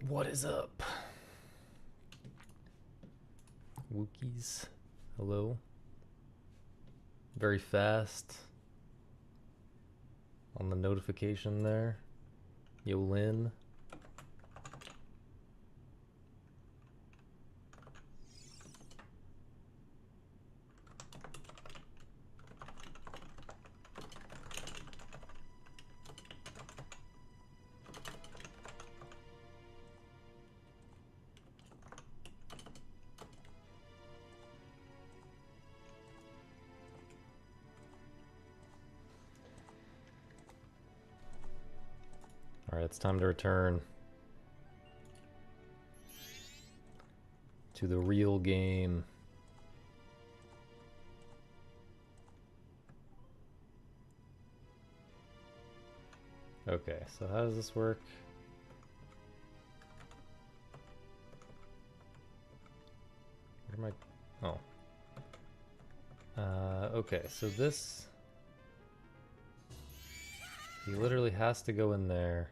What is up? Wookiees. Hello. Very fast on the notification there. Yo, Lynn. Alright, it's time to return to the real game. Okay, so how does this work? Where am I? Oh. Okay, so this... He literally has to go in there.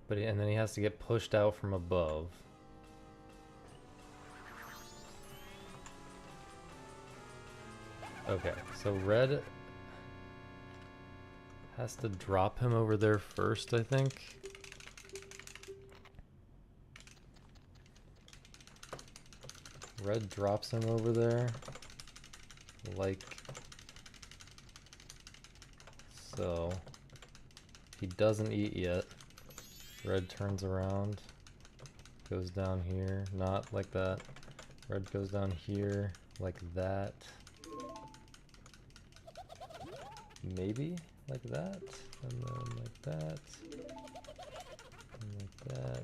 And then he has to get pushed out from above. Okay, so red has to drop him over there first, I think. Red drops him over there, like so. He doesn't eat yet. Red turns around, goes down here, not like that. Red goes down here, like that. Maybe like that, and then like that, and like that.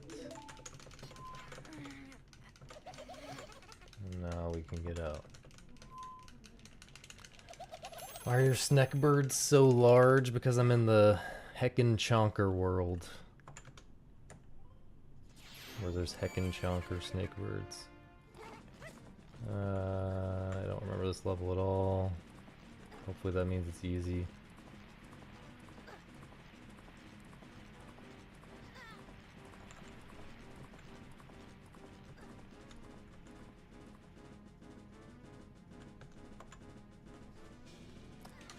And now we can get out. Why are your snack birds so large? Because I'm in the heckin' chonker world. Where there's heckin' chonker snake birds. I don't remember this level at all. Hopefully that means it's easy.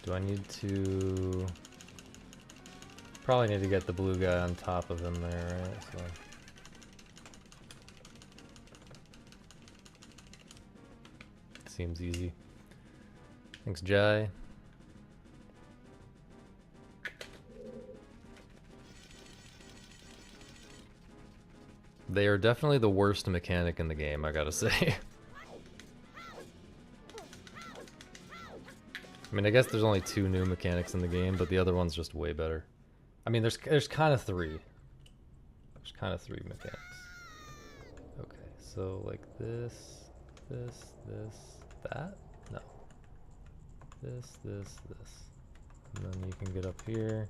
Do I need to... Probably need to get the blue guy on top of him there, right? So... Seems easy. Thanks, Jai. They are definitely the worst mechanic in the game, I gotta say. I mean, I guess there's only 2 new mechanics in the game, but the other one's just way better. I mean, there's kind of 3. There's kind of 3 mechanics. Okay, so like this, that? No. This. And then you can get up here.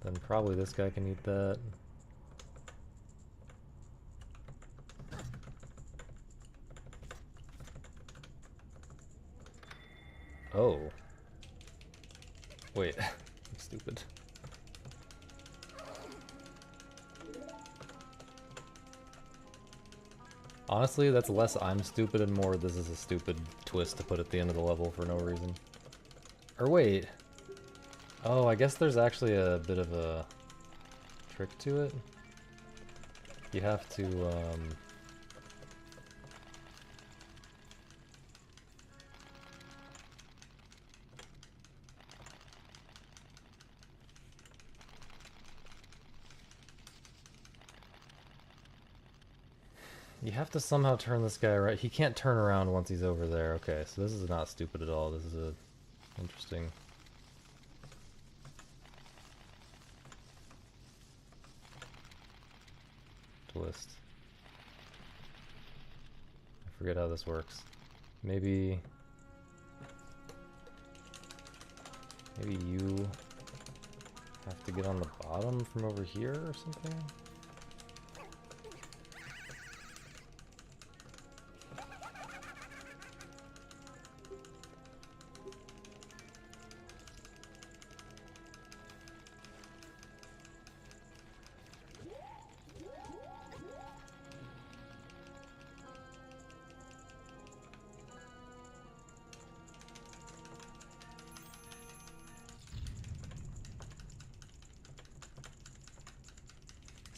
Then probably this guy can eat that. Oh. Wait, I'm stupid. Honestly, that's less I'm stupid and more this is a stupid twist to put at the end of the level for no reason. Or wait. Oh, I guess there's actually a bit of a trick to it. You have to, you have to somehow turn this guy right. He can't turn around once he's over there. Okay, so this is not stupid at all. This is a interesting... twist. I forget how this works. Maybe you have to get on the bottom from over here or something?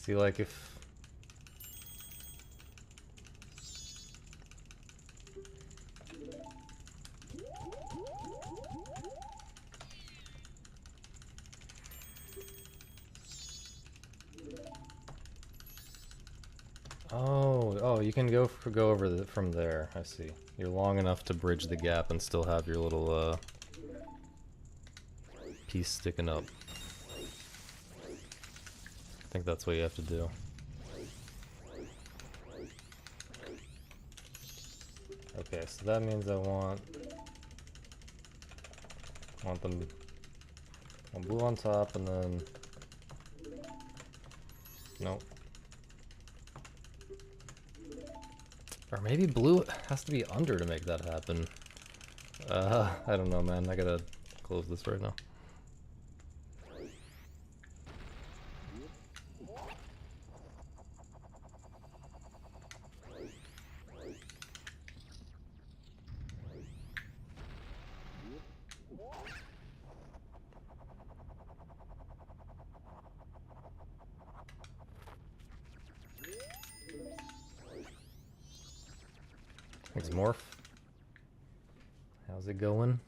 See, like, if... Oh, you can go over from there. I see. You're long enough to bridge the gap and still have your little piece sticking up. I think that's what you have to do. Okay, so that means I want them blue on top and then nope. Or maybe blue has to be under to make that happen. I don't know, man. I gotta close this right now. Thanks, Morph. How's it going?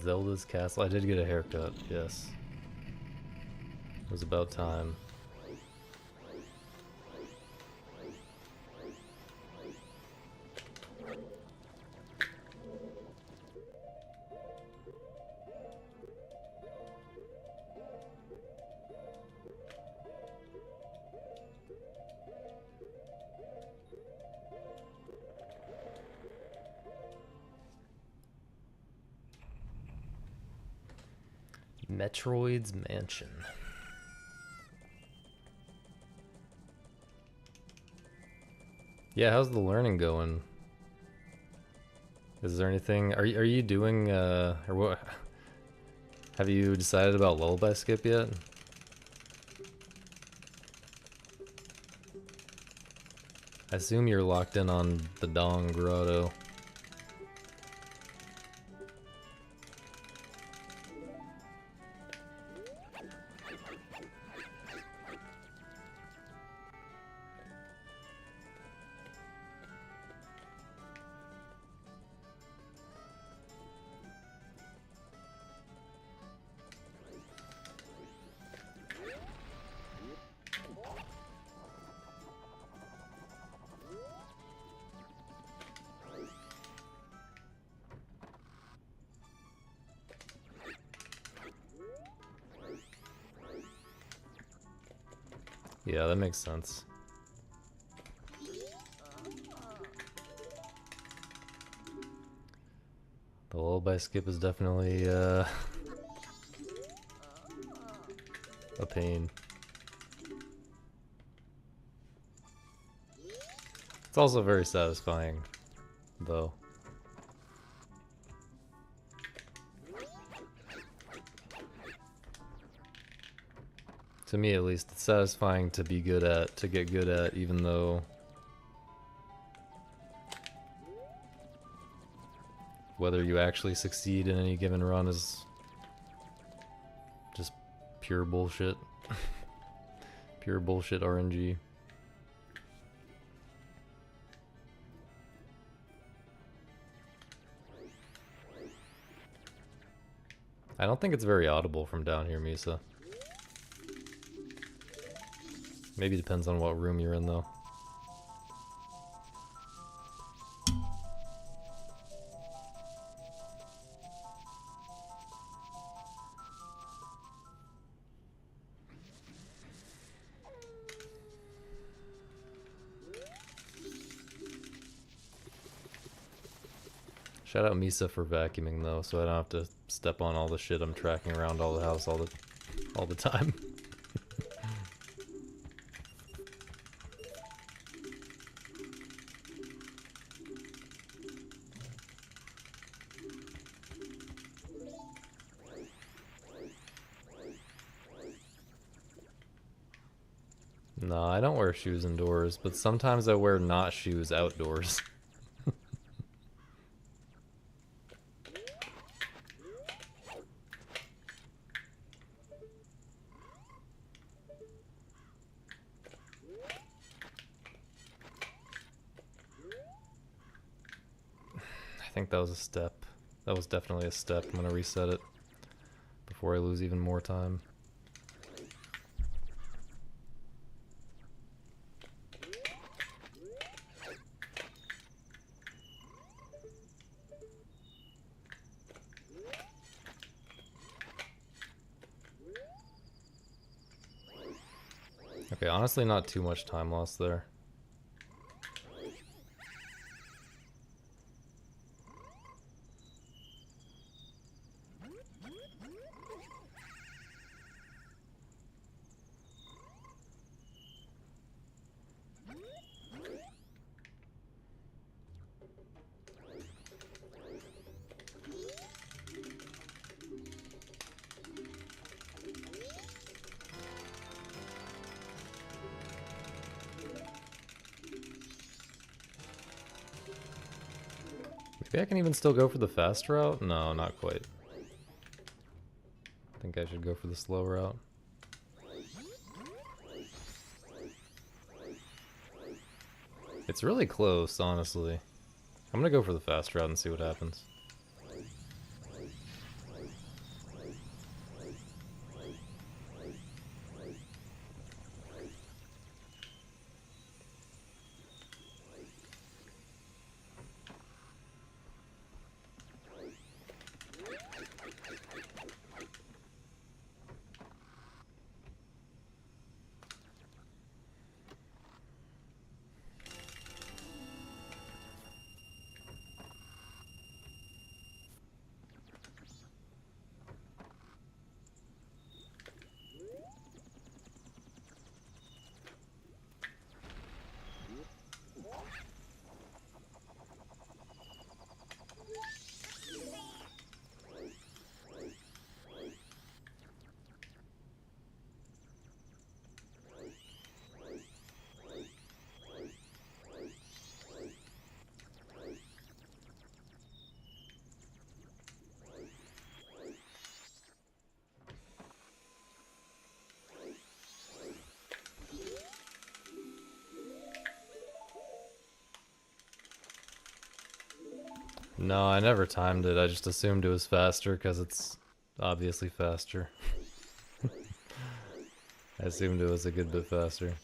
Zelda's castle. I did get a haircut, yes. It was about time. Metroid's Mansion. Yeah, how's the learning going? Is there anything? Are you doing or what? Have you decided about lullaby skip yet? I assume you're locked in on the Dong Grotto. Yeah, that makes sense. The lullaby skip is definitely a pain. It's also very satisfying, though. To me, at least, it's satisfying to be good at, to get good at, even though whether you actually succeed in any given run is just pure bullshit. Pure bullshit RNG. I don't think it's very audible from down here, Misa. Maybe depends on what room you're in, though. Shout out Misa for vacuuming, though, so I don't have to step on all the shit I'm tracking around all the house all the time. No, I don't wear shoes indoors, but sometimes I wear not shoes outdoors. think that was a step. That was definitely a step. I'm gonna reset it before I lose even more time. Okay, honestly not too much time lost there. Maybe I can even still go for the fast route? No, not quite. I think I should go for the slow route. It's really close, honestly. I'm gonna go for the fast route and see what happens. No, I never timed it. I just assumed it was faster because it's obviously faster. I assumed it was a good bit faster.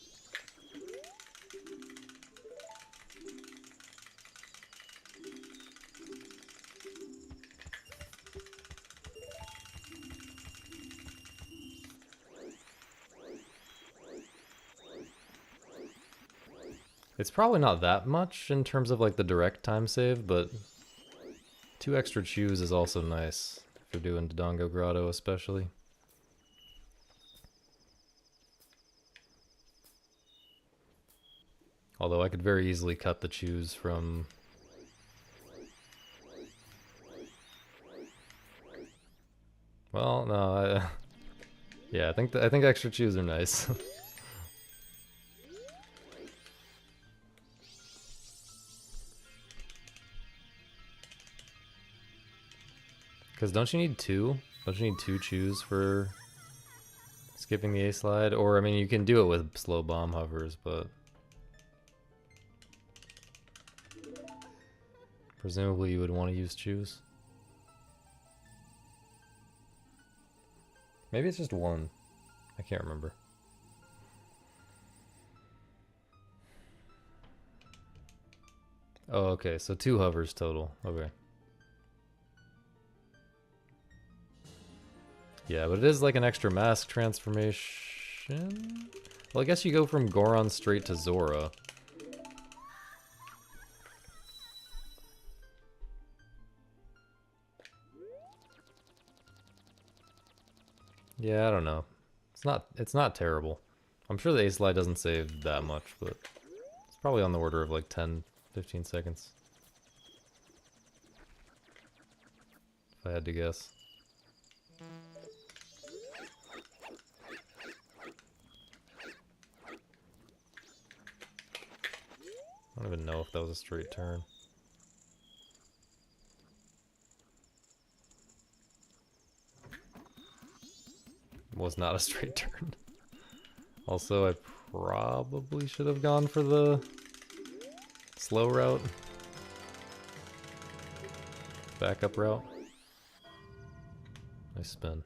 It's probably not that much in terms of like the direct time save, but 2 extra chews is also nice if you're doing Dodongo Grotto especially. Although I could very easily cut the chews from... Well, no, yeah, I think extra chews are nice. Because don't you need 2? Don't you need 2 chews for skipping the A-slide? Or, I mean, you can do it with slow bomb hovers, but... presumably you would want to use chews. Maybe it's just 1. I can't remember. Oh, okay, so 2 hovers total. Okay. Yeah, but it is like an extra mask transformation? Well, I guess you go from Goron straight to Zora. Yeah, I don't know. It's not terrible. I'm sure the A-slide doesn't save that much, but it's probably on the order of like 10, 15 seconds. If I had to guess. I don't even know if that was a straight turn. It was not a straight turn. Also, I probably should have gone for the slow route. backup route. Nice spin.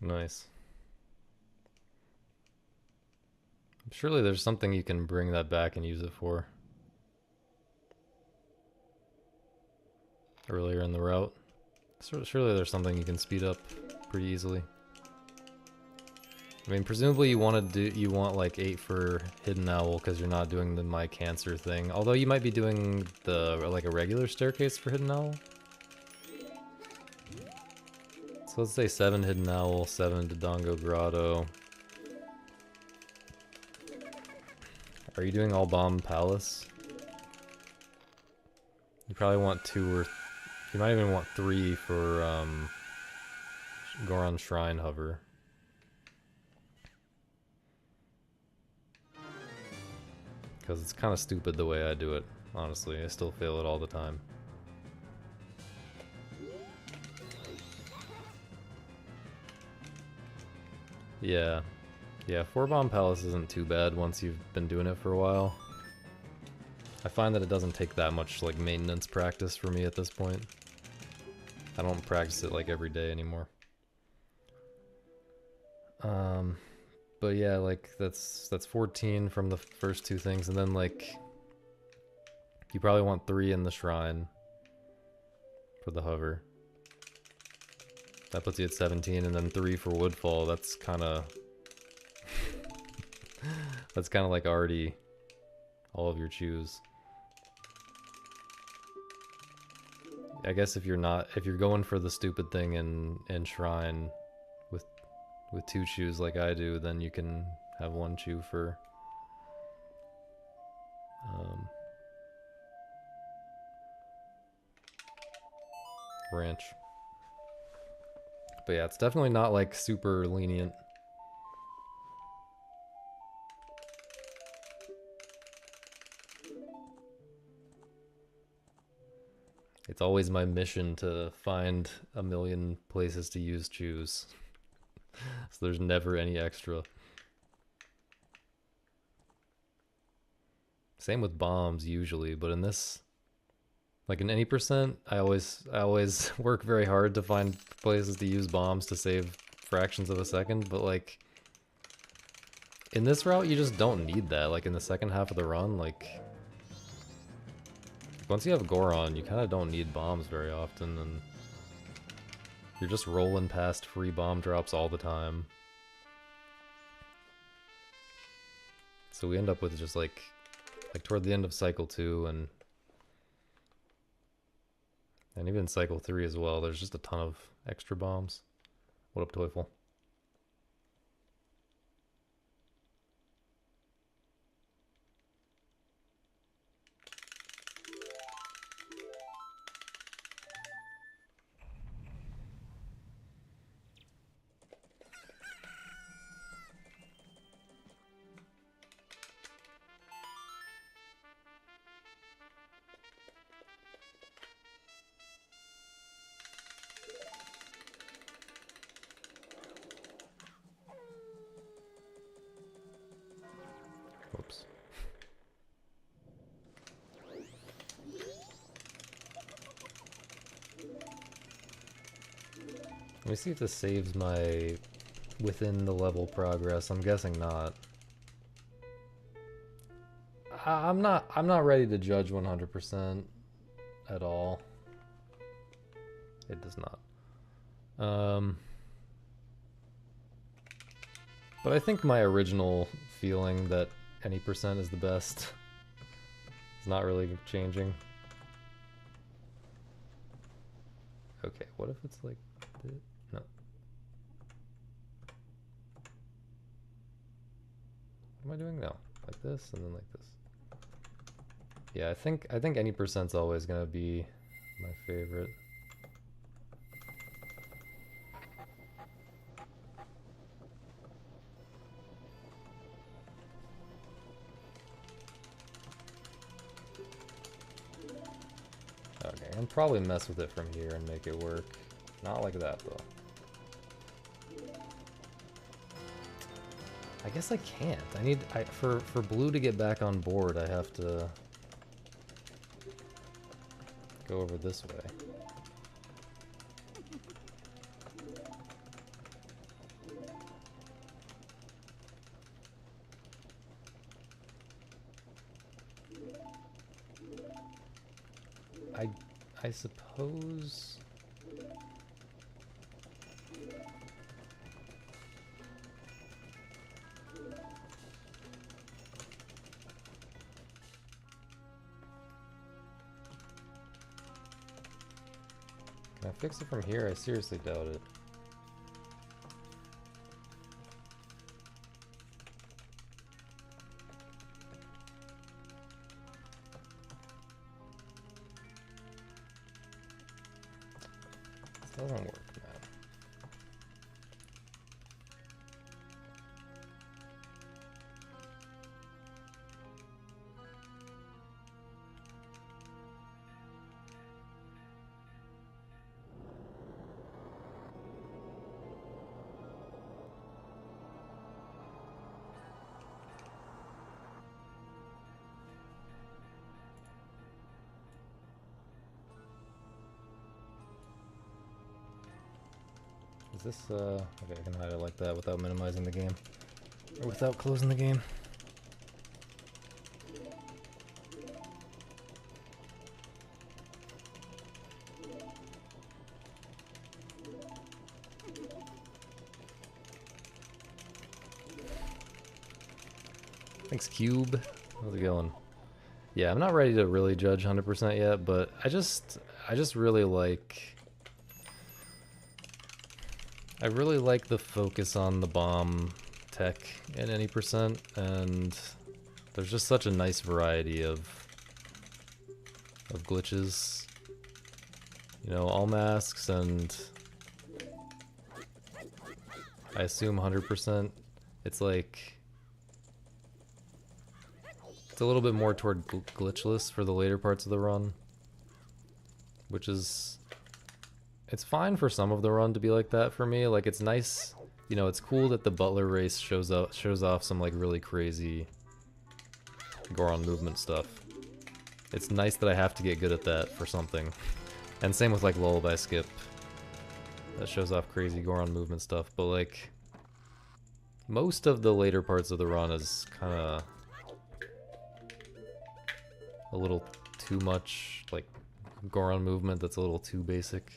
Nice. Surely there's something you can bring that back and use it for. Earlier in the route. Surely there's something you can speed up pretty easily. I mean, presumably you want like 8 for Hidden Owl because you're not doing the My Cancer thing. Although you might be doing the like a regular staircase for Hidden Owl. So let's say 7 Hidden Owl, 7 Dodongo Grotto. Are you doing all Bomb Palace? You probably want 2 or... You might even want 3 for Goron Shrine Hover. Because it's kind of stupid the way I do it, honestly. I still fail it all the time. Yeah. Yeah, 4 Bomb Palace isn't too bad once you've been doing it for a while. I find that it doesn't take that much like maintenance practice for me at this point. I don't practice it like every day anymore. But yeah, like that's 14 from the first 2 things, and then like you probably want 3 in the shrine for the hover. That puts you at 17, and then 3 for Woodfall. That's kind of that's kind of like already all of your chews. I guess if you're going for the stupid thing in shrine with 2 chews like I do, then you can have 1 chew for ranch. But yeah, it's definitely not like super lenient. It's always my mission to find a million places to use chews. So there's never any extra. Same with bombs usually, but in this, like in any percent, I always work very hard to find places to use bombs to save fractions of a second, but like in this route you just don't need that. Like in the second half of the run, like once you have Goron, you kind of don't need bombs very often, and you're just rolling past free bomb drops all the time. So we end up with just like toward the end of cycle 2 and even cycle 3 as well, there's just a ton of extra bombs. What up, Toyful? Whoops. Let me see if this saves my within the level progress. I'm guessing not. I'm not ready to judge 100% at all. It does not. But I think my original feeling that any percent is the best is not really changing. Okay, what if it's like this? No. What am I doing now? Like this and then like this. Yeah, I think any percent's always gonna be my favorite. Okay, I'll probably mess with it from here and make it work. Not like that though. I guess I can't. I need for blue to get back on board, I have to go over this way. I suppose. Can I fix it from here? I seriously doubt it. This doesn't work, man. Is this, okay, I can hide it like that without minimizing the game. Or without closing the game. Thanks, Cube. How's it going? Yeah, I'm not ready to really judge 100% yet, but I just really like... I really like the focus on the bomb tech in any percent, and there's just such a nice variety of glitches. You know, all masks, and I assume 100%. It's like... It's a little bit more toward glitchless for the later parts of the run, which is... It's fine for some of the run to be like that for me. Like, it's nice, you know, it's cool that the Butler race shows off some like really crazy Goron movement stuff. It's nice that I have to get good at that for something. And same with like Lullaby Skip. That shows off crazy Goron movement stuff, but like most of the later parts of the run is kind of a little too much like Goron movement that's a little too basic.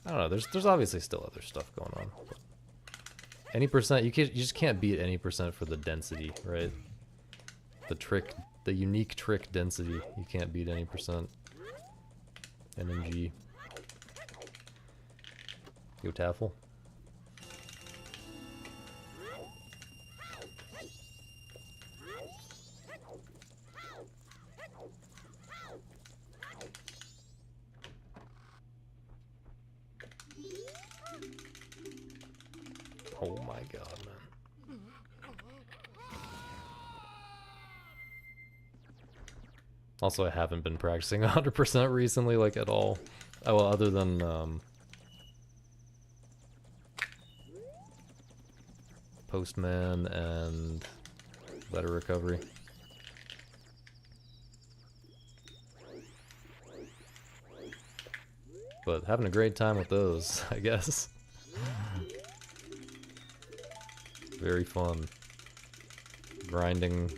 I don't know, there's obviously still other stuff going on. But any percent, you just can't beat any percent for the density, right? The unique trick density, you can't beat any percent. NMG. Yo, Taffel. Oh my god, man. Also, I haven't been practicing 100% recently, like, at all. Oh, well, other than, Postman and Letter Recovery. But having a great time with those, I guess. Very fun. Grinding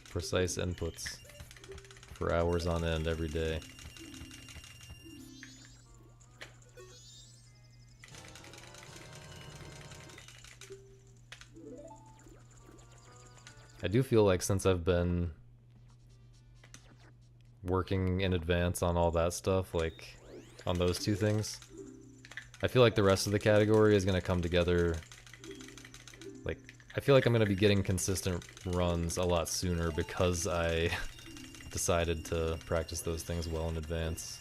precise inputs for hours on end every day. I do feel like since I've been working in advance on all that stuff, like on those two things, I feel like the rest of the category is going to come together. Like, I feel like I'm going to be getting consistent runs a lot sooner because I decided to practice those things well in advance.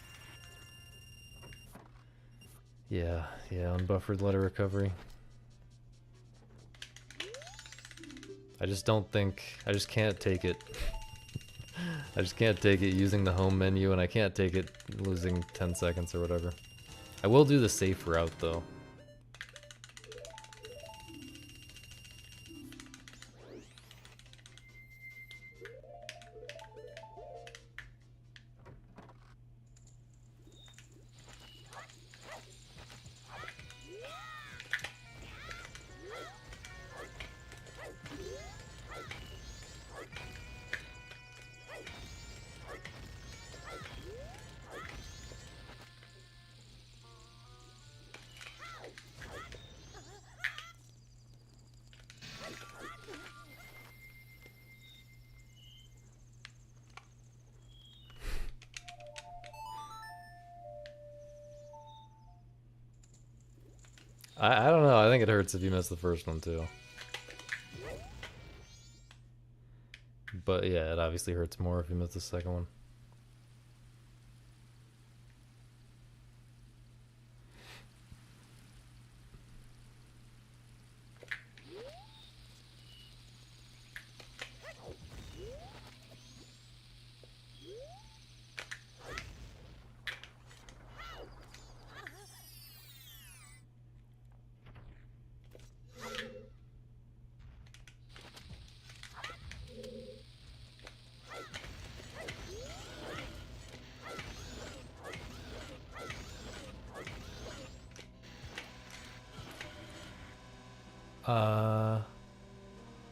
Yeah, unbuffered letter recovery. I just can't take it. I just can't take it using the home menu, and I can't take it losing 10 seconds or whatever. I will do the safe route, though. I don't know, I think it hurts if you miss the first one too. But yeah, it obviously hurts more if you miss the second one.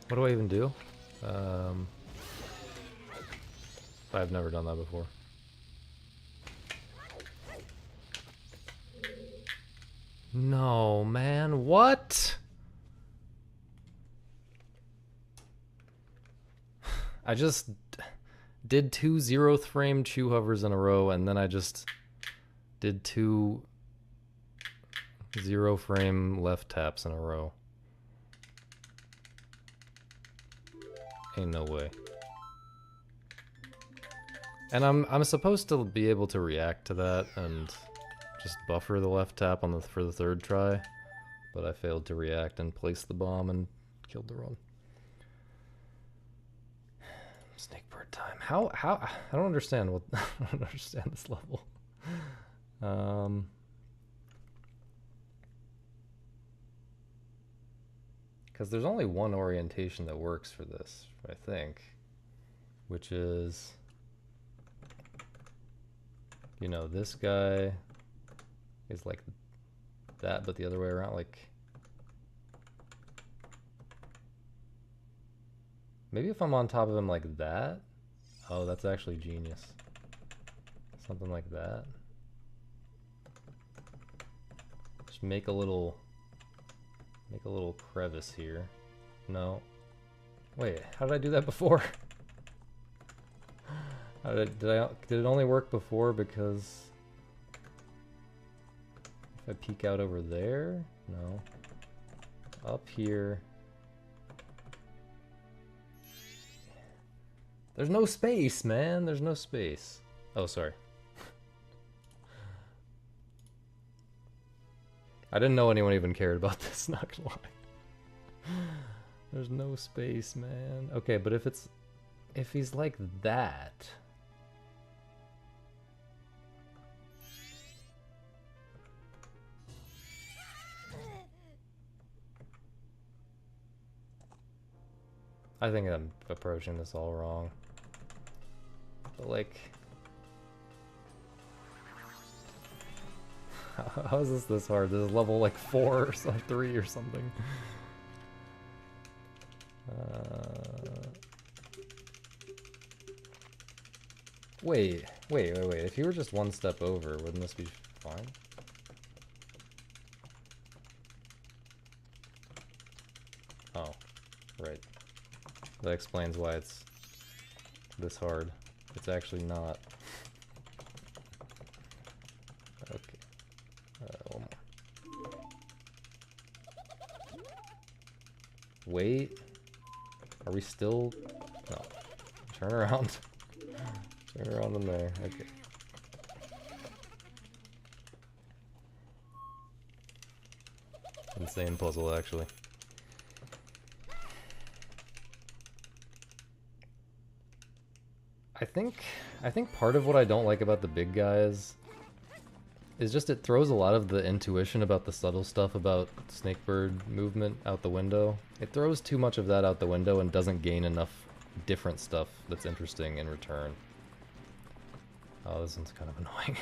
What do I even do? I've never done that before. No, man, what? I just did 2 0th frame chew hovers in a row, and then I just did 2 0 frame left taps in a row. Ain't no way. And I'm supposed to be able to react to that and just buffer the left tap on for the third try, but I failed to react and place the bomb and killed the run. Snakebird time. How I don't understand what I don't understand this level. Because there's only one orientation that works for this, I think, which is, you know, this guy is like that, but the other way around, like, maybe if I'm on top of him like that. Oh, that's actually genius. Something like that. Just make a little crevice here. No. Wait, how did I do that before? Did it only work before because if I peek out over there? No. Up here. There's no space, man. There's no space. Oh, sorry. I didn't know anyone even cared about this, not gonna lie. There's no space, man. Okay, but if he's like that. I think I'm approaching this all wrong. But like, how is this hard? This is level like 4 or 3 or something. Wait. If you were just one step over, wouldn't this be fine? Oh, right. That explains why it's this hard. It's actually not. Wait. Are we still... No. Turn around. Turn around in there. Okay. Insane puzzle, actually. I think part of what I don't like about the big guys is just it throws a lot of the intuition about the subtle stuff about snakebird movement out the window. It throws too much of that out the window and doesn't gain enough different stuff that's interesting in return. Oh, this one's kind of annoying.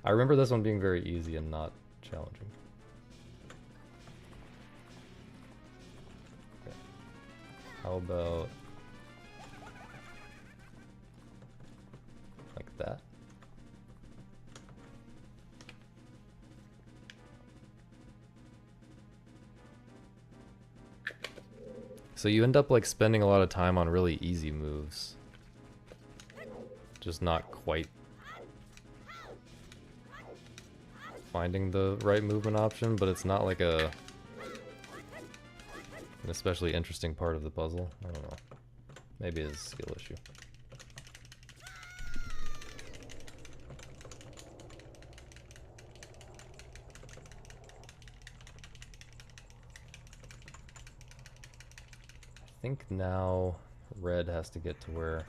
I remember this one being very easy and not challenging. Okay. How about... like that? So you end up like spending a lot of time on really easy moves. Just not quite finding the right movement option, but it's not like an especially interesting part of the puzzle. I don't know. Maybe it's a skill issue. I think now red has to get to where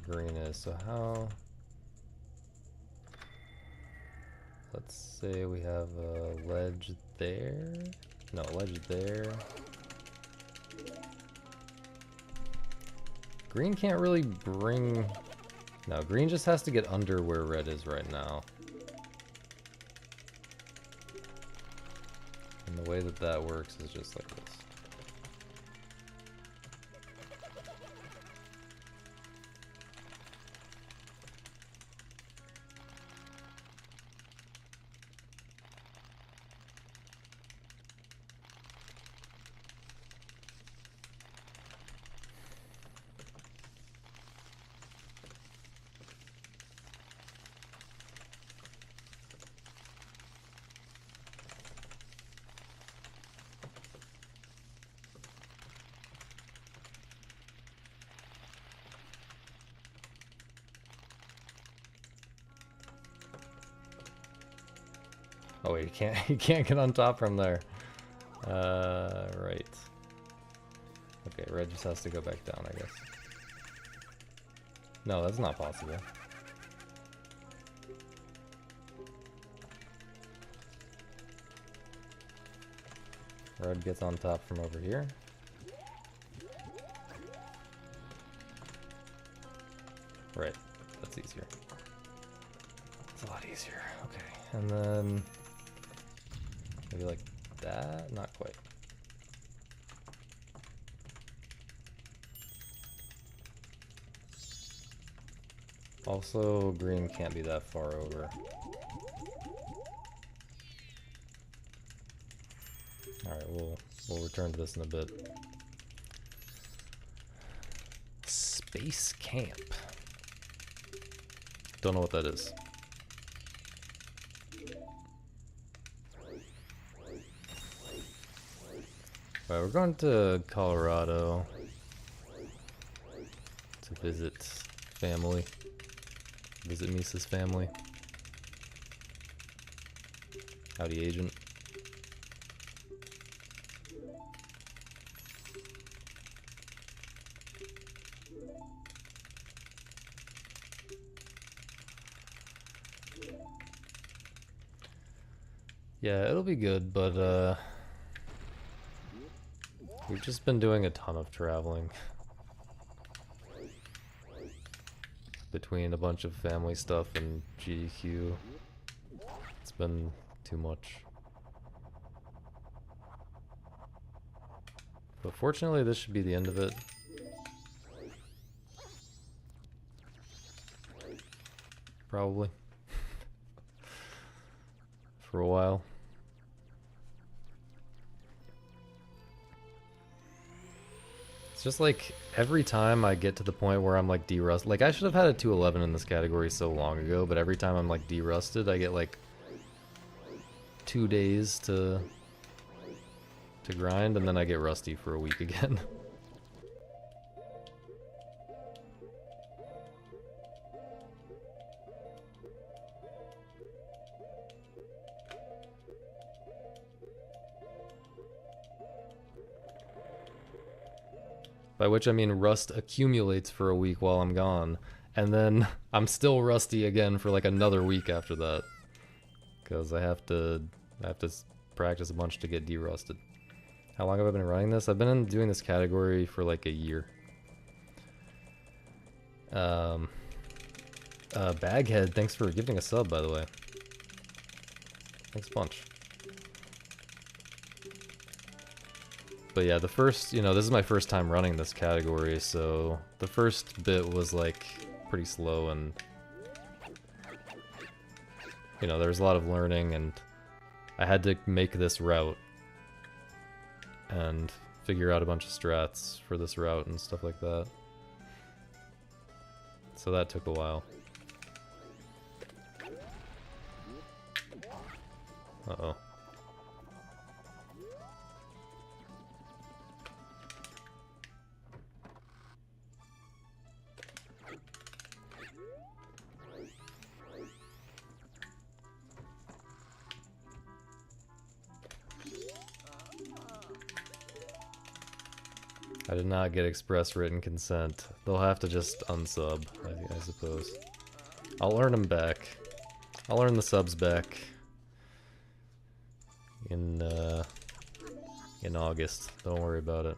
green is. So how... let's say we have a ledge there. No, ledge there. Green can't really bring... no, green just has to get under where red is right now. And the way that that works is just like this. Oh wait, you can't get on top from there. Right. Okay, red just has to go back down, I guess. No, that's not possible. Red gets on top from over here. Right, that's easier. It's a lot easier. Okay, and then maybe like that? Not quite. Also, green can't be that far over. Alright, we'll return to this in a bit. Space camp. Don't know what that is. Alright, we're going to Colorado to visit family. Visit Misa's family. Howdy, agent. Yeah, it'll be good, but we've just been doing a ton of traveling. Between a bunch of family stuff and GQ. It's been too much. But fortunately, this should be the end of it. Probably. For a while. It's just like every time I get to the point where I'm like derusted, like I should have had a 211 in this category so long ago, but every time I'm like derusted, I get like 2 days to grind, and then I get rusty for a week again. By which I mean rust accumulates for a week while I'm gone, and then I'm still rusty again for like another week after that. Because I have to practice a bunch to get derusted. How long have I been running this? I've been doing this category for like a year. Baghead, thanks for giving a sub, by the way. Thanks a bunch. But yeah, the first, you know, this is my first time running this category, so the first bit was like pretty slow, and you know, there was a lot of learning, and I had to make this route and figure out a bunch of strats for this route and stuff like that. So that took a while. Uh-oh. I did not get express written consent. They'll have to just unsub, I suppose. I'll earn them back. I'll earn the subs back in August. Don't worry about it.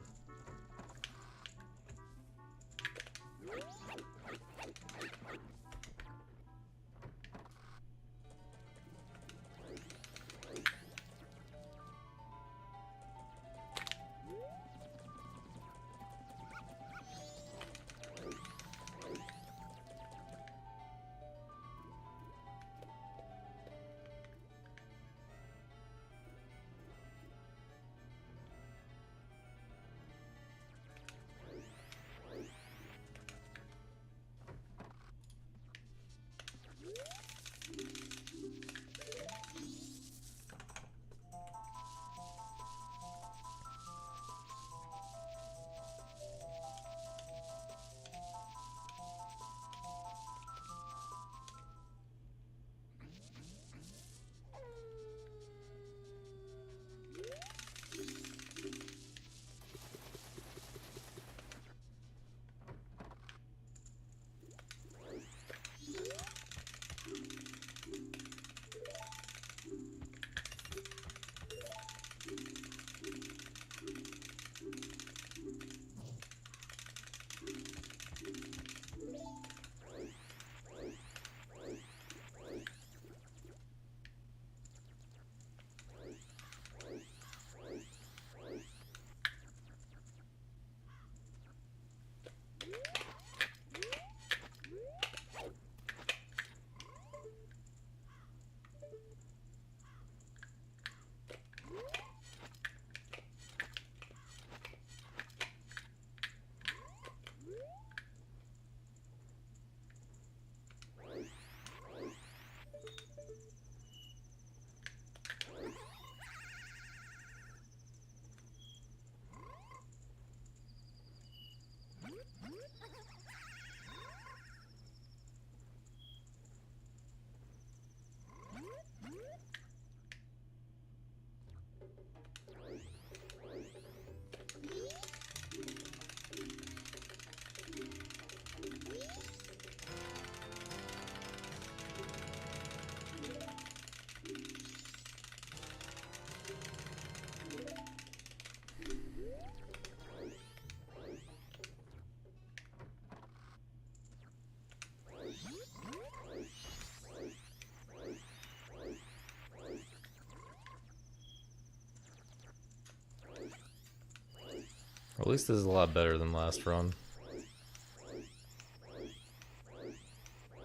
Or at least this is a lot better than last run.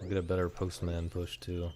I'll get a better postman push too.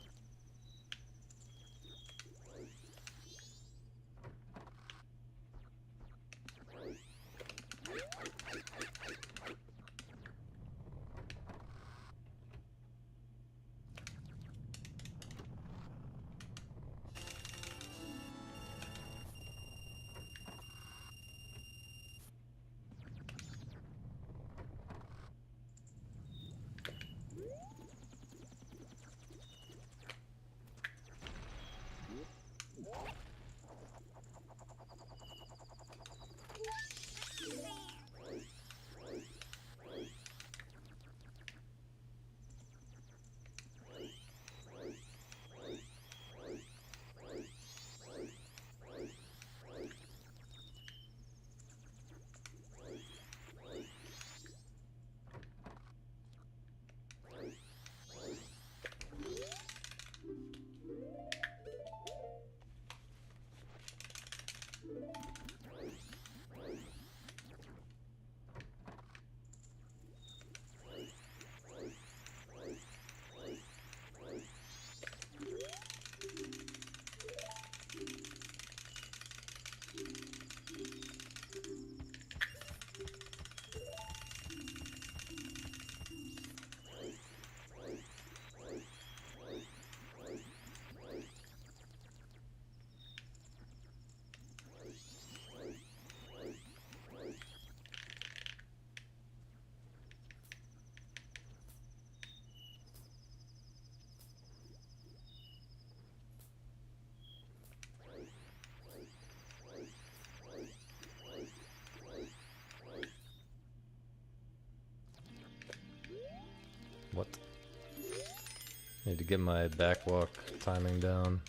get my backwalk timing down.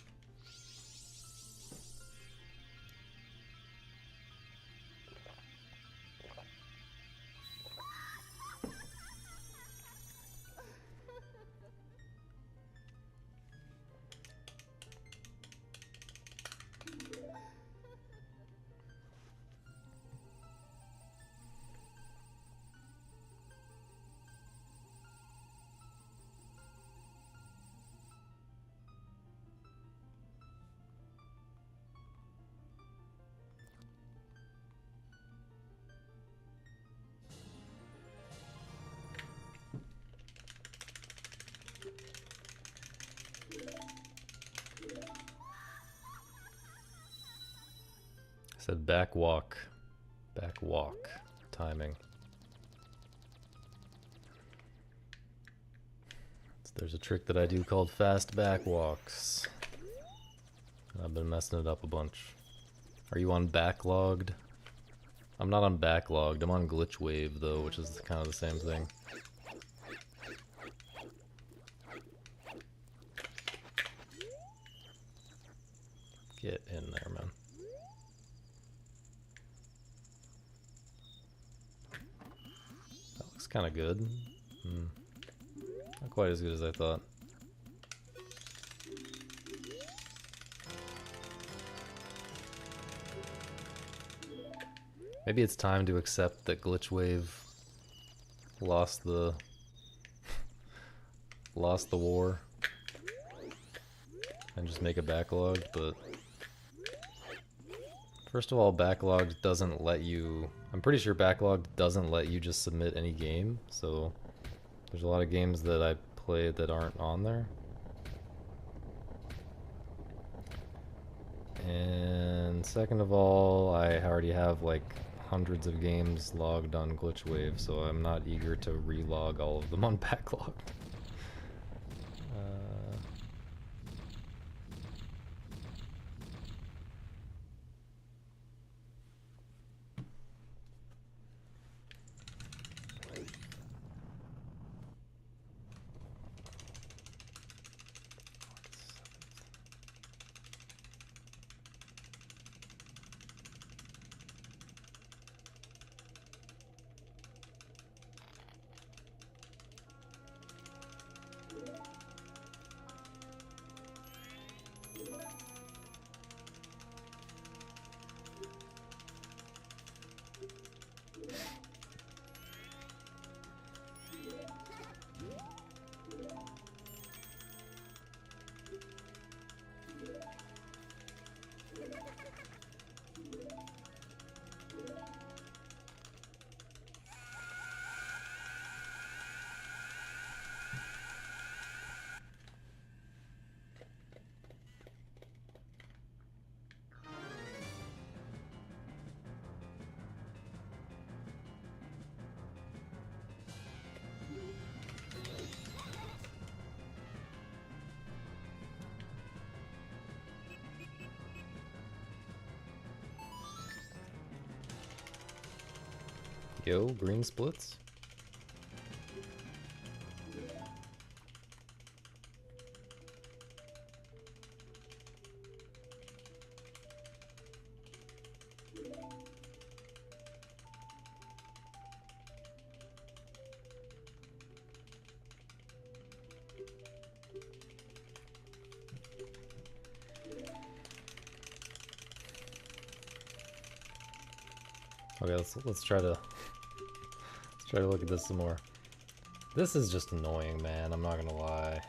Said backwalk timing. So there's a trick that I do called fast backwalks. I've been messing it up a bunch. Are you on backlogged? I'm not on backlogged. I'm on glitch wave though, which is kind of the same thing. Get in there, man. That looks kind of good. Not quite as good as I thought. Maybe it's time to accept that glitch wave lost the war and just make a backlog, but first of all, backlog doesn't let you, I'm pretty sure backlog doesn't let you just submit any game, so there's a lot of games that I play that aren't on there. And second of all, I already have like hundreds of games logged on glitch wave, so I'm not eager to relog all of them on backlog. Yo, green splits. Okay, let's try to look at this some more. This is just annoying, man. I'm not gonna lie.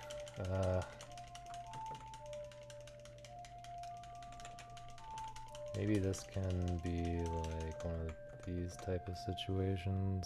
Maybe this can be like one of these type of situations.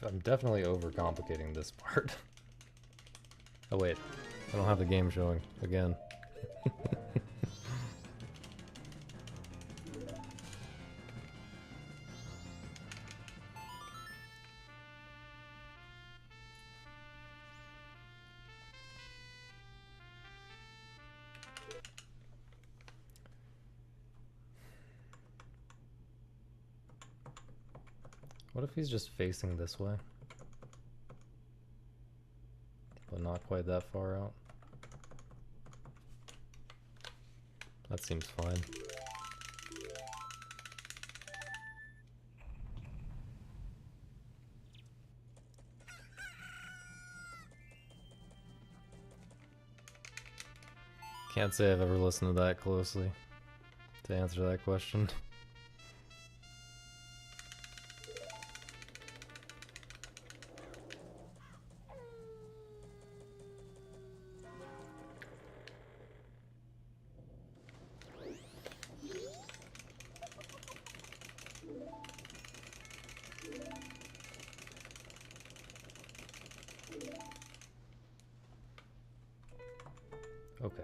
I'm definitely overcomplicating this part. Oh wait, I don't have the game showing again. What if he's just facing this way? But not quite that far out. That seems fine. Can't say I've ever listened to that closely to answer that question. Okay.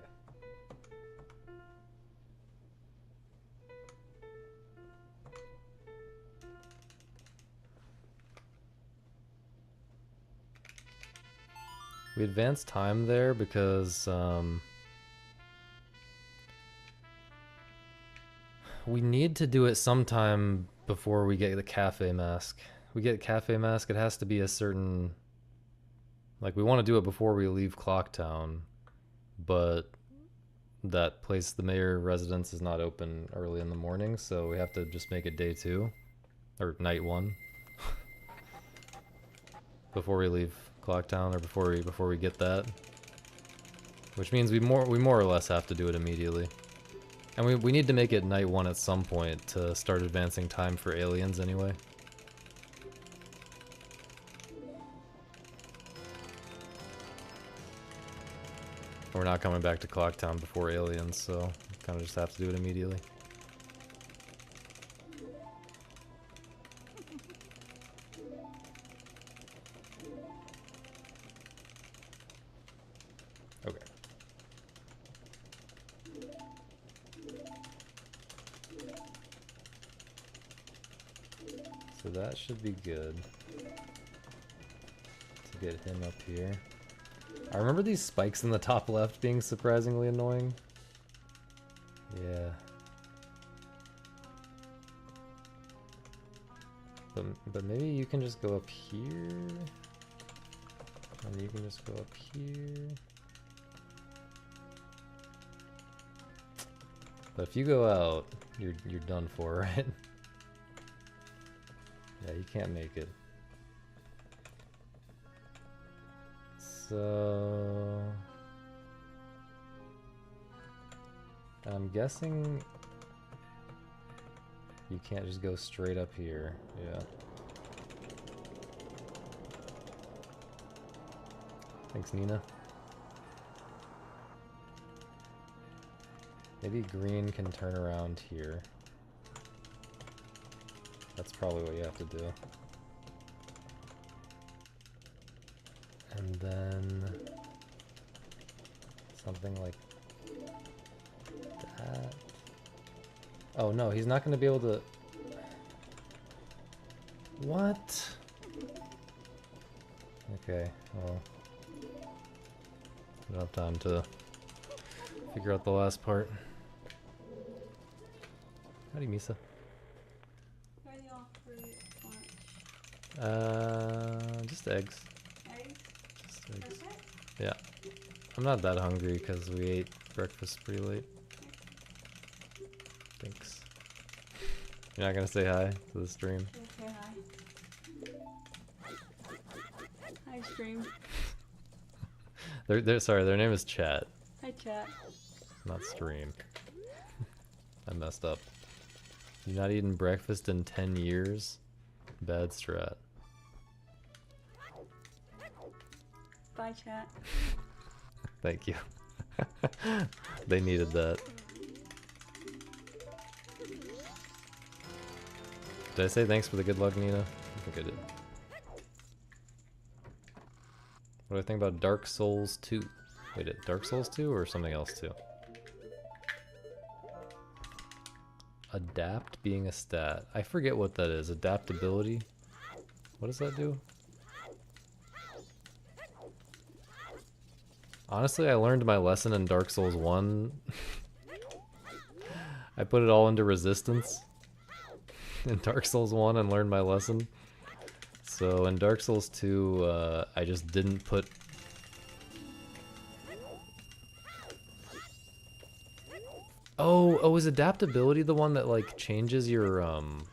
We advanced time there because we need to do it sometime before we get the cafe mask. We get cafe mask, it has to be a certain, like, we want to do it before we leave Clocktown, but that place, the mayor residence, is not open early in the morning, so we have to just make it day 2 or night 1 before we leave Clocktown, or before we get that, which means we more or less have to do it immediately, and we need to make it night 1 at some point to start advancing time for aliens anyway. We're not coming back to Clocktown before aliens, so kind of just have to do it immediately. Okay. So that should be good to get him up here. I remember these spikes in the top left being surprisingly annoying. Yeah. But maybe you can just go up here. And you can just go up here. But if you go out, you're done for, right? Yeah, you can't make it. So I'm guessing you can't just go straight up here. Yeah. Thanks, Nina. Maybe green can turn around here. That's probably what you have to do. And then something like that. Oh no, he's not going to be able to... What? Okay, well, I don't have time to figure out the last part. Howdy, Misa. What are you all for lunch? Just eggs. Eggs? Just eggs. Okay. Yeah. I'm not that hungry because we ate breakfast pretty late. Thanks. You're not gonna say hi to the stream? Okay, hi. Hi, stream. Sorry, their name is Chat, Hi, chat. not Stream. I messed up. You've not eaten breakfast in 10 years? Bad strat. Bye, chat. Thank you. They needed that. Did I say thanks for the good luck, Nina? I think I did. What do I think about Dark Souls 2? Wait, Dark Souls 2 or something else too? Adapt being a stat. I forget what that is. Adaptability? What does that do? Honestly, I learned my lesson in Dark Souls 1. I put it all into resistance in Dark Souls 1 and learned my lesson. So in Dark Souls 2, I just didn't put... Oh, is adaptability the one that like changes your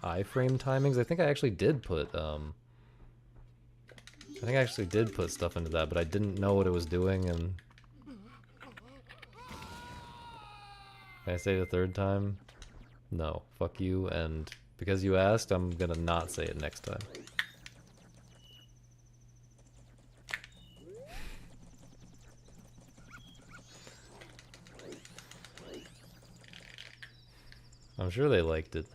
iframe timings? I think I actually did put stuff into that, but I didn't know what it was doing. And can I say it a third time? No, fuck you. And because you asked, I'm gonna not say it next time. I'm sure they liked it.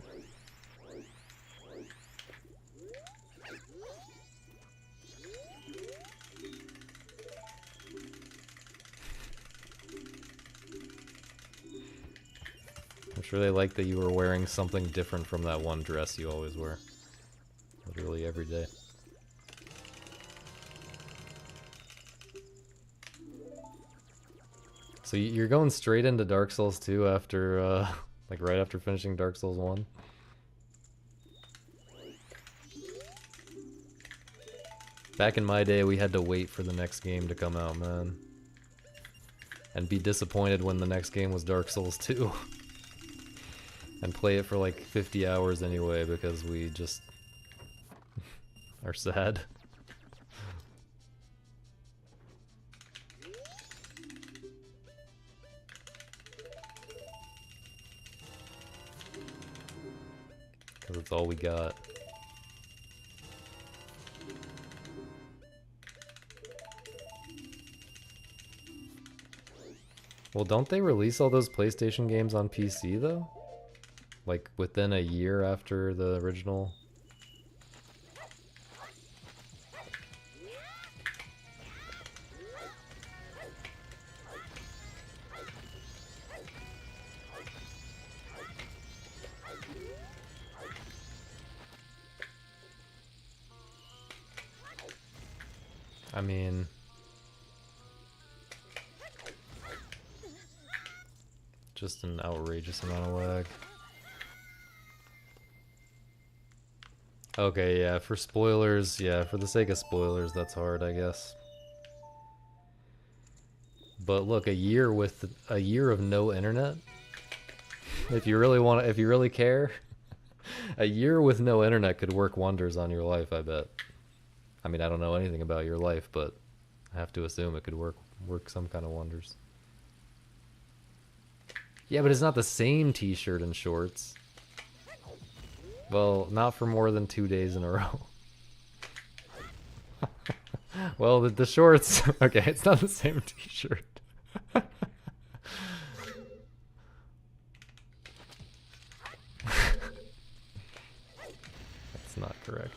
I'm sure they liked that you were wearing something different from that one dress you always wear. Literally every day. So you're going straight into Dark Souls 2 after, like right after finishing Dark Souls 1? Back in my day, we had to wait for the next game to come out, man. And be disappointed when the next game was Dark Souls 2. And play it for like 50 hours anyway, because we just are sad. Because it's all we got. Well, don't they release all those PlayStation games on PC though? Like within a year after the original? I mean... just an outrageous amount of lag. Okay, yeah, for spoilers, yeah, for the sake of spoilers, that's hard, I guess. But look, a year of no internet? If you really care, a year with no internet could work wonders on your life, I bet. I mean, I don't know anything about your life, but I have to assume it could work some kind of wonders. Yeah, but it's not the same t-shirt and shorts. Well, not for more than 2 days in a row. Well, the shorts... Okay, it's not the same t-shirt. That's not correct.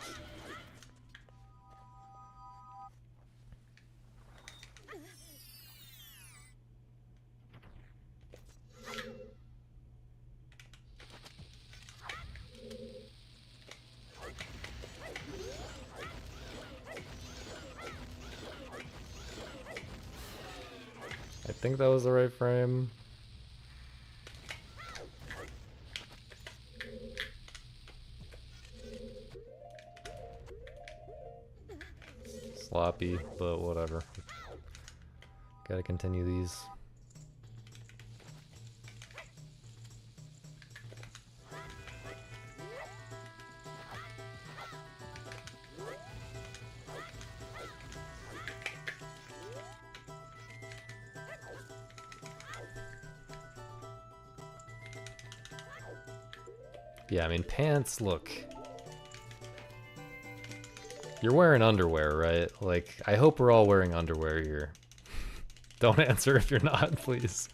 I think that was the right frame. Sloppy, but whatever. Gotta continue these. Yeah, I mean, pants, look. You're wearing underwear, right? Like, I hope we're all wearing underwear here. Don't answer if you're not, please.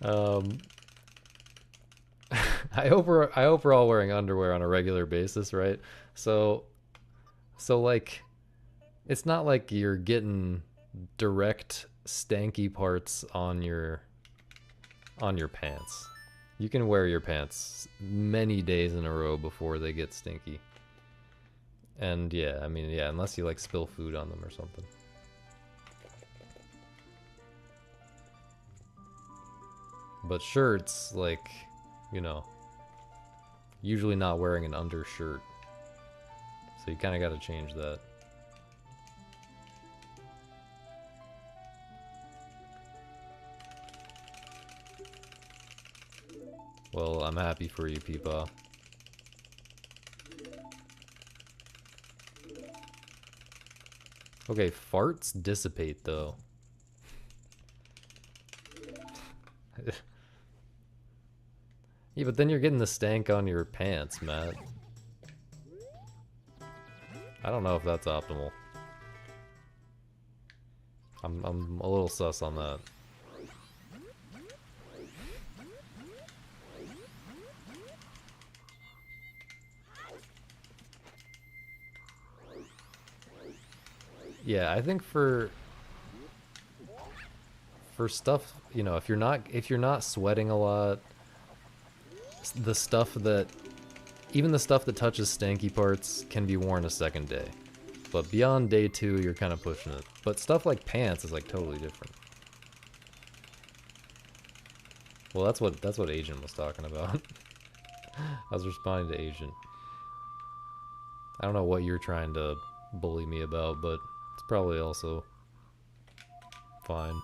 I hope we're all wearing underwear on a regular basis, right? So like, It's not like you're getting direct stanky parts on your pants. You can wear your pants many days in a row before they get stinky. And yeah, I mean, yeah, unless you like spill food on them or something. But shirts, like, you know, usually not wearing an undershirt. So you kind of got to change that. Well, I'm happy for you, Peepaw. Okay, farts dissipate, though. Yeah, but then you're getting the stank on your pants, Matt. I don't know if that's optimal. I'm a little sus on that. Yeah, I think for stuff, you know, if you're not sweating a lot, the stuff that even the stuff that touches stanky parts can be worn a second day. But beyond day 2, you're kind of pushing it. But stuff like pants is like totally different. Well, that's what Agent was talking about. I was responding to Agent. I don't know what you're trying to bully me about, but it's probably also fine.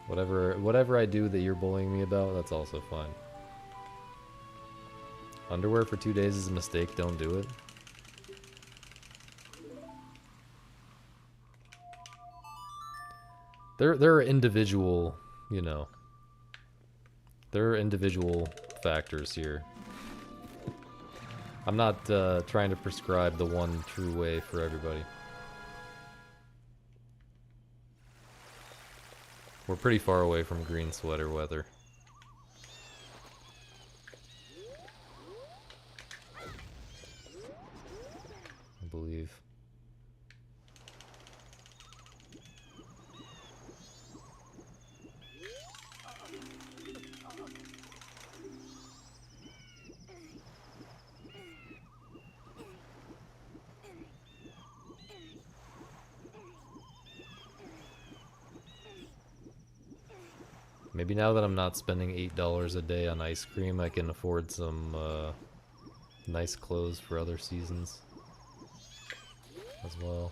Whatever I do that you're bullying me about, that's also fine. Underwear for 2 days is a mistake, don't do it. There are individual, you know, there are individual factors here. I'm not trying to prescribe the one true way for everybody. We're pretty far away from green sweater weather. I believe. Maybe now that I'm not spending $8 a day on ice cream, I can afford some nice clothes for other seasons as well.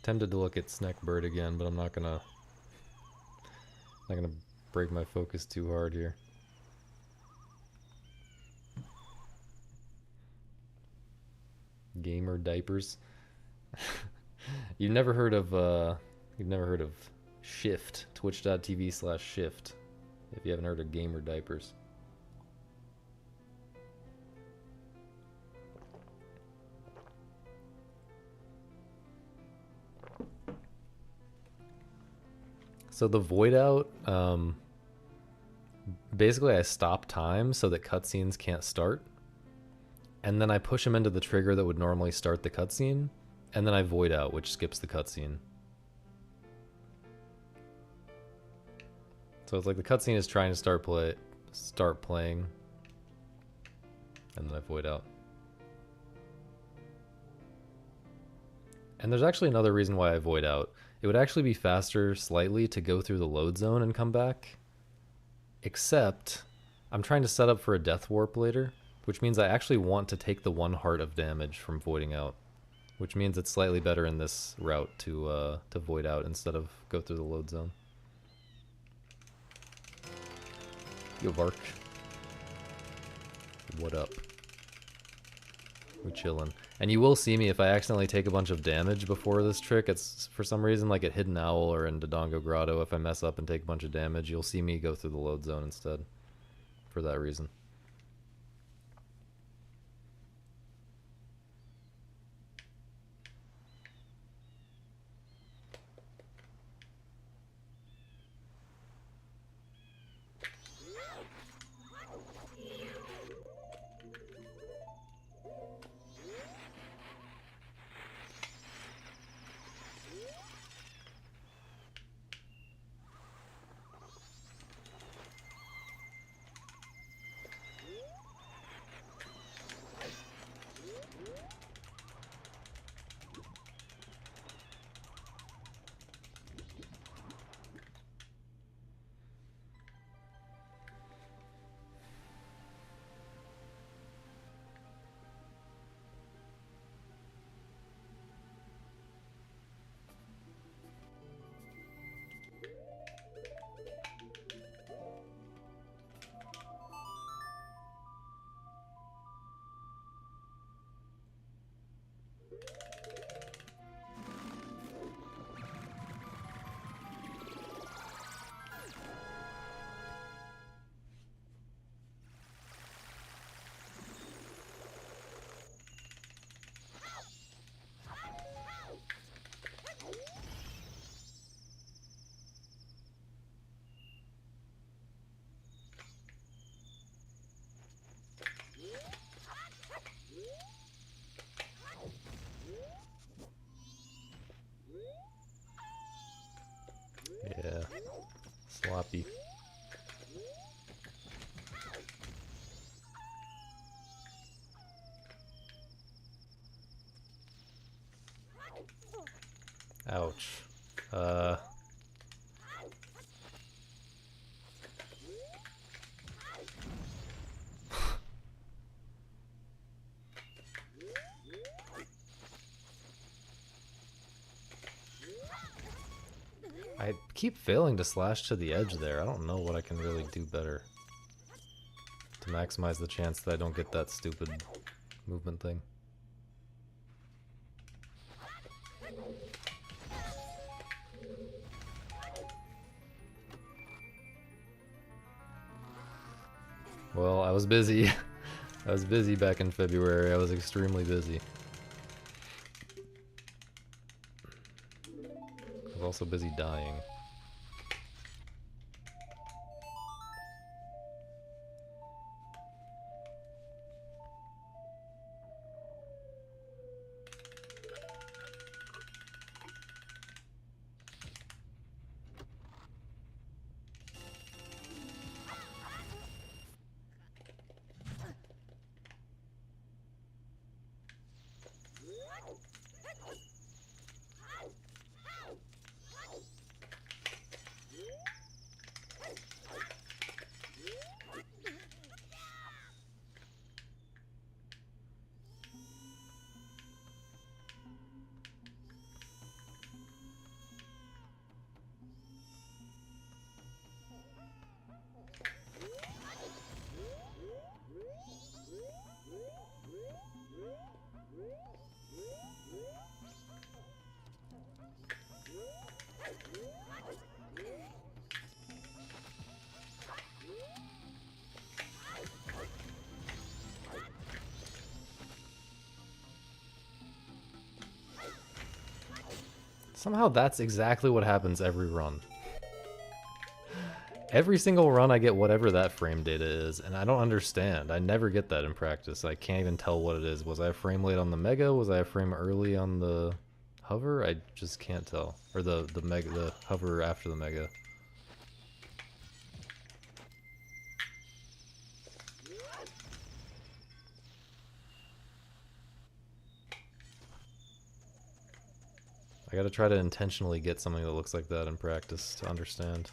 Tempted to look at Snackbird again, but I'm not gonna break my focus too hard here. Gamer diapers. You've never heard of Shift, twitch.tv/shift, if you haven't heard of gamer diapers. So the void out, basically I stop time so that cutscenes can't start. And then I push them into the trigger that would normally start the cutscene. And then I void out, which skips the cutscene. So it's like the cutscene is trying to start playing. And then I void out. And there's actually another reason why I void out. It would actually be faster slightly to go through the load zone and come back. Except, I'm trying to set up for a death warp later, which means I actually want to take the 1 heart of damage from voiding out. Which means it's slightly better in this route to void out instead of go through the load zone. Yo, Vark. What up? We chillin'. And you will see me if I accidentally take a bunch of damage before this trick. It's for some reason like at Hidden Owl or in Dodongo Grotto. If I mess up and take a bunch of damage, you'll see me go through the load zone instead. For that reason. Yeah. Sloppy. Ouch. I keep failing to slash to the edge there. I don't know what I can really do better to maximize the chance that I don't get that stupid movement thing. Well, I was busy. I was busy back in February. I was extremely busy. I was also busy dying. Somehow that's exactly what happens every run. Every single run I get whatever that frame data is, and I don't understand. I never get that in practice. I can't even tell what it is. Was I a frame late on the Mega? Was I a frame early on the Hover? I just can't tell. Or the Mega, the Hover after the Mega. I gotta try to intentionally get something that looks like that in practice to understand.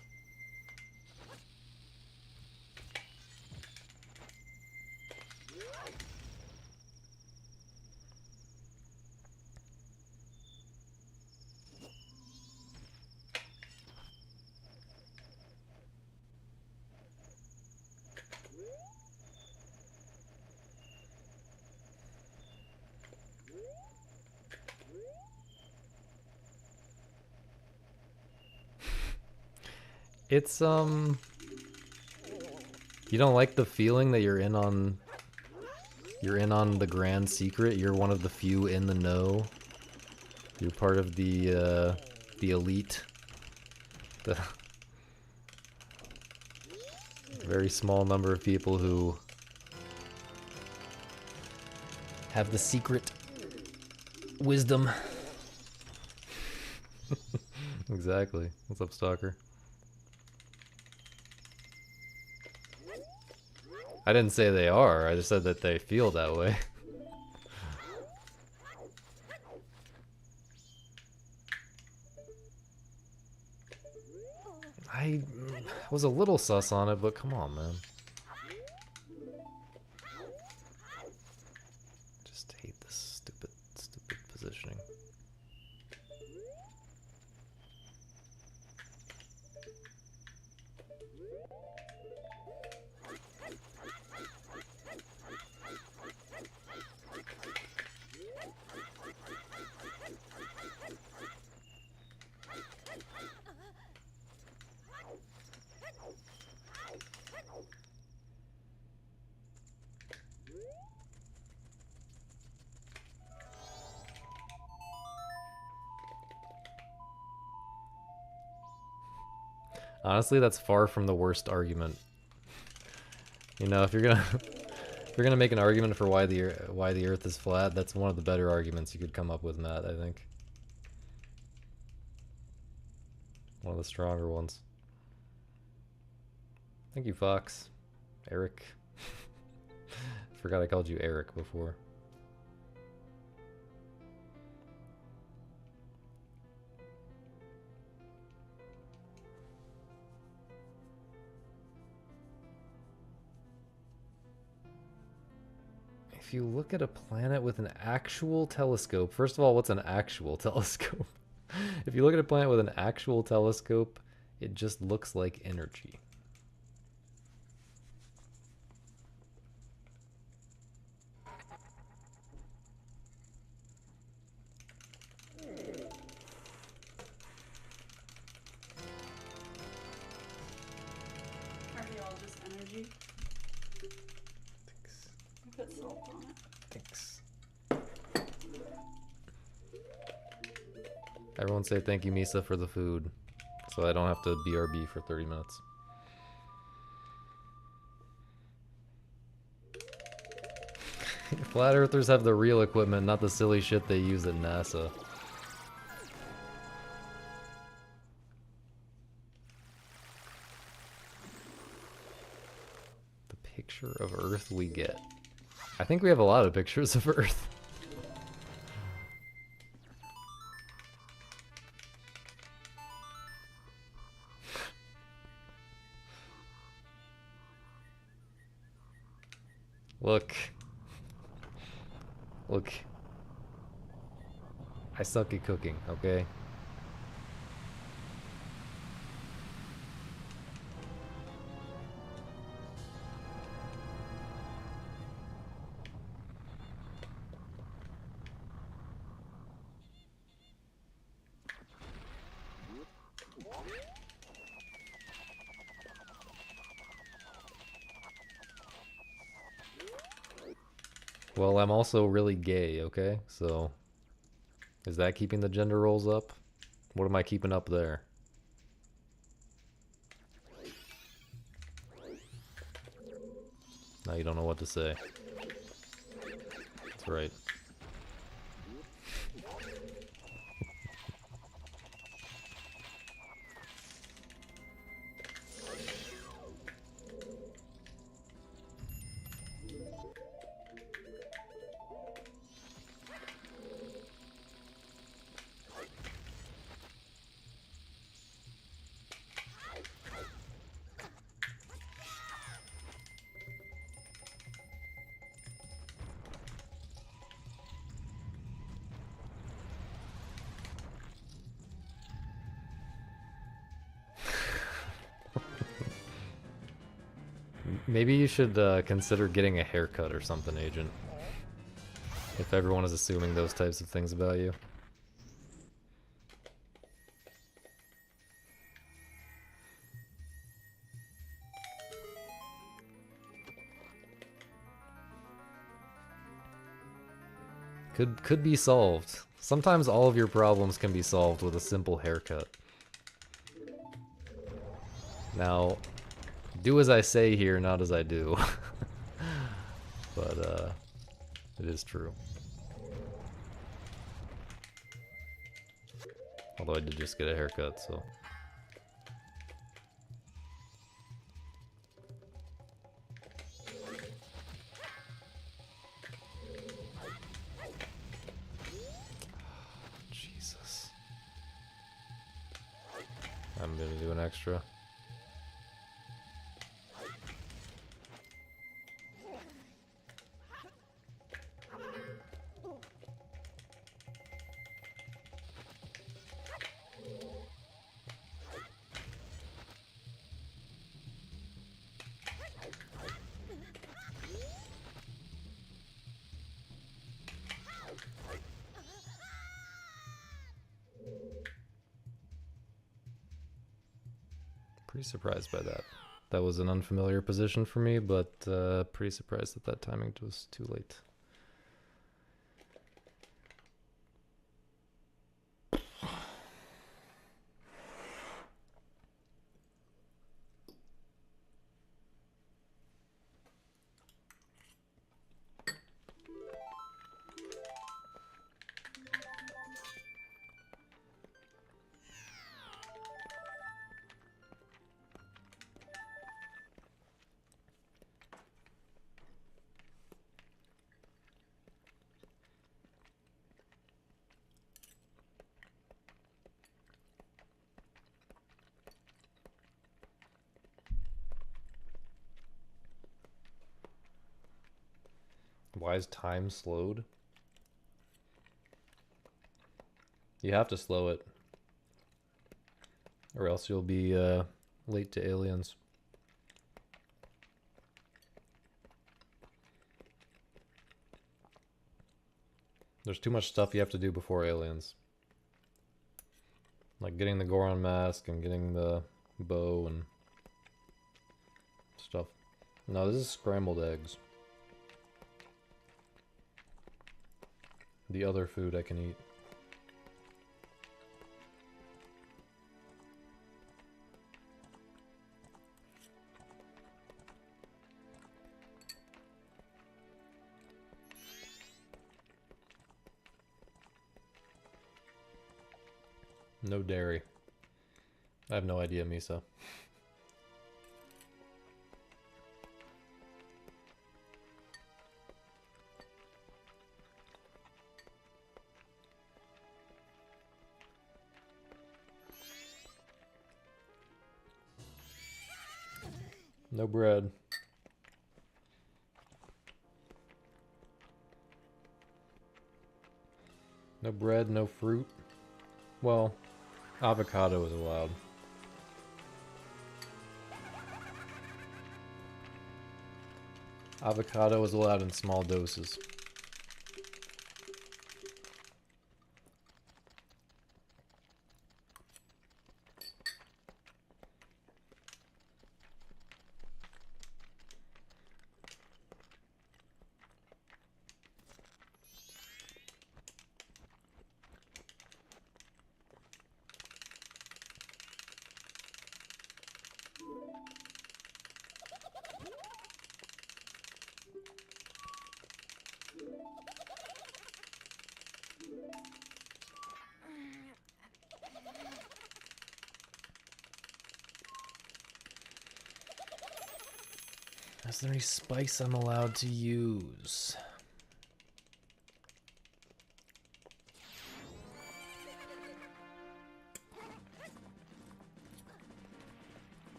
It's you don't like the feeling that you're in on the grand secret. You're one of the few in the know. You're part of the elite. The very small number of people who have the secret wisdom. Exactly. What's up, Stalker? I didn't say they are, I just said that they feel that way. I was a little sus on it, but come on, man. Just hate this stupid positioning. Honestly, that's far from the worst argument. You know, if you're gonna make an argument for why the Earth is flat, that's one of the better arguments you could come up with, Matt. I think one of the stronger ones. Thank you, Fox. Eric. Forgot I called you Eric before. If you look at a planet with an actual telescope, first of all, what's an actual telescope? If you look at a planet with an actual telescope, it just looks like energy. Are they all just energy? Thanks. I put salt on it. Thanks. Everyone say thank you, Misa, for the food, so I don't have to BRB for 30 minutes. Flat Earthers have the real equipment, not the silly shit they use at NASA. The picture of Earth we get. I think we have a lot of pictures of Earth. Look. Look. I suck at cooking, okay? Well, I'm also really gay, okay? So, is that keeping the gender roles up? What am I keeping up there? Now you don't know what to say. That's right. Maybe you should consider getting a haircut or something, Agent. If everyone is assuming those types of things about you. Could be solved. Sometimes all of your problems can be solved with a simple haircut. Now, do as I say here, not as I do. But, it is true. Although I did just get a haircut, so... Jesus. I'm gonna do an extra. Pretty surprised by that. That was an unfamiliar position for me, but pretty surprised that that timing was too late. Why is time slowed? You have to slow it, or else you'll be late to aliens. There's too much stuff you have to do before aliens. Like getting the Goron mask and getting the bow and stuff. No, this is scrambled eggs. The other food I can eat. No dairy. I have no idea, Misa. No bread. No bread, no fruit. Well, avocado is allowed. Avocado is allowed in small doses. Is there any spice I'm allowed to use?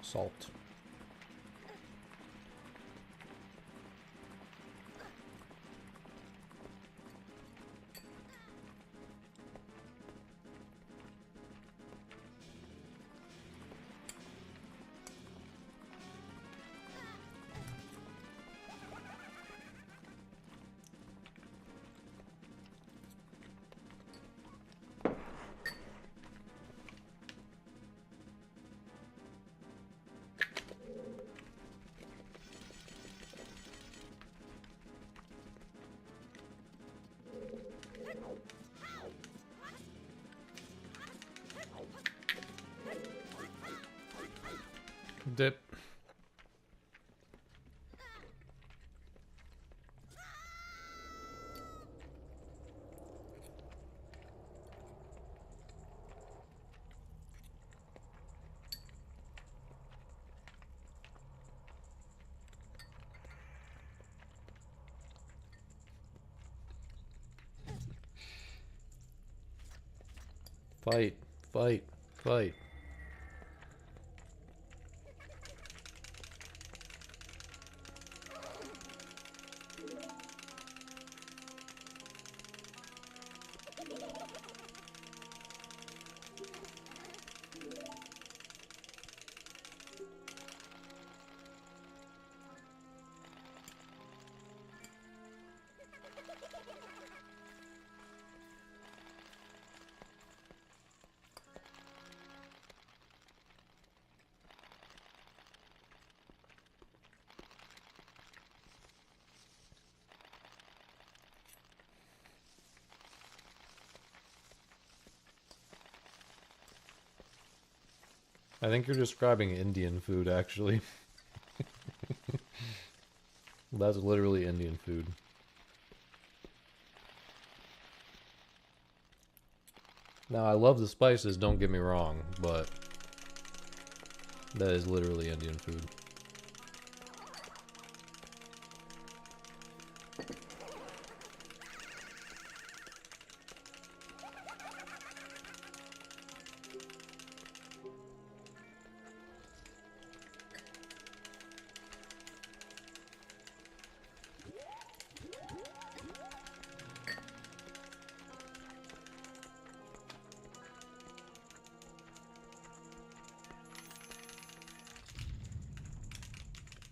Salt. Dip. Fight, fight, fight. I think you're describing Indian food, actually. That's literally Indian food. Now, I love the spices, don't get me wrong, but that is literally Indian food.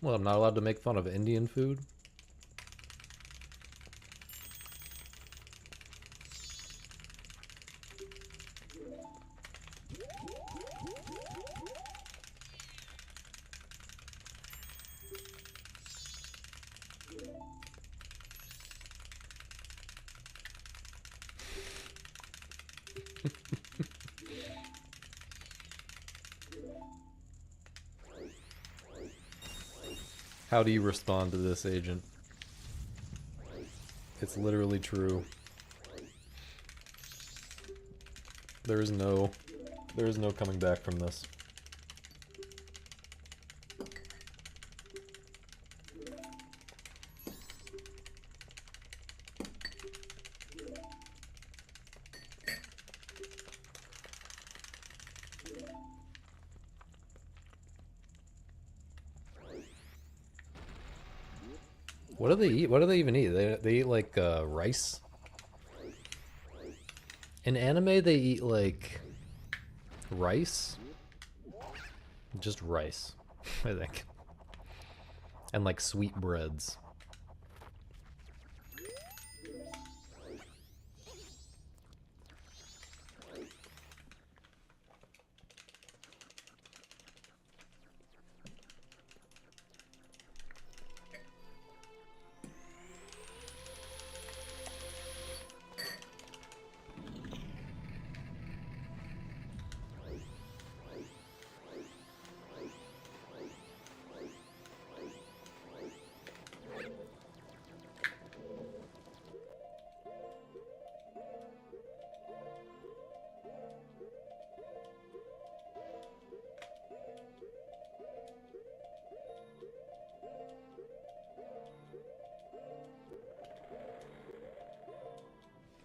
Well, I'm not allowed to make fun of Indian food? How do you respond to this, Agent? It's literally true. There is no coming back from this. What do they eat? What do they even eat? They eat like rice? In anime they eat like rice? Just rice, I think. And like sweet breads.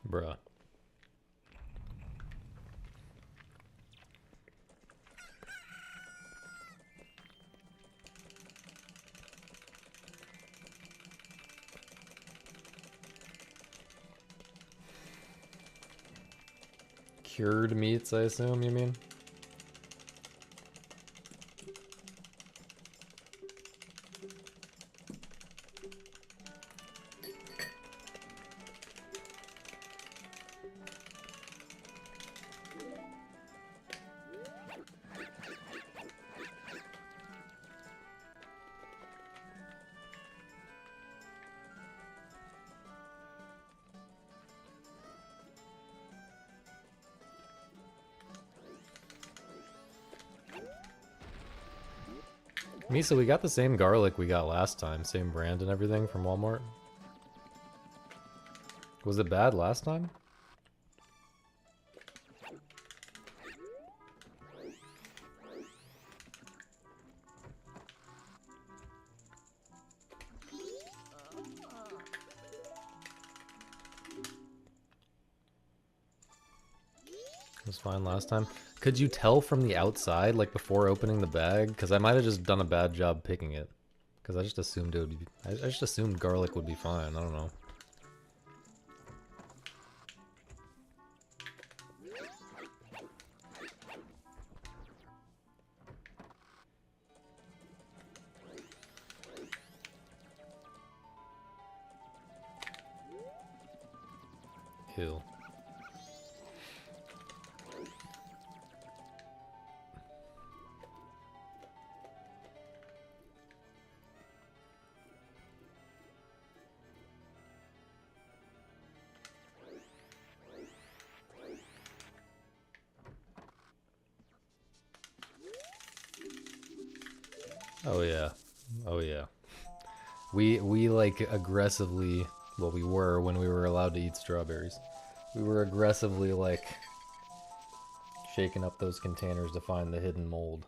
Bruh. Cured meats, I assume you mean? Misa, we got the same garlic we got last time, same brand and everything from Walmart. Was it bad last time? It was fine last time. Could you tell from the outside, like before opening the bag? Because I might have just done a bad job picking it. Because I just assumed it would be. I just assumed garlic would be fine. I don't know. Ew. Oh yeah. Oh yeah. We like aggressively, well we were when we were allowed to eat strawberries. We were aggressively like shaking up those containers to find the hidden mold.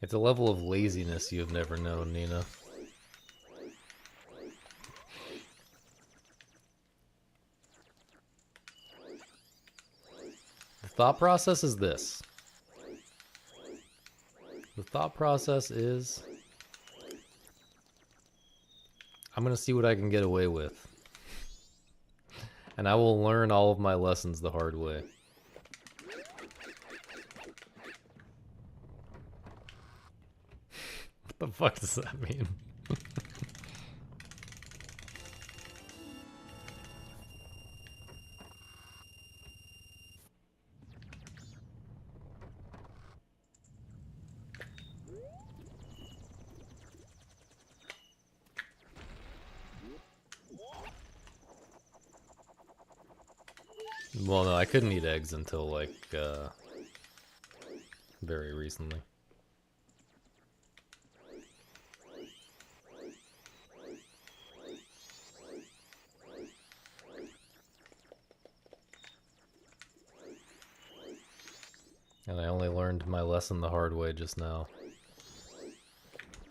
It's a level of laziness you have never known, Nina. The thought process is this. The thought process is, I'm gonna see what I can get away with. And I will learn all of my lessons the hard way. What the fuck does that mean? Well, no, I couldn't eat eggs until, like, very recently. And I only learned my lesson the hard way just now.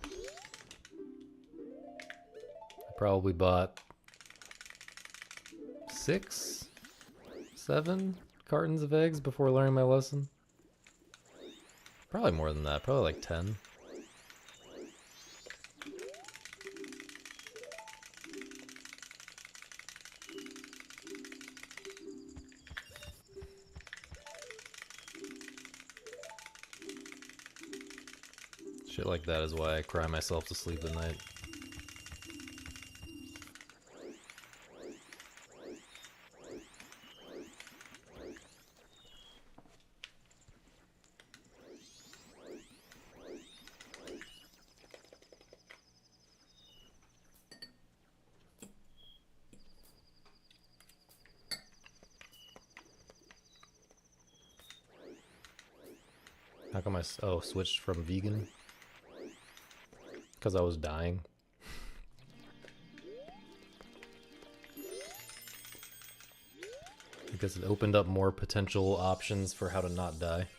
I probably bought 6, 7 cartons of eggs before learning my lesson. Probably more than that, probably like 10. Shit like that is why I cry myself to sleep at night. How come oh, switched from vegan? Because I was dying. Because it opened up more potential options for how to not die.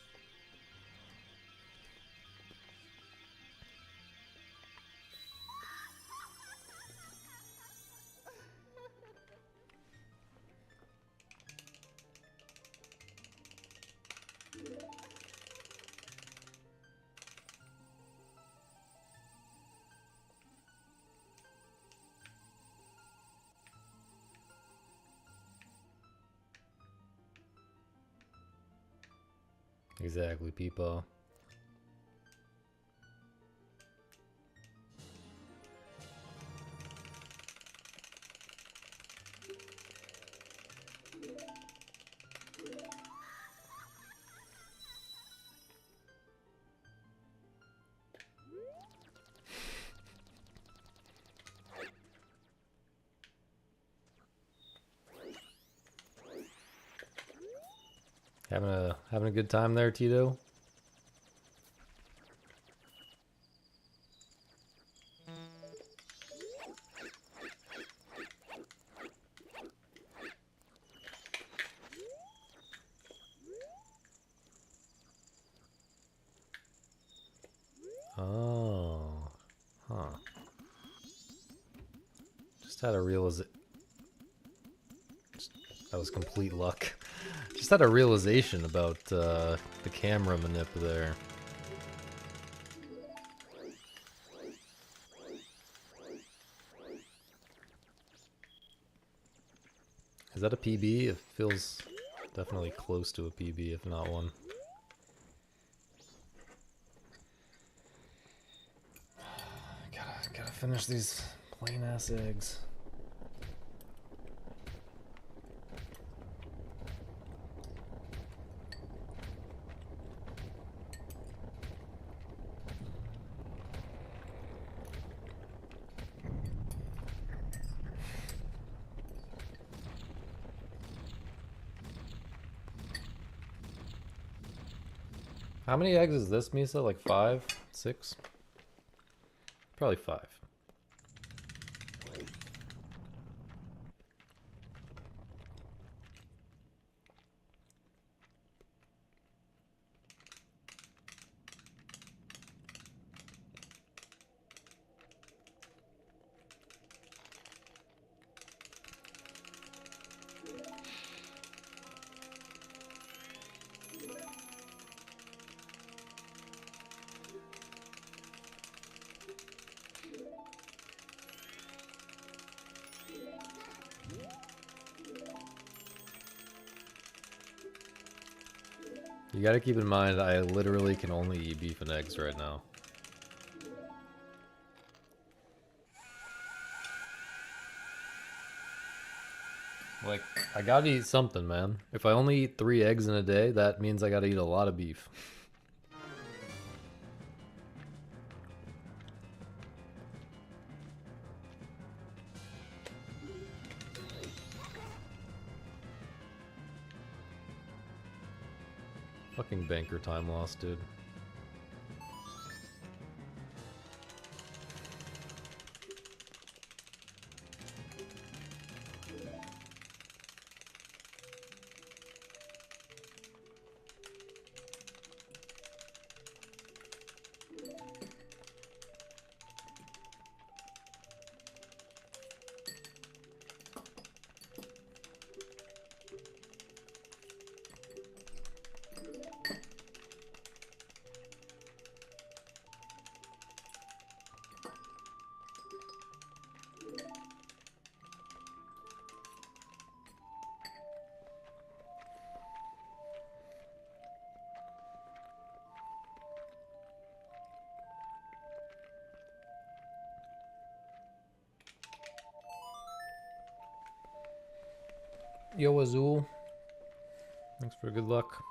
Exactly, people. Having a good time there, Tito? Oh. Huh. Just had a that was complete luck. Just had a realization about the camera manip there. Is that a PB? It feels definitely close to a PB, if not one. Gotta finish these plain ass eggs. How many eggs is this, Misa? Like 5? 6? Probably 5. You gotta keep in mind, I literally can only eat beef and eggs right now. Like, I gotta eat something, man. If I only eat 3 eggs in a day, that means I gotta eat a lot of beef. Fucking banker time loss, dude. Yo, Azul. Thanks for good luck.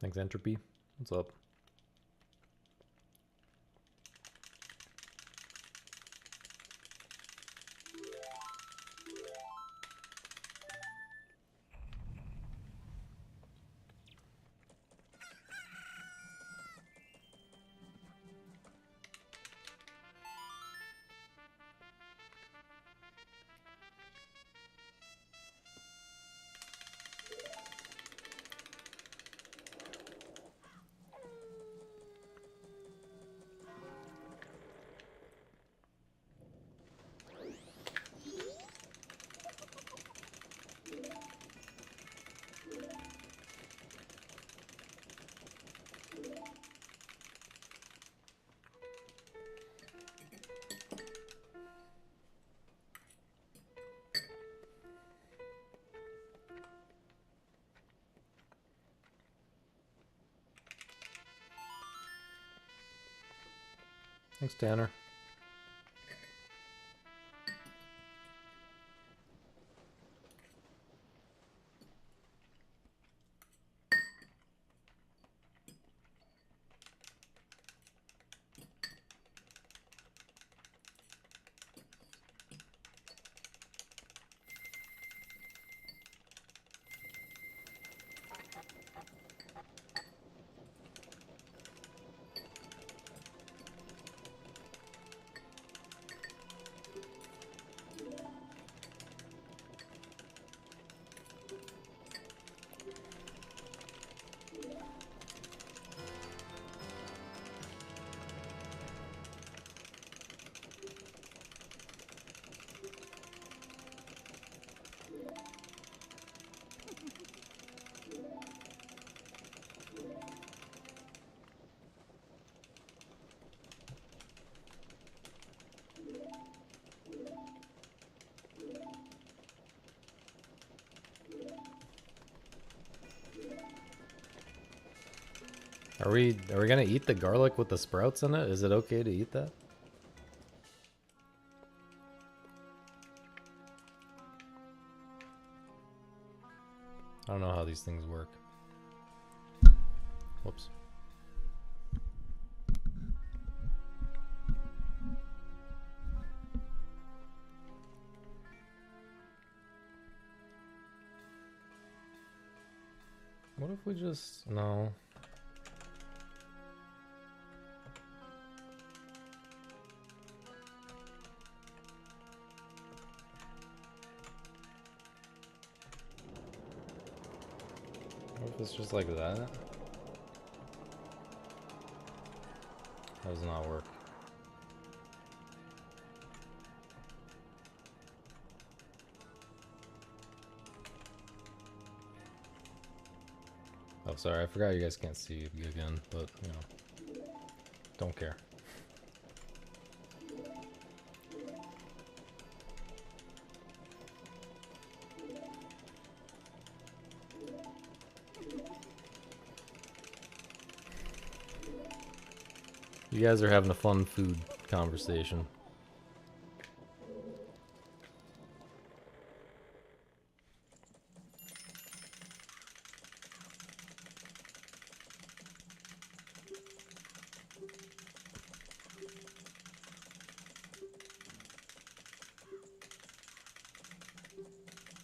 Thanks, Entropy. What's up? Thanks, Tanner. Are we gonna eat the garlic with the sprouts in it? Is it okay to eat that? I don't know how these things work. Whoops. What if we just... No. What if it's just like that? That does not work. Oh, sorry, I forgot you guys can't see again, but, you know, don't care. You guys are having a fun food conversation.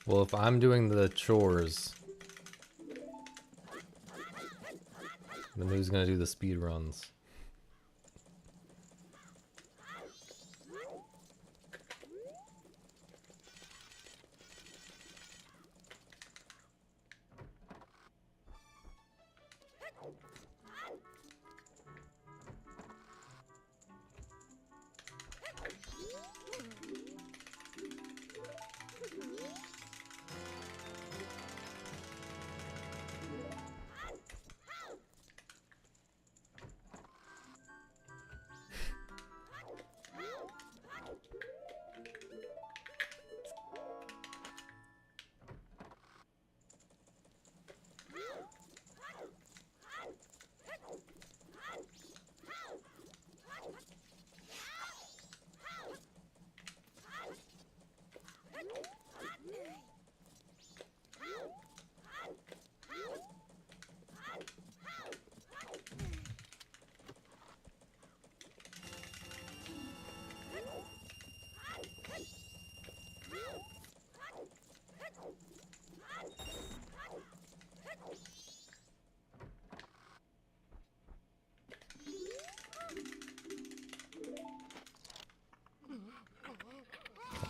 Well, if I'm doing the chores, then who's gonna do the speed runs?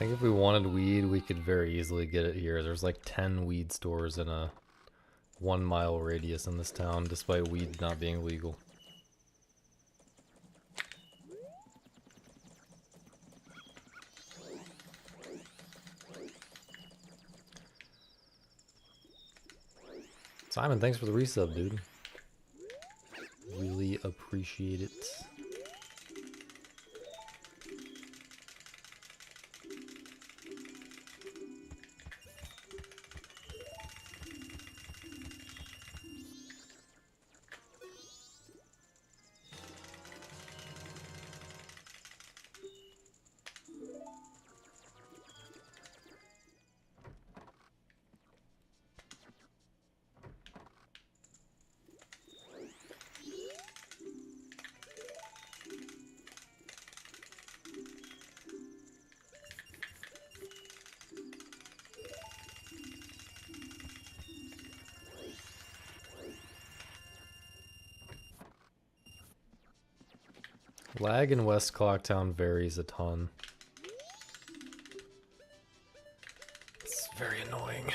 think if we wanted weed, we could very easily get it here. There's like 10 weed stores in a 1-mile radius in this town, despite weed not being legal. Simon, thanks for the resub, dude. Really appreciate it. Lag in West Clocktown varies a ton. It's very annoying.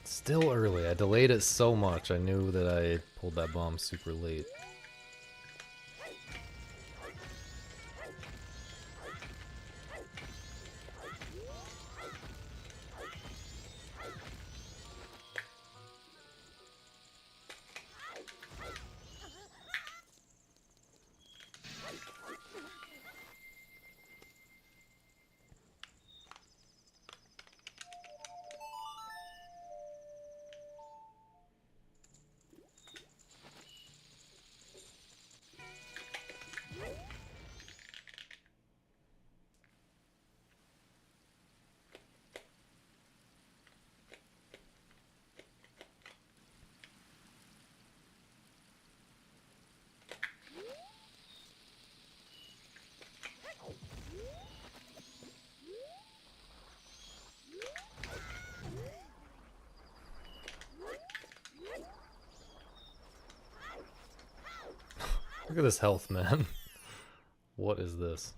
Still early. I delayed it so much. I knew that I pulled that bomb super late. Look at this health, man. What is this?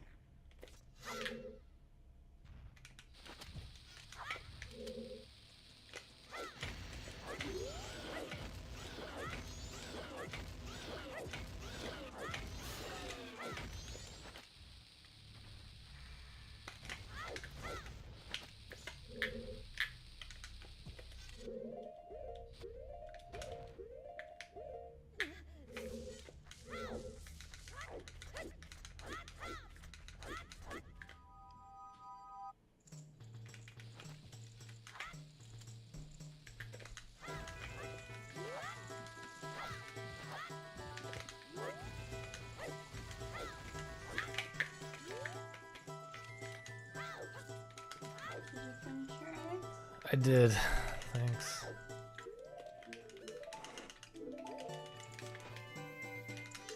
I did. Thanks.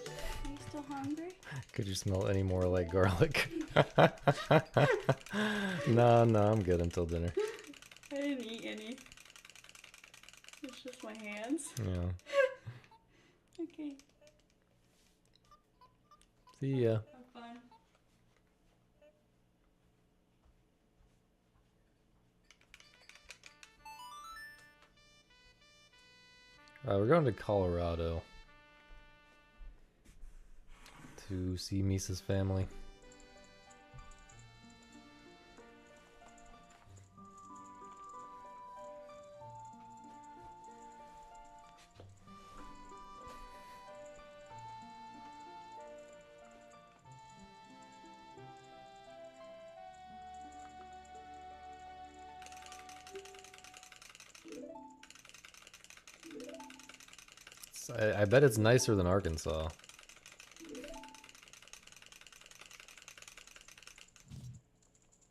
Are you still hungry? Could you smell any more like garlic? No, I'm good until dinner. I didn't eat any. It's just my hands. Yeah. Okay. See ya. Have fun. We're going to Colorado to see Misa's family. I bet it's nicer than Arkansas.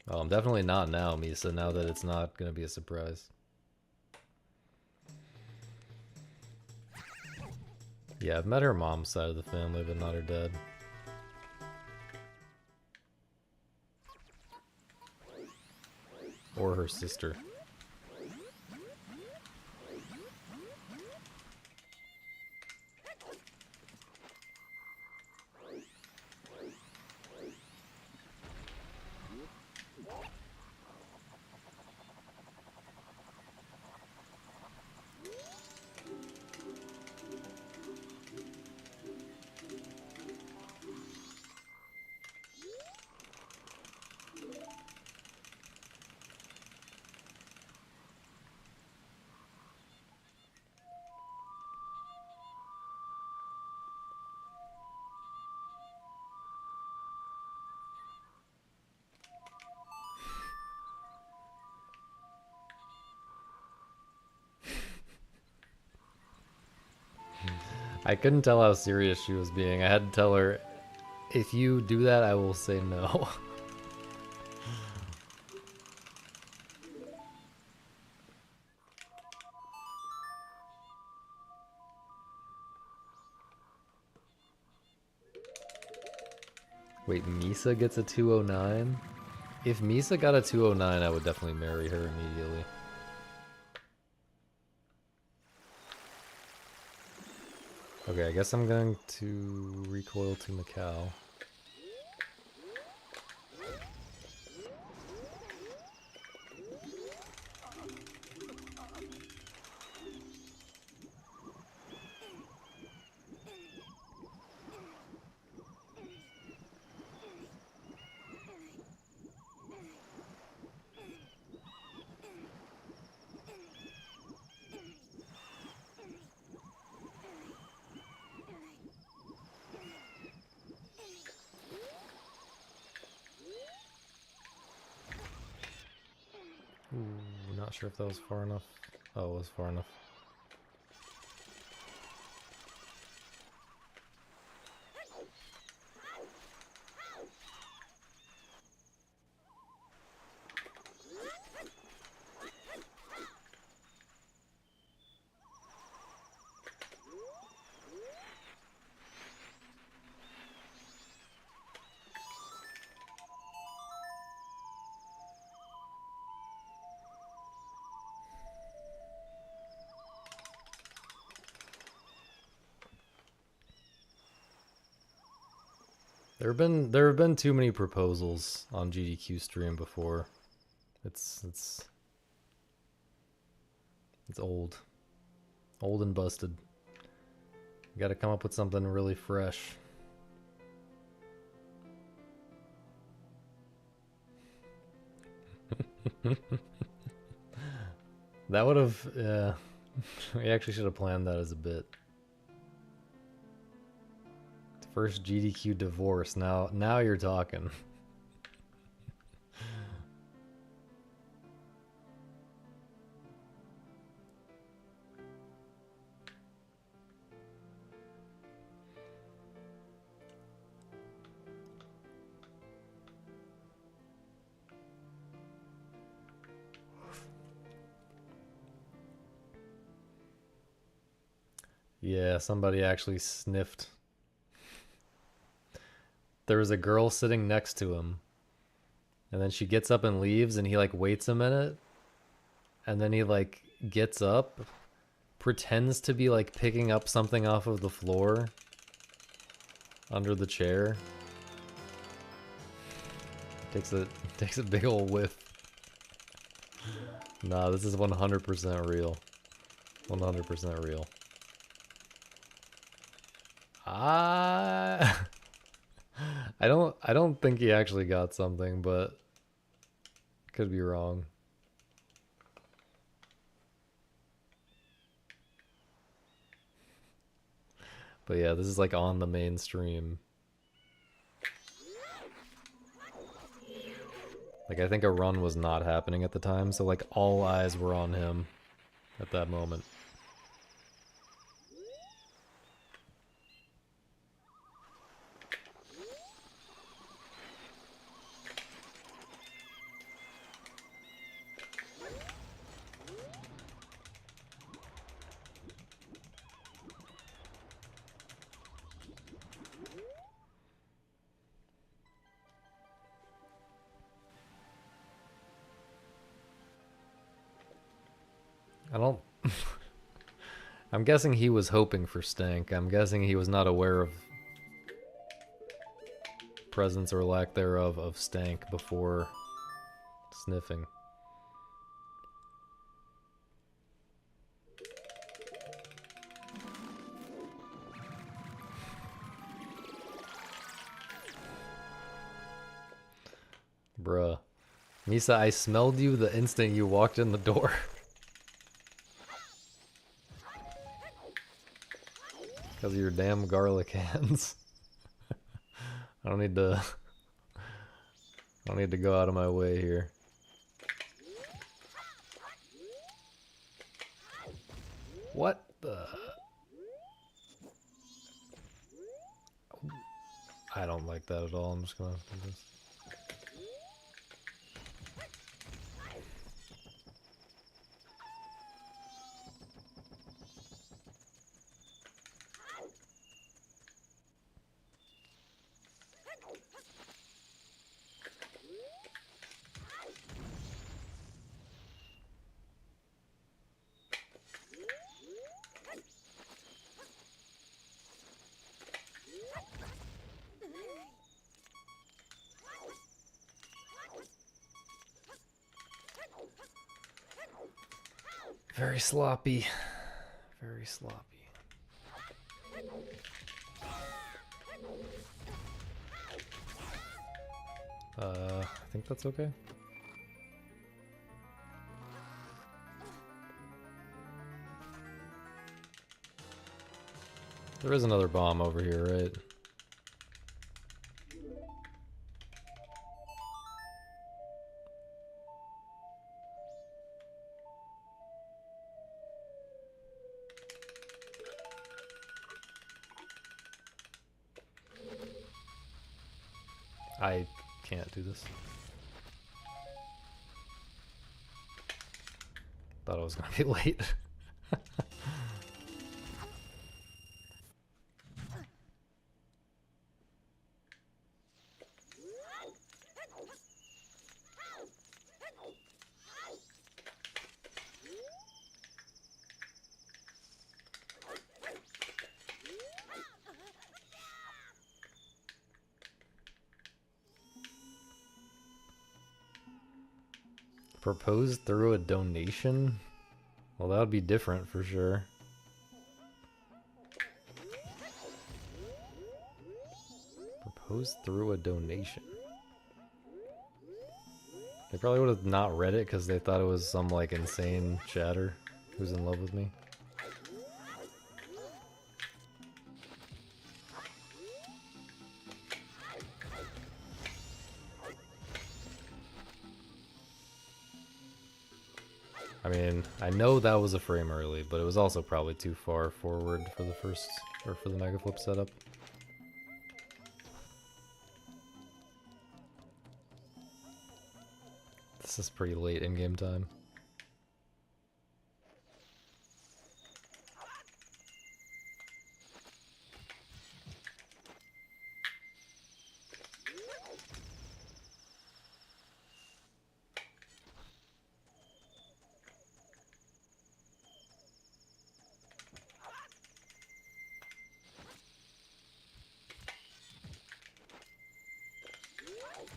Oh, I'm definitely not now, Misa, now that it's not going to be a surprise. Yeah, I've met her mom's side of the family, but not her dad. Or her sister. I couldn't tell how serious she was being. I had to tell her, if you do that, I will say no. Wait, Misa gets a 209? If Misa got a 209, I would definitely marry her immediately. Okay, I guess I'm going to recoil to Macau. Ooh, not sure if that was far enough. Oh, it was far enough. There have been too many proposals on GDQ stream before. It's old. Old and busted. You gotta come up with something really fresh. That would have, yeah. We actually should have planned that as a bit. First GDQ divorce. Now you're talking. Yeah, somebody actually sniffed. There was a girl sitting next to him. And then she gets up and leaves, and he like waits a minute. And then he like gets up, pretends to be like picking up something off of the floor under the chair. Takes a big ol' whiff. Nah, this is 100% real. 100% real. I don't think he actually got something, but could be wrong. But yeah, this is like on the main stream. Like I think a run was not happening at the time, so like all eyes were on him at that moment. I don't... I'm guessing he was hoping for stank. I'm guessing he was not aware of presence or lack thereof of stank before sniffing. Bruh. Misa, I smelled you the instant you walked in the door. Because of your damn garlic hands. I don't need to... I don't need to go out of my way here. What the... I don't like that at all. I'm just gonna do this. Very sloppy. Very sloppy. I think that's okay. There is another bomb over here, right? I can't do this. Thought I was gonna be late. Proposed through a donation? Well, that would be different for sure. Proposed through a donation. They probably would have not read it because they thought it was some like insane chatter who's in love with me. I mean, I know that was a frame early, but it was also probably too far forward for the first, or for the Mega Flip setup. This is pretty late in game time.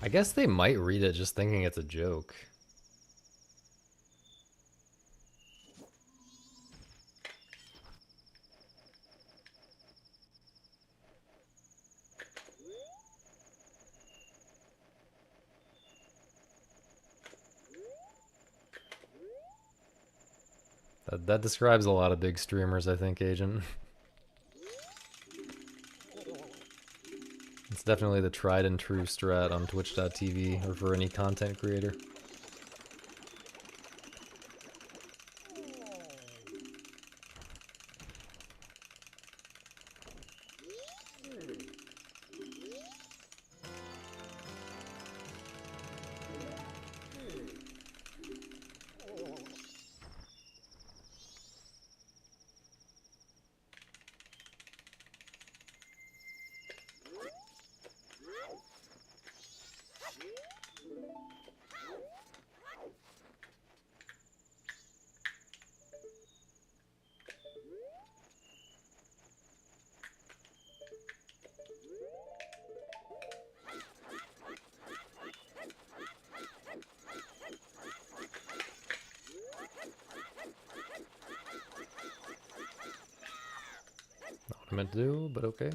I guess they might read it just thinking it's a joke. That describes a lot of big streamers, I think, Agent. It's definitely the tried and true strat on Twitch.tv or for any content creator. meant to do, but okay.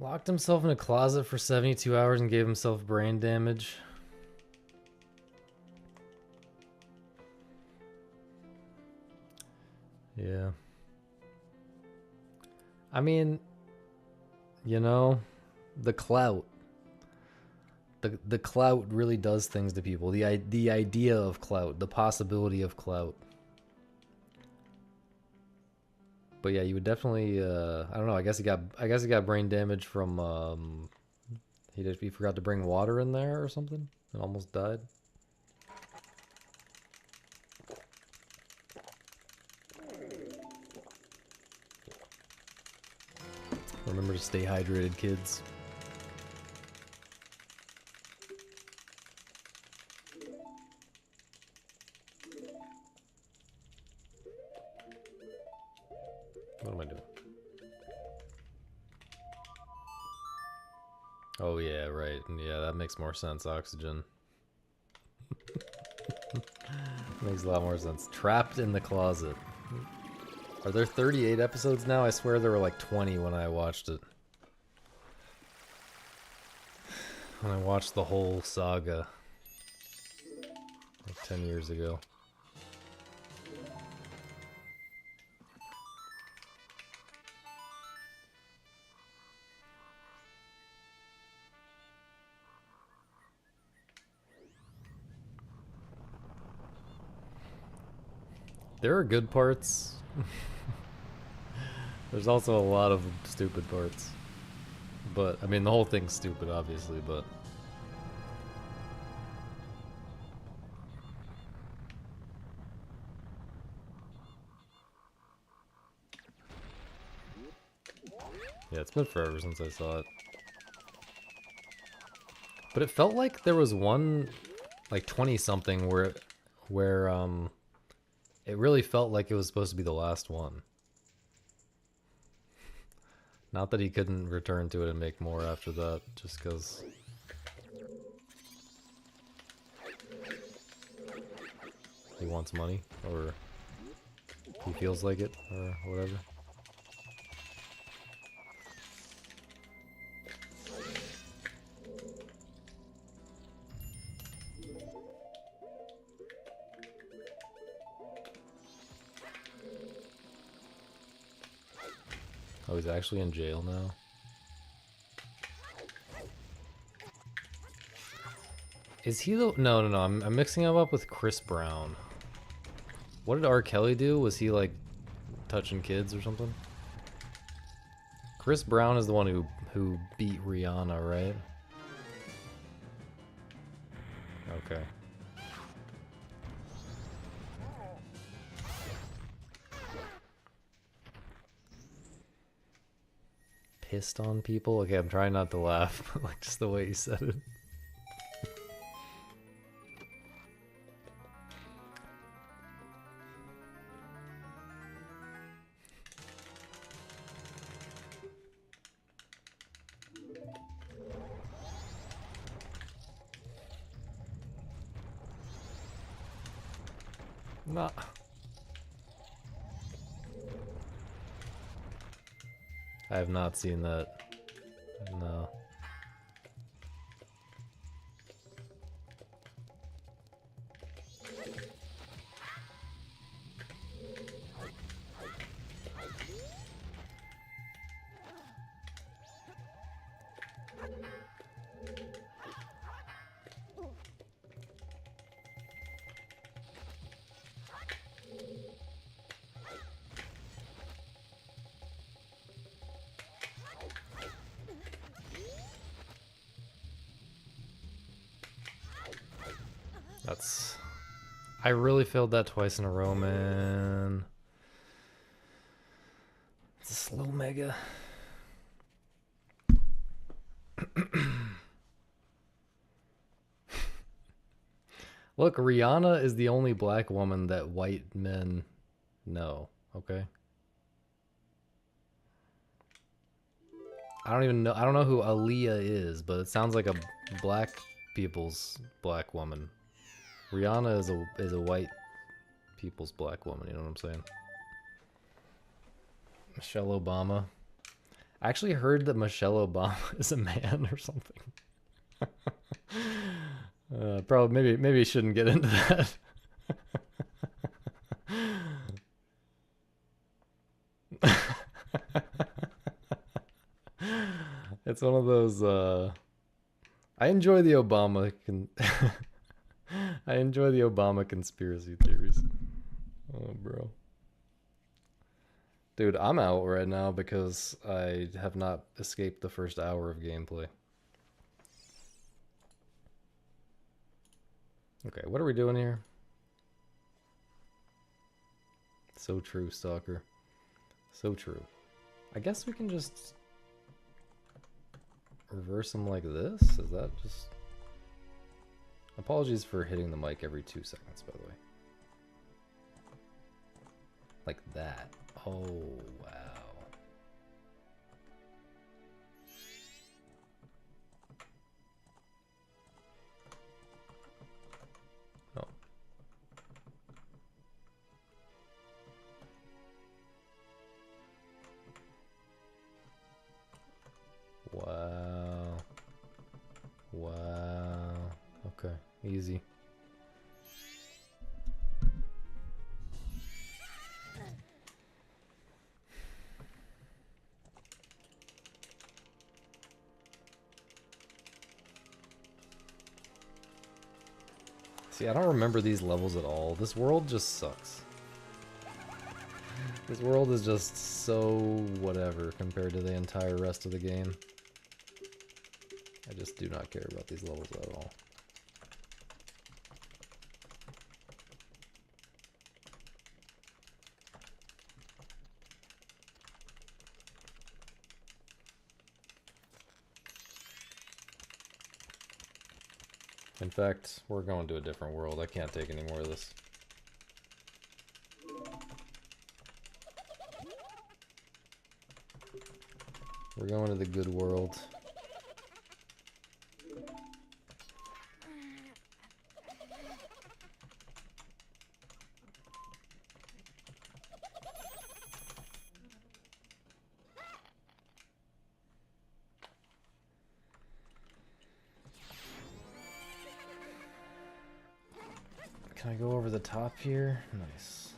Locked himself in a closet for 72 hours and gave himself brain damage. Yeah. I mean, you know, the clout. The clout really does things to people. The idea of clout, the possibility of clout. But yeah, you would definitely I don't know, I guess he got brain damage from he forgot to bring water in there or something and almost died. Remember to stay hydrated, kids. What am I doing? Oh yeah, right. Yeah, that makes more sense. Oxygen. Makes a lot more sense. Trapped in the closet. Are there 38 episodes now? I swear there were like 20 when I watched it. When I watched the whole saga. Like 10 years ago. There are good parts. There's also a lot of stupid parts. But, I mean, the whole thing's stupid, obviously, but... Yeah, it's been forever since I saw it. But it felt like there was one, like 20-something where it really felt like it was supposed to be the last one. Not that he couldn't return to it and make more after that, just because... he wants money, or he feels like it, or whatever. Oh, he's actually in jail now? Is he the... No, I'm mixing him up with Chris Brown. What did R. Kelly do? Was he, like, touching kids or something? Chris Brown is the one who beat Rihanna, right? Okay. Pissed on people? Okay, I'm trying not to laugh, but like just the way you said it. Nah. I have not seen that. No. That's... I really failed that twice in a row, man. It's a slow mega. Look, Rihanna is the only black woman that white men know, okay? I don't even know. I don't know who Aaliyah is, but it sounds like a black people's black woman. Rihanna is a white people's black woman, you know what I'm saying? Michelle Obama. I actually heard that Michelle Obama is a man or something. Probably maybe you shouldn't get into that. It's one of those I enjoy the Obama I enjoy the Obama conspiracy theories. Oh, bro. Dude, I'm out right now because I have not escaped the first hour of gameplay. Okay, what are we doing here? So true, Stalker. So true. I guess we can just reverse them like this? Is that just... Apologies for hitting the mic every 2 seconds, by the way. Like that. Oh, wow. Oh. Wow. Wow. Okay, easy. See, I don't remember these levels at all. This world just sucks. This world is just so whatever compared to the entire rest of the game. I just do not care about these levels at all. In fact, we're going to a different world. I can't take any more of this. We're going to the good world. Can I go over the top here? Nice.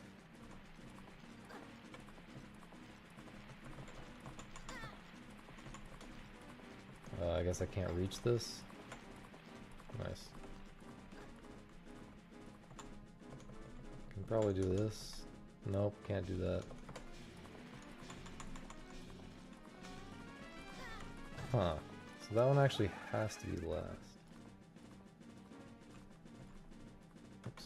I guess I can't reach this. Nice. Can probably do this. Nope, can't do that. Huh. So that one actually has to be last. Oops.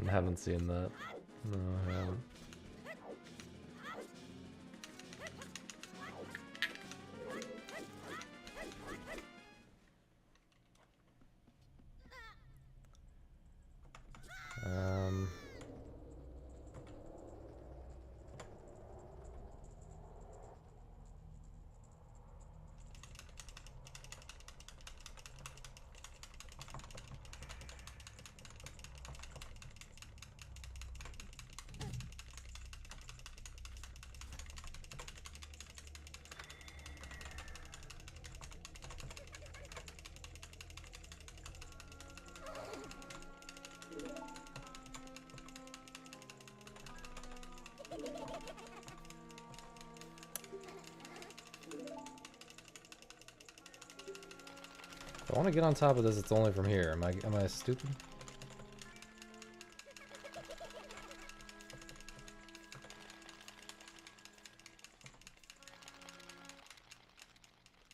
I haven't seen that. No, I haven't. If I want to get on top of this, it's only from here. Am I stupid?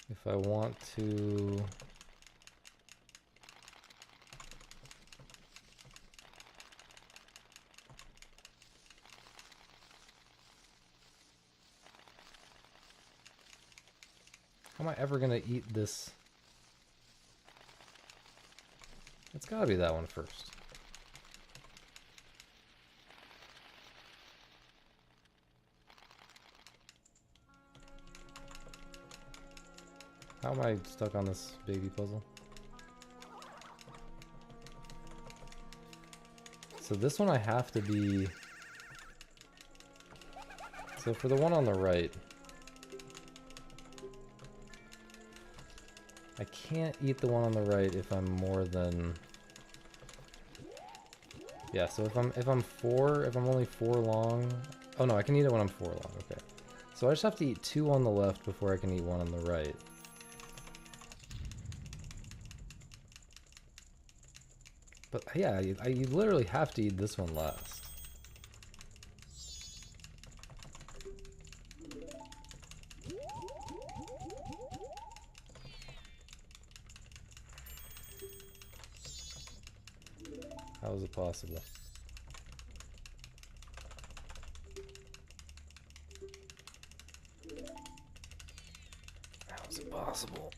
If I want to... How am I ever gonna eat this? It's gotta be that one first. How am I stuck on this baby puzzle? So this one I have to be... So for the one on the right, I can't eat the one on the right if I'm more than... Yeah, so if I'm only 4 long... Oh no, I can eat it when I'm 4 long, okay. So I just have to eat 2 on the left before I can eat 1 on the right. But yeah, you literally have to eat this one last. How is it possible? How is it possible?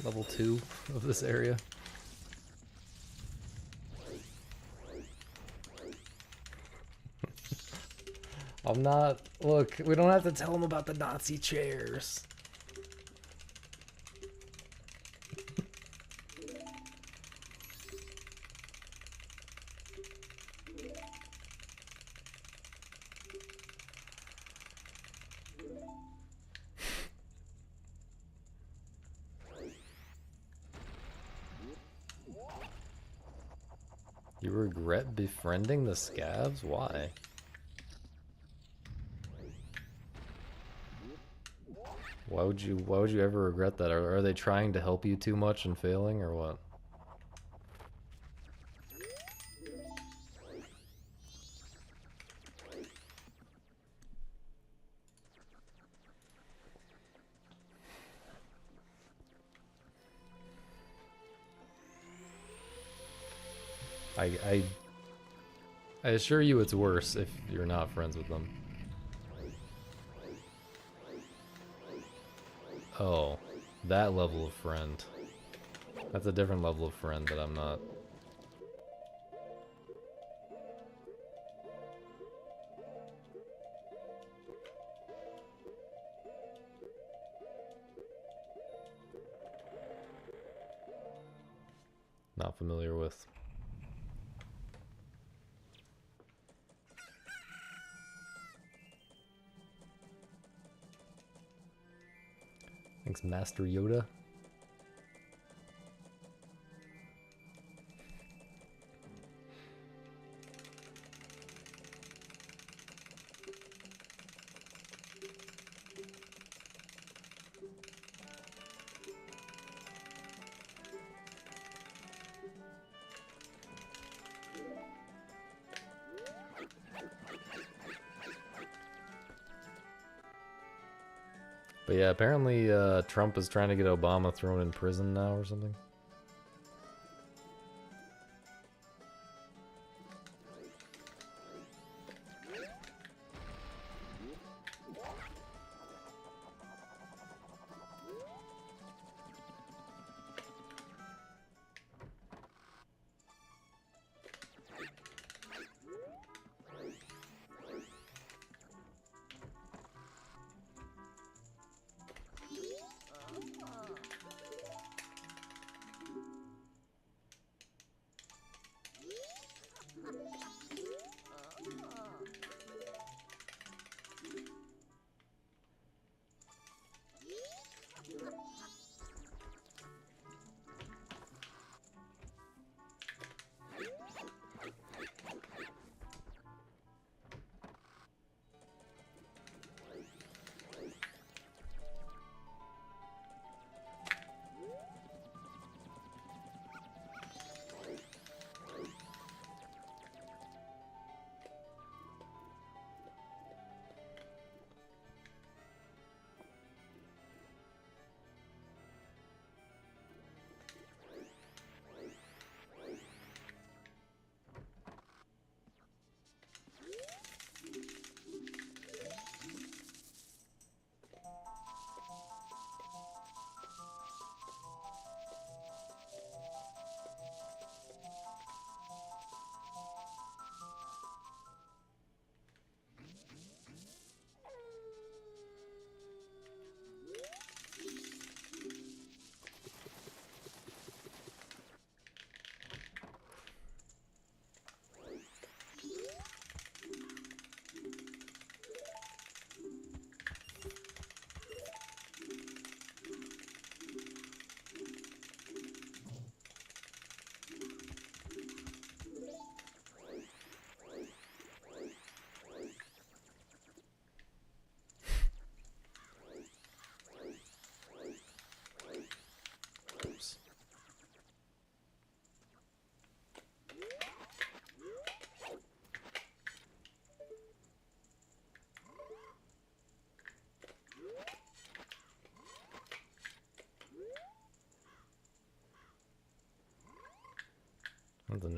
Level 2 of this area. I'm not... Look, we don't have to tell him about the Nazi chairs. You regret befriending the scabs? Why? Why would you ever regret that? Are they trying to help you too much and failing, or what? I assure you it's worse if you're not friends with them. Oh, that level of friend. That's a different level of friend that I'm not. Not familiar with. Thanks, Master Yoda. But yeah, apparently Trump is trying to get Obama thrown in prison now or something.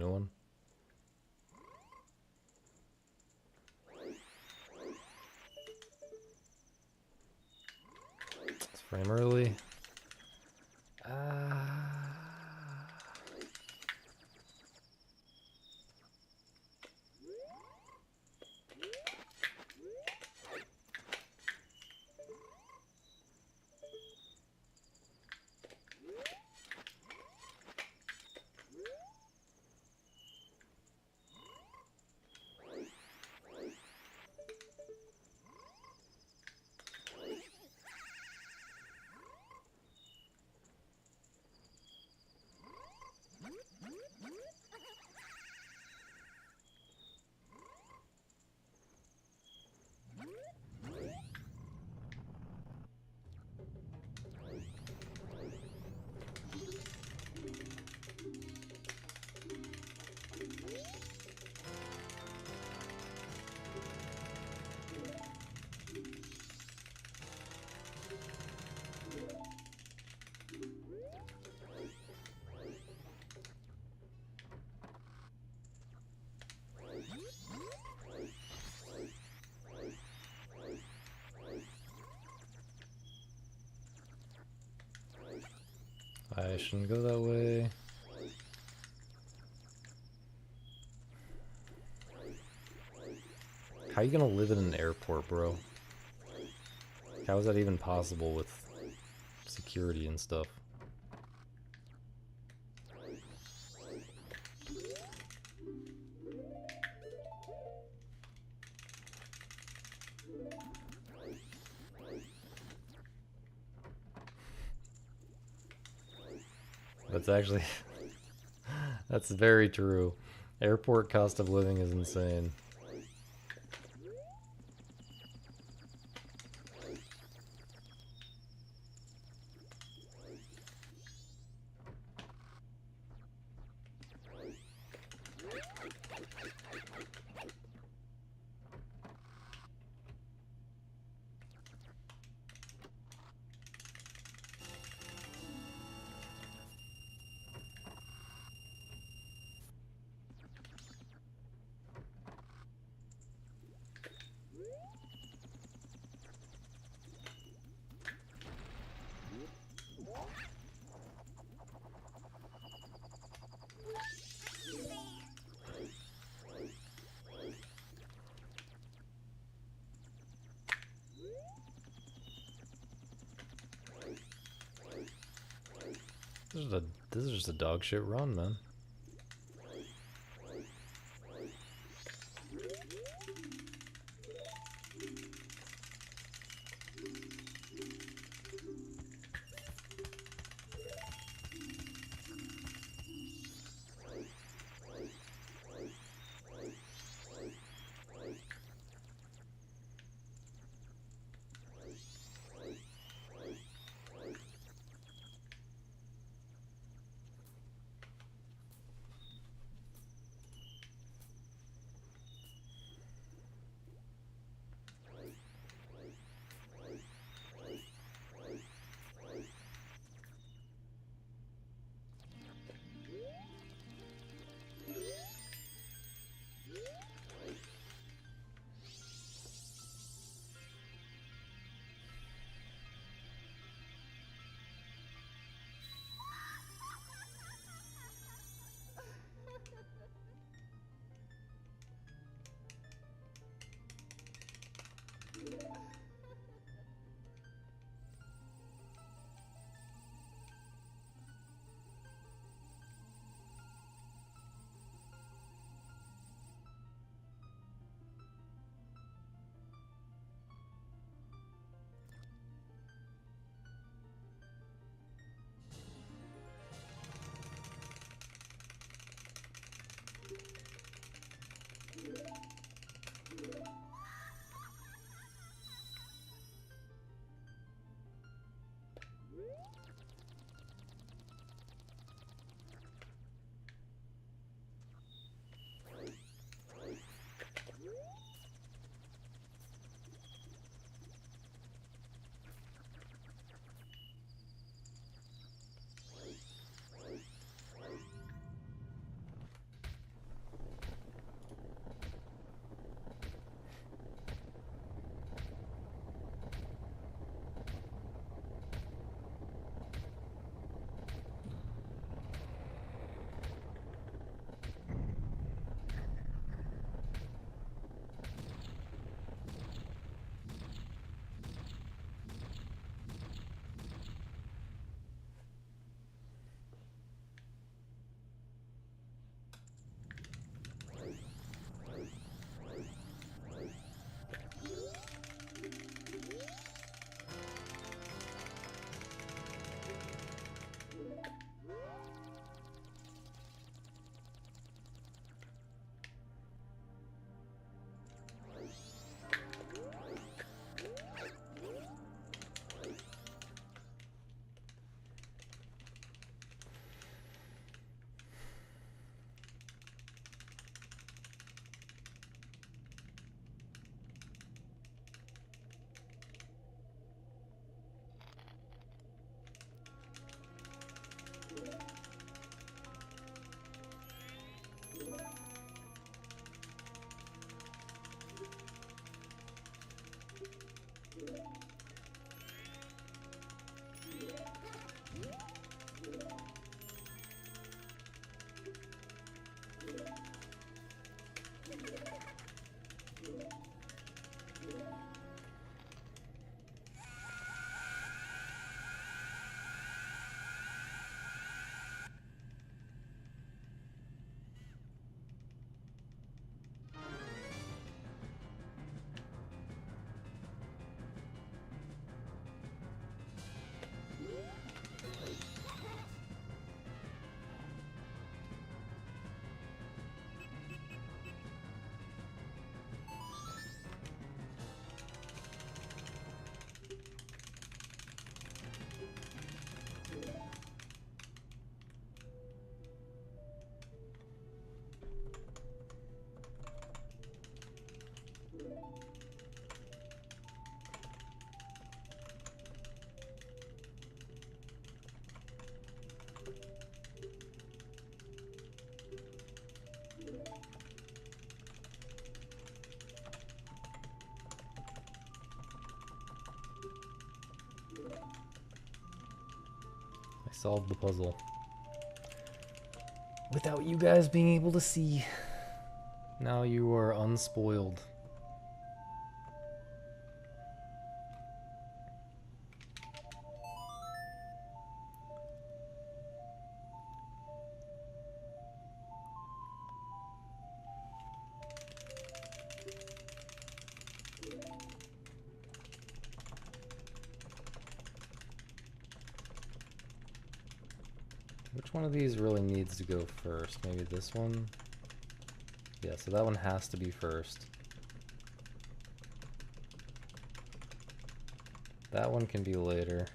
new one. It's frame early. I shouldn't go that way. How you gonna live in an airport, bro? How is that even possible with security and stuff? That's actually... that's very true. Airport cost of living is insane. This is just a dog shit run, man. solved the puzzle. Without you guys being able to see. Now you are unspoiled. Which one of these really needs to go first? Maybe this one? Yeah, so that one has to be first. That one can be later.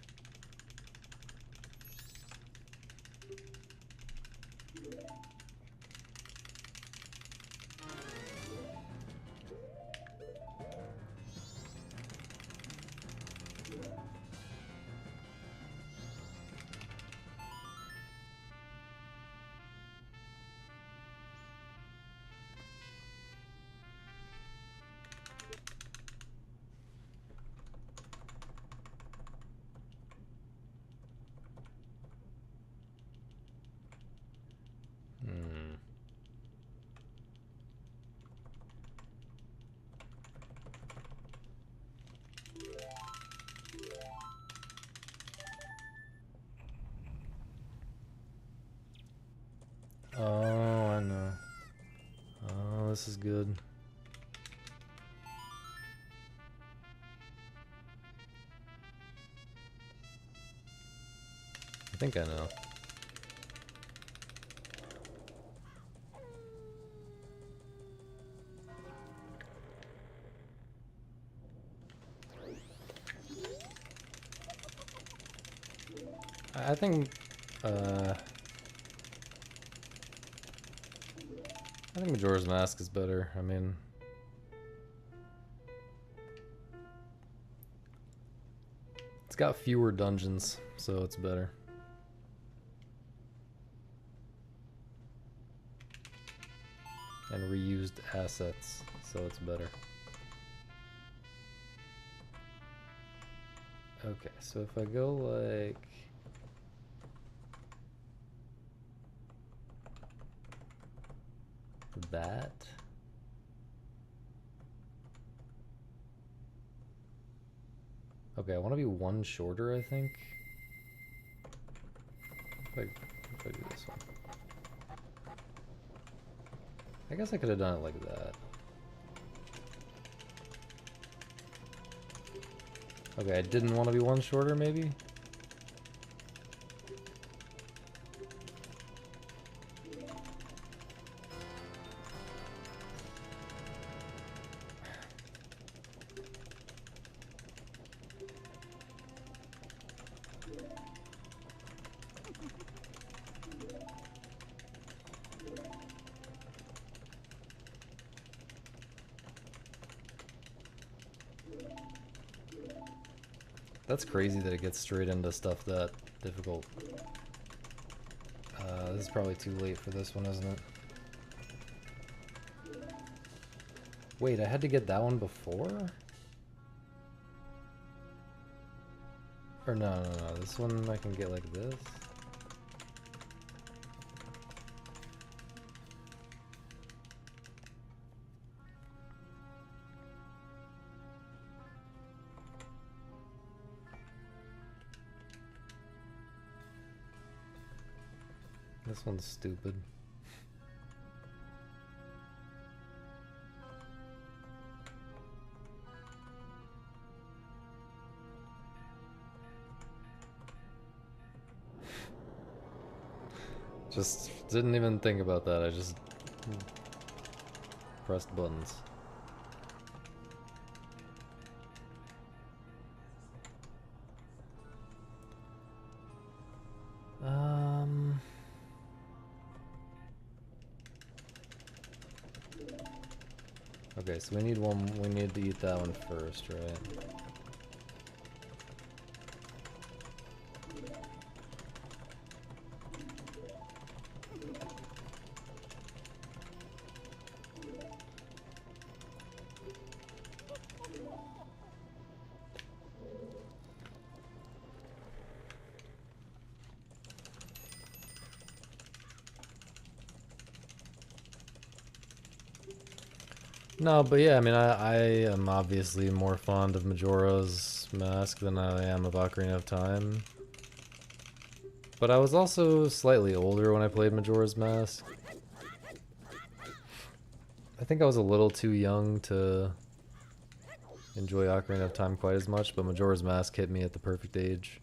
Oh, I know. Oh, this is good. I think I know. I think Majora's Mask is better. I mean, it's got fewer dungeons, so it's better. And reused assets, so it's better. Okay, so if I go like that. Okay, I want to be one shorter, I think. If I do this one. I guess I could have done it like that. Okay, I didn't want to be one shorter, maybe? That's crazy that it gets straight into stuff that difficult. This is probably too late for this one, isn't it? Wait, I had to get that one before? Or no, this one I can get like this? This one's stupid. Just didn't even think about that, I just pressed buttons. Okay, so we need to eat that one first, right? No, but yeah, I mean, I am obviously more fond of Majora's Mask than I am of Ocarina of Time. But I was also slightly older when I played Majora's Mask. I think I was a little too young to enjoy Ocarina of Time quite as much, but Majora's Mask hit me at the perfect age.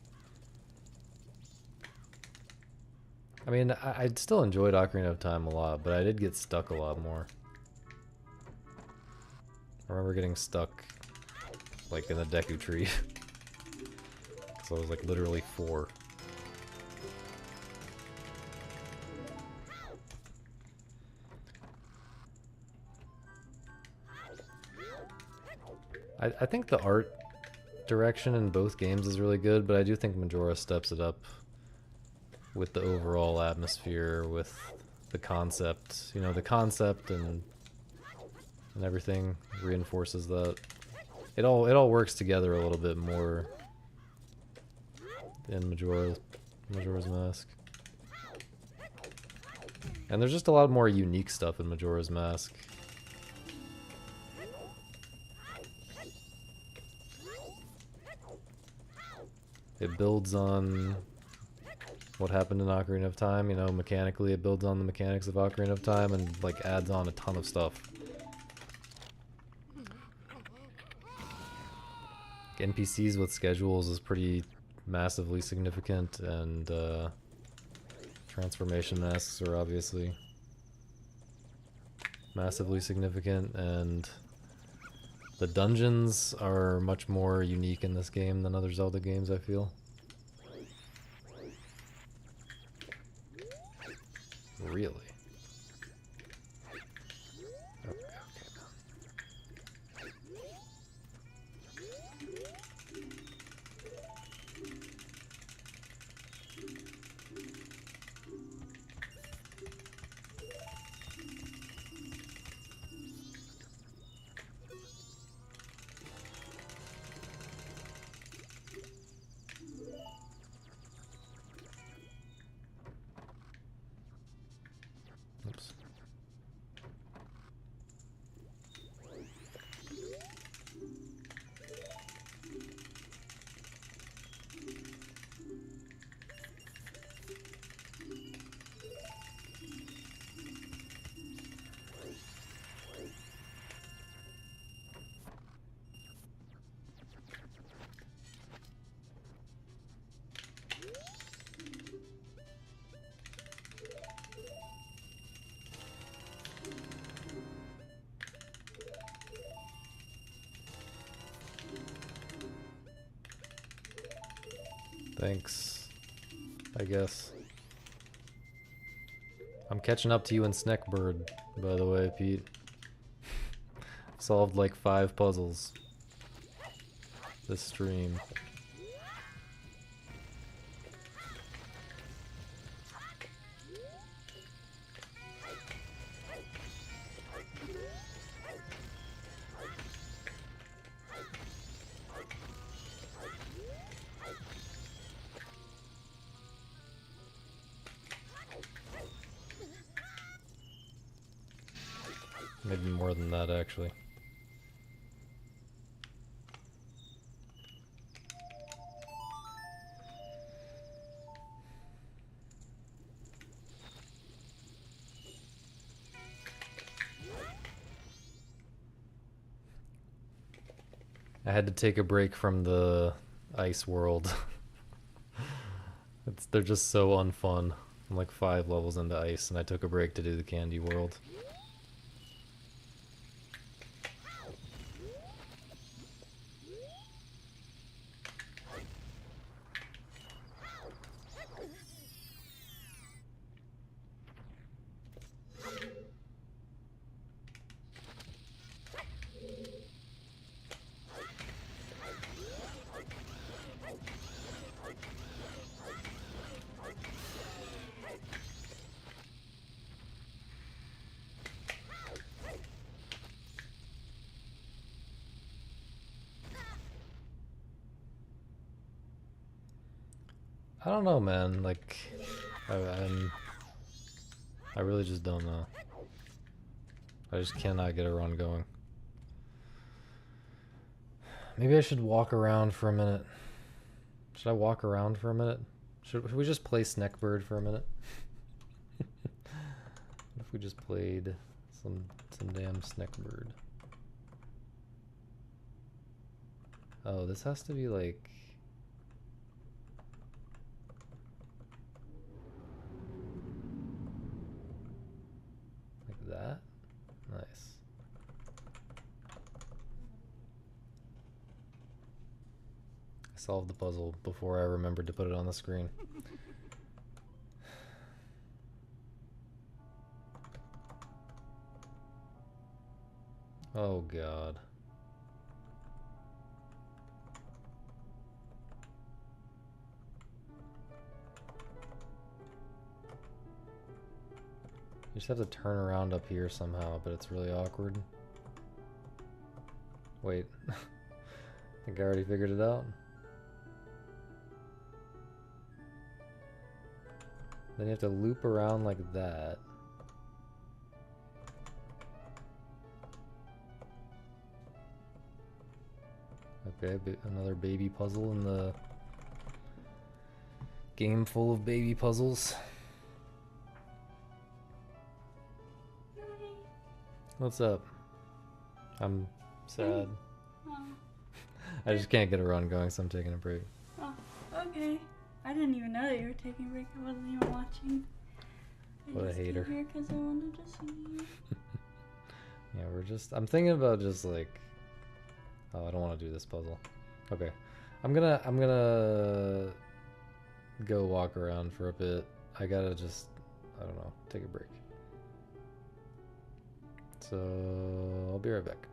I mean, I still enjoyed Ocarina of Time a lot, but I did get stuck a lot more. I remember getting stuck, like, in the Deku Tree. So I was, like, literally 4. I think the art direction in both games is really good, but I do think Majora steps it up with the overall atmosphere, with the concept. You know, the concept and everything reinforces that. It all works together a little bit more in Majora's Mask. And there's just a lot more unique stuff in Majora's Mask. It builds on what happened in Ocarina of Time, you know, mechanically it builds on the mechanics of Ocarina of Time and like adds on a ton of stuff. NPCs with schedules is pretty massively significant, and transformation masks are obviously massively significant, and the dungeons are much more unique in this game than other Zelda games, I feel. Really? Okay. Oops. Thanks, I guess. I'm catching up to you in Snackbird, by the way, Pete. Solved like 5 puzzles this stream. Maybe more than that, actually. I had to take a break from the ice world. They're just so unfun. I'm like 5 levels into ice, and I took a break to do the candy world. I don't know, man. Like, I really just don't know. I just cannot get a run going. Maybe I should walk around for a minute. Should I walk around for a minute? Should we just play Snackbird for a minute? What if we just played some damn Snackbird? Oh, this has to be like... like that? Nice. I solved the puzzle before I remembered to put it on the screen. Oh god. You just have to turn around up here somehow, but it's really awkward. Wait. I think I already figured it out. Then you have to loop around like that. Okay, another baby puzzle in the game full of baby puzzles. What's up? I'm sad. Oh. I just can't get a run going, so I'm taking a break. Oh, okay. I didn't even know that you were taking a break. I wasn't even watching. What a hater. Here because I wanted to see you. Yeah, I'm thinking about just like... Oh, I don't want to do this puzzle. Okay. I'm gonna go walk around for a bit. I gotta just, I don't know, take a break. So, I'll be right back.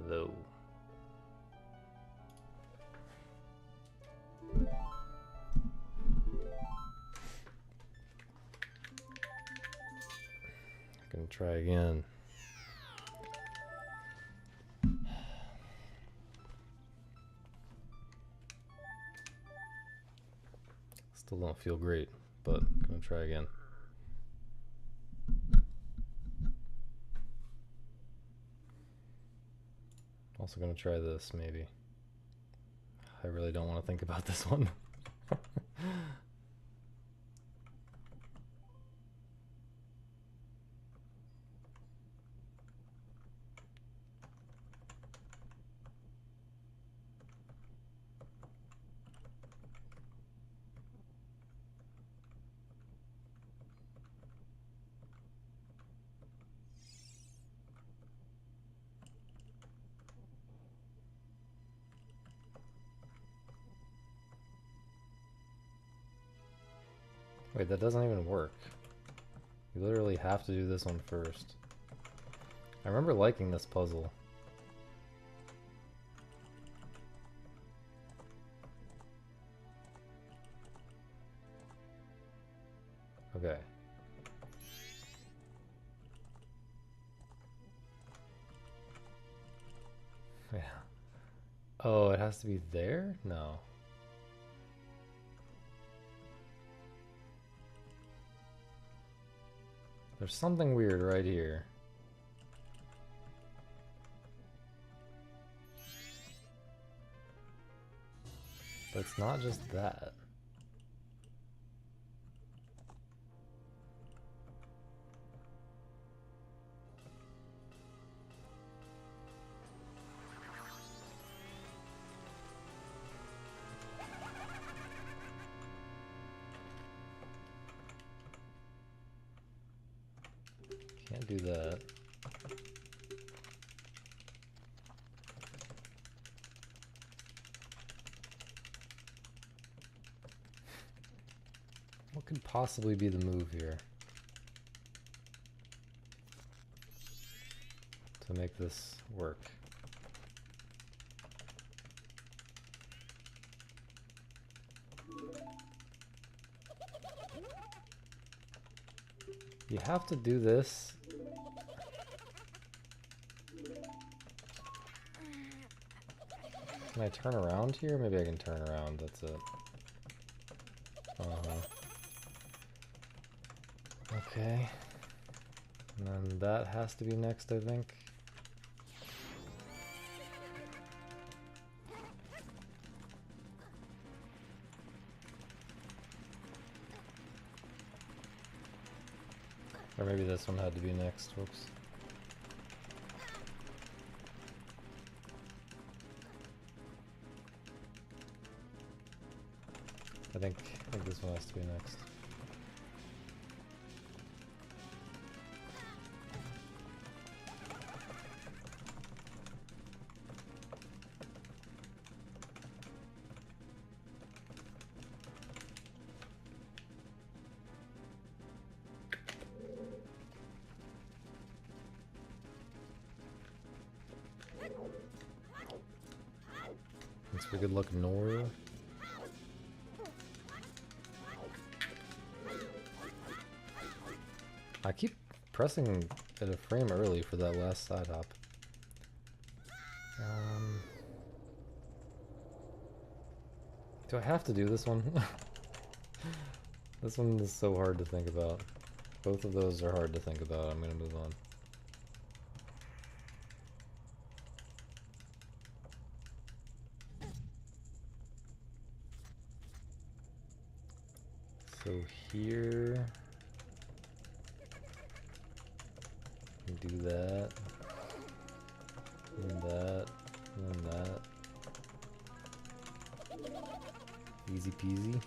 Hello. Gonna try again. Still don't feel great, but gonna try again. Also gonna try this, maybe. I really don't want to think about this one. Wait, that doesn't even work. You literally have to do this one first. I remember liking this puzzle. Okay. Yeah. Oh, it has to be there? No. There's something weird right here. But it's not just that. Can't do that. What could possibly be the move here to make this work? You have to do this. Can I turn around here? Maybe I can turn around, that's it. Okay. And then that has to be next, I think. Or maybe this one had to be next, whoops. I think this one has to be next. Looks like a good look Nora. I keep pressing at a frame early for that last side hop. Do I have to do this one? This one is so hard to think about. Both of those are hard to think about. I'm gonna move on. So here, do that, and that, and that. Easy peasy.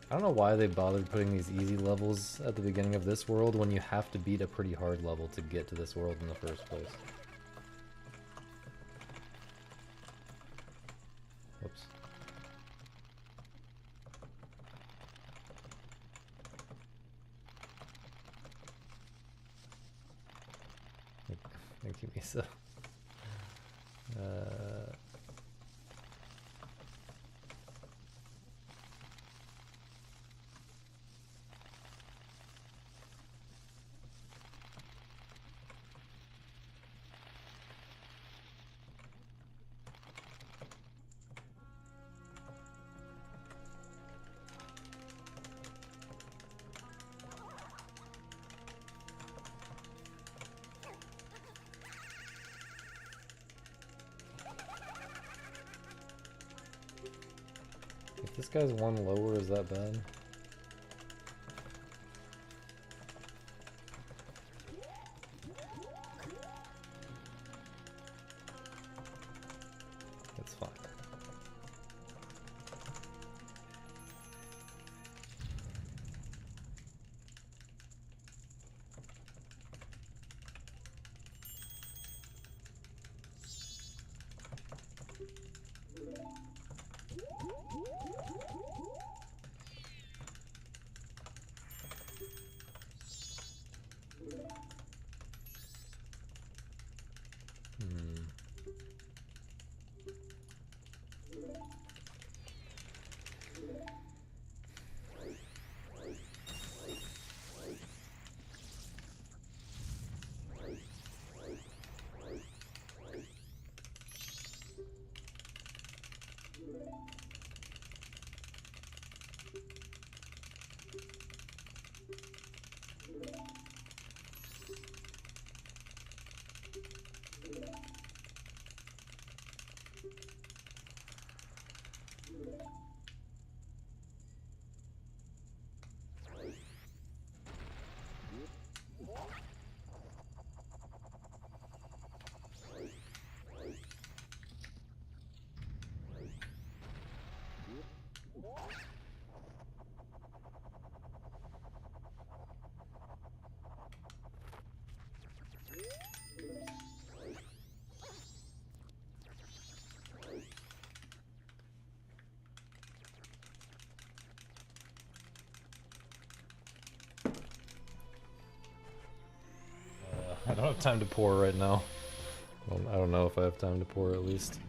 I don't know why they bothered putting these easy levels at the beginning of this world when you have to beat a pretty hard level to get to this world in the first place. Whoops. Thank you, Misa. If this guy's one lower, is that bad? That's fine. I don't have time to pour right now. Well, I don't know if I have time to pour at least.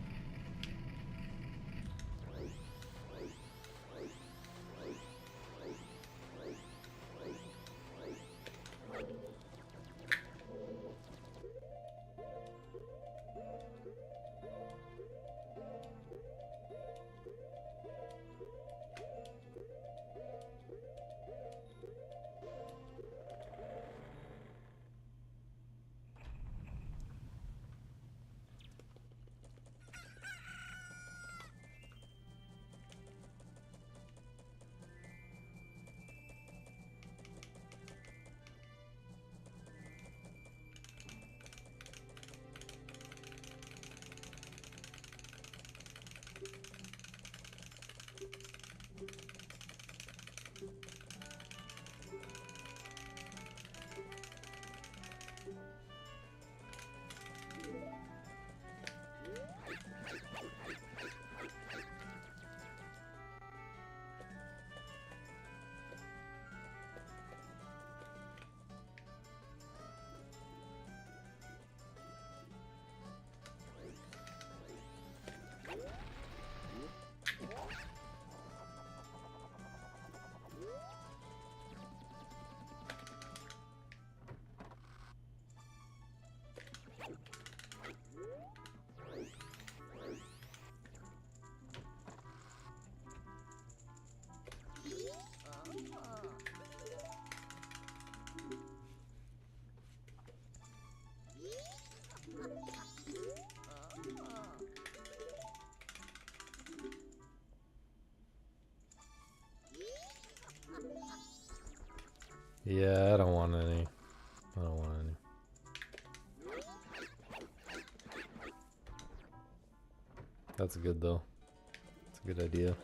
Yeah, I don't want any. I don't want any. That's good though. It's a good idea.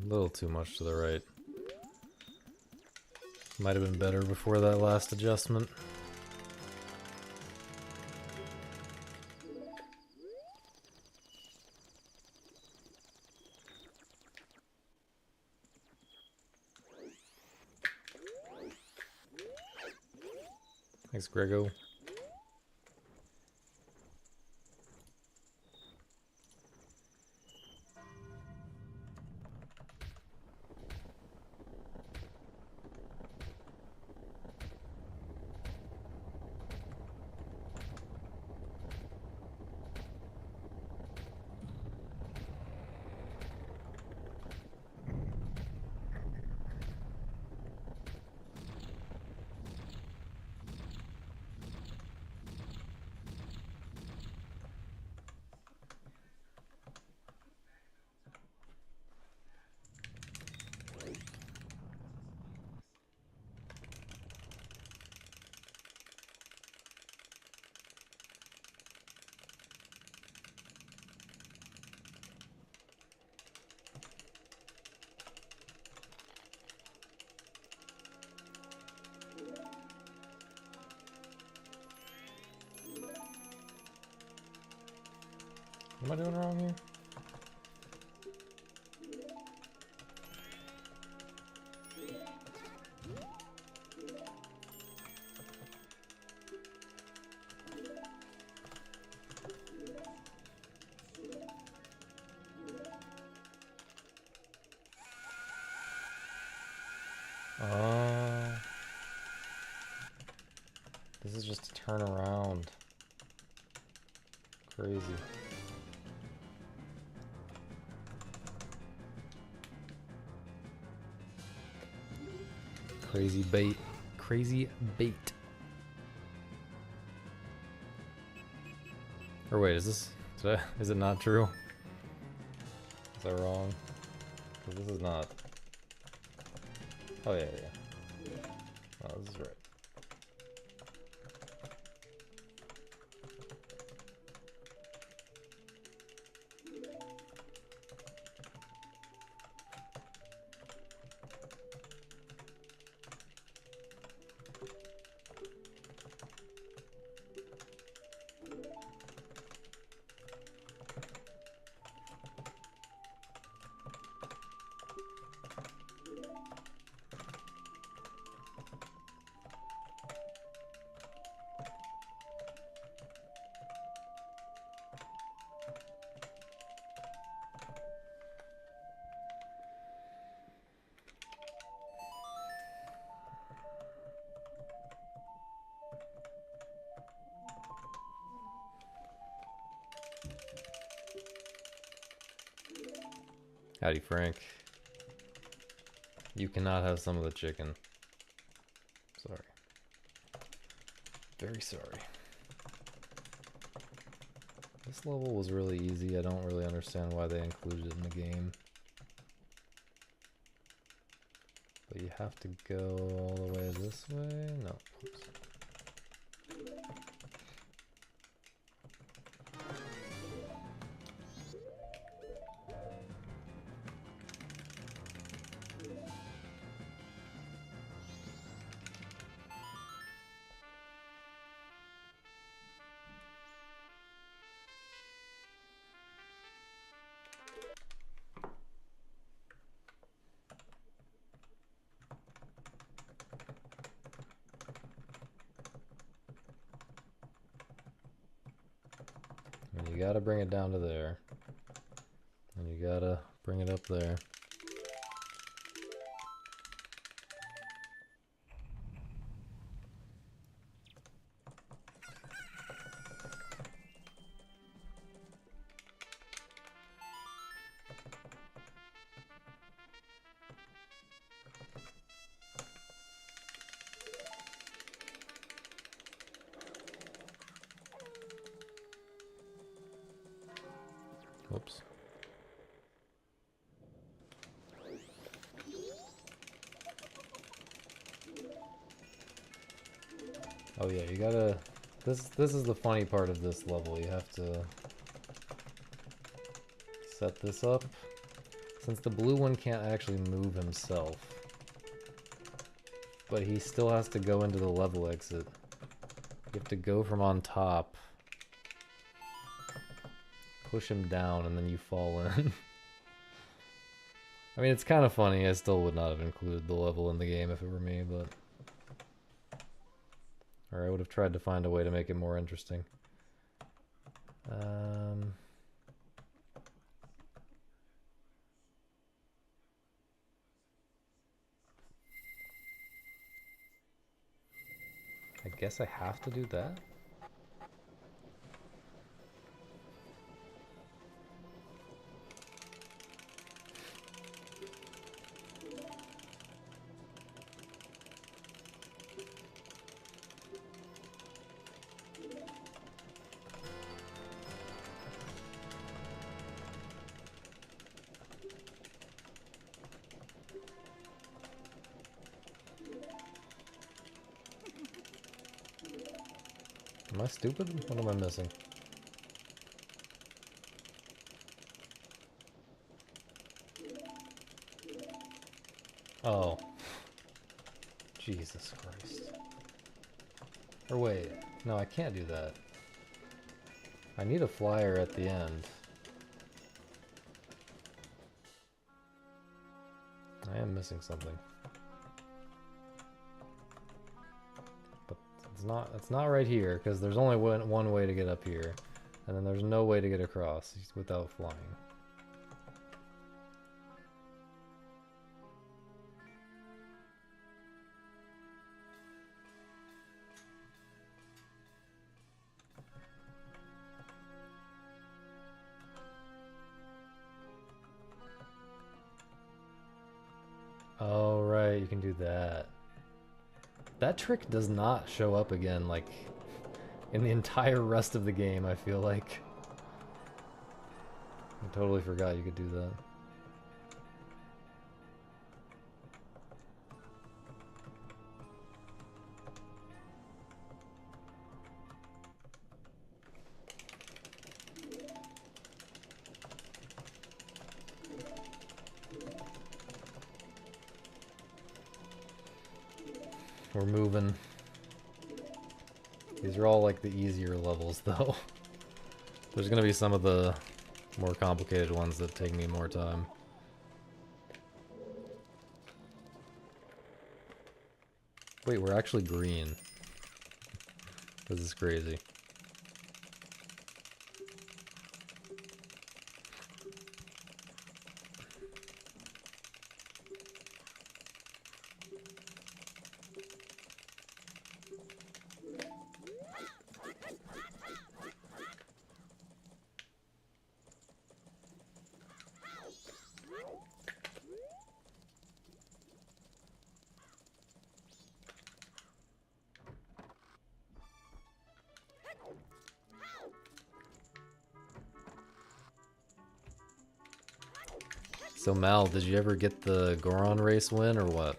A little too much to the right. Might have been better before that last adjustment. Thanks, Grego. What am I doing wrong here? Oh. This is just a turn around. Crazy. Crazy bait. Crazy bait. Or wait, is it not true? Is that wrong? Because this is not. Oh yeah, yeah. Oh, this is right. Howdy, Frank. You cannot have some of the chicken. Sorry. Very sorry. This level was really easy. I don't really understand why they included it in the game. But you have to go all the way this way? No. Oops. And you gotta bring it down to there. And you gotta bring it up there. Whoops. Oh yeah, you gotta... This is the funny part of this level. You have to set this up. Since the blue one can't actually move himself, but he still has to go into the level exit. You have to go from on top, push him down, and then you fall in. I mean, it's kind of funny. I still would not have included the level in the game if it were me, but... Or I would have tried to find a way to make it more interesting. I guess I have to do that? Am I stupid? What am I missing? Oh. Jesus Christ. Or wait, no, I can't do that. I need a flyer at the end. I am missing something. But it's not right here, because there's only one way to get up here. And then there's no way to get across without flying. Oh, right, you can do that. That trick does not show up again, like, in the entire rest of the game, I feel like. I totally forgot you could do that. We're moving. These are all like the easier levels though. There's gonna be some of the more complicated ones that take me more time. Wait, we're actually green. This is crazy. So Mal, did you ever get the Goron race win or what?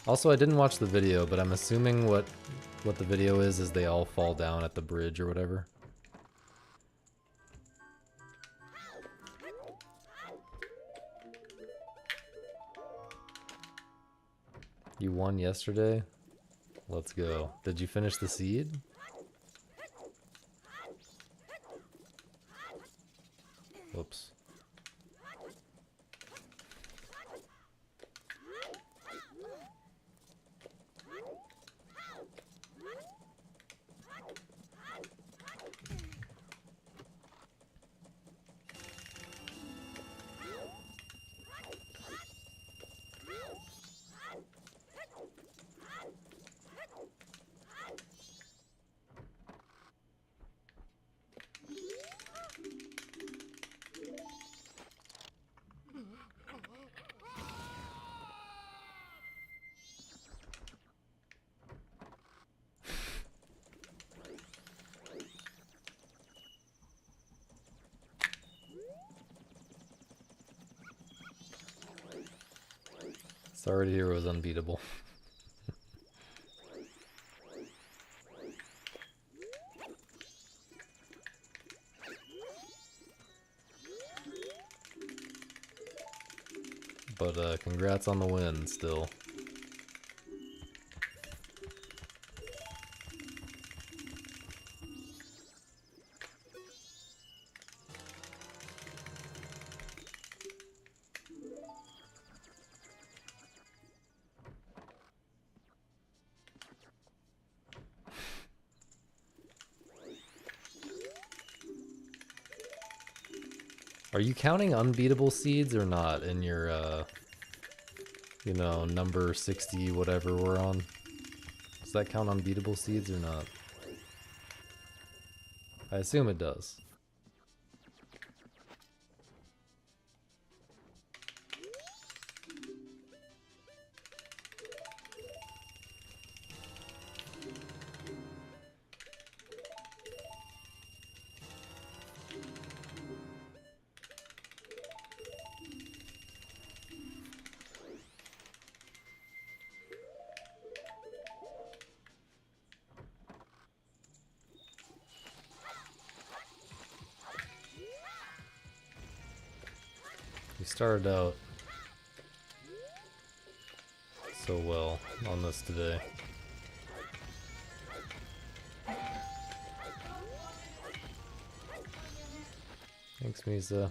Also, I didn't watch the video, but I'm assuming what the video is they all fall down at the bridge or whatever. You won yesterday? Let's go. Did you finish the seed? Whoops. Sorry to hear it was unbeatable. but congrats on the win still. Are you counting unbeatable seeds or not in your, you know, number 60, whatever we're on? Does that count unbeatable seeds or not? I assume it does. We started out so well on this today. Thanks, Misa.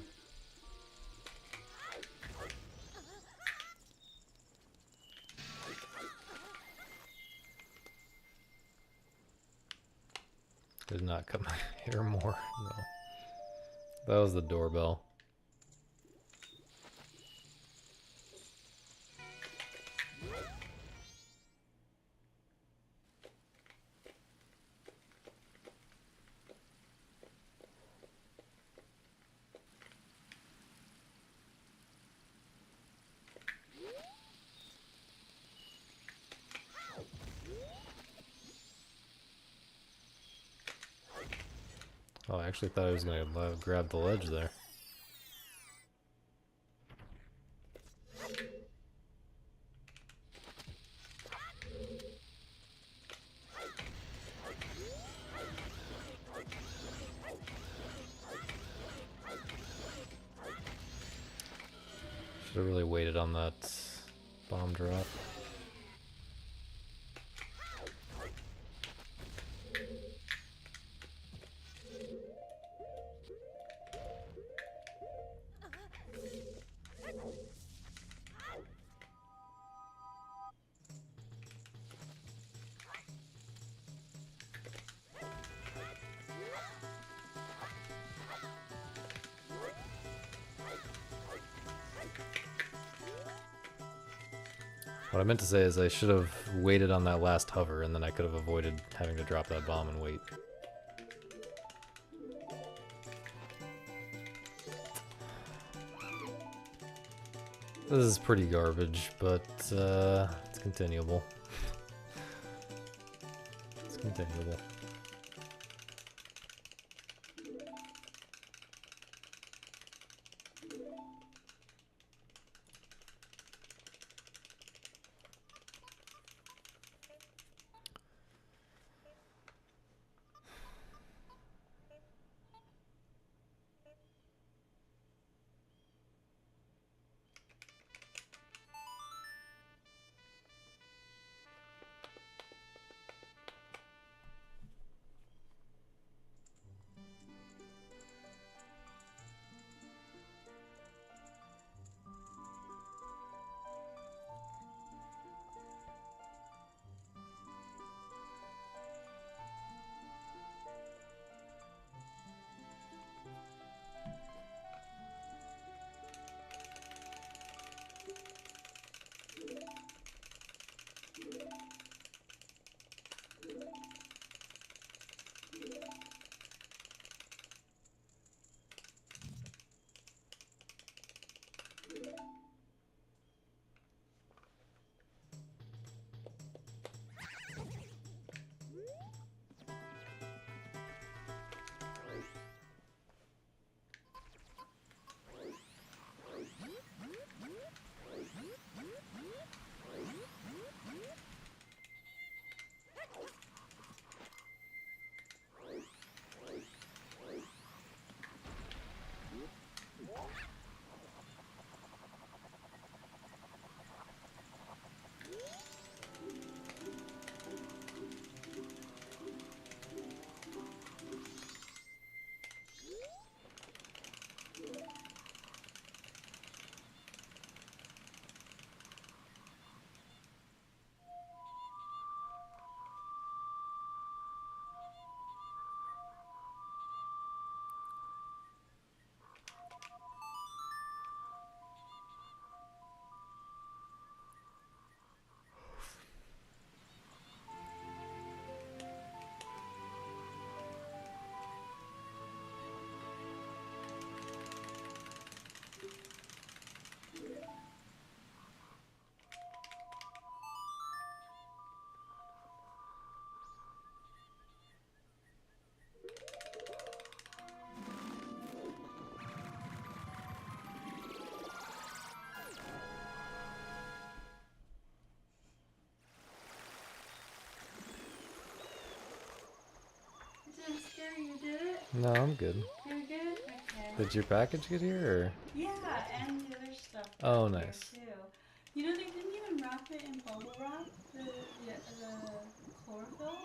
Did not cut my hair more. No. That was the doorbell. Oh, I actually thought I was going to grab the ledge there. Should have really waited on that bomb drop. What I meant to say is I should have waited on that last hover, and then I could have avoided having to drop that bomb and wait. This is pretty garbage, but it's continuable. It's continuable. sure you did it? No, I'm good. You're good? Okay. Did your package get here, or? Yeah, and the other stuff Oh, got here nice. too. You know, they didn't even wrap it in bubble wrap, the chlorophyll.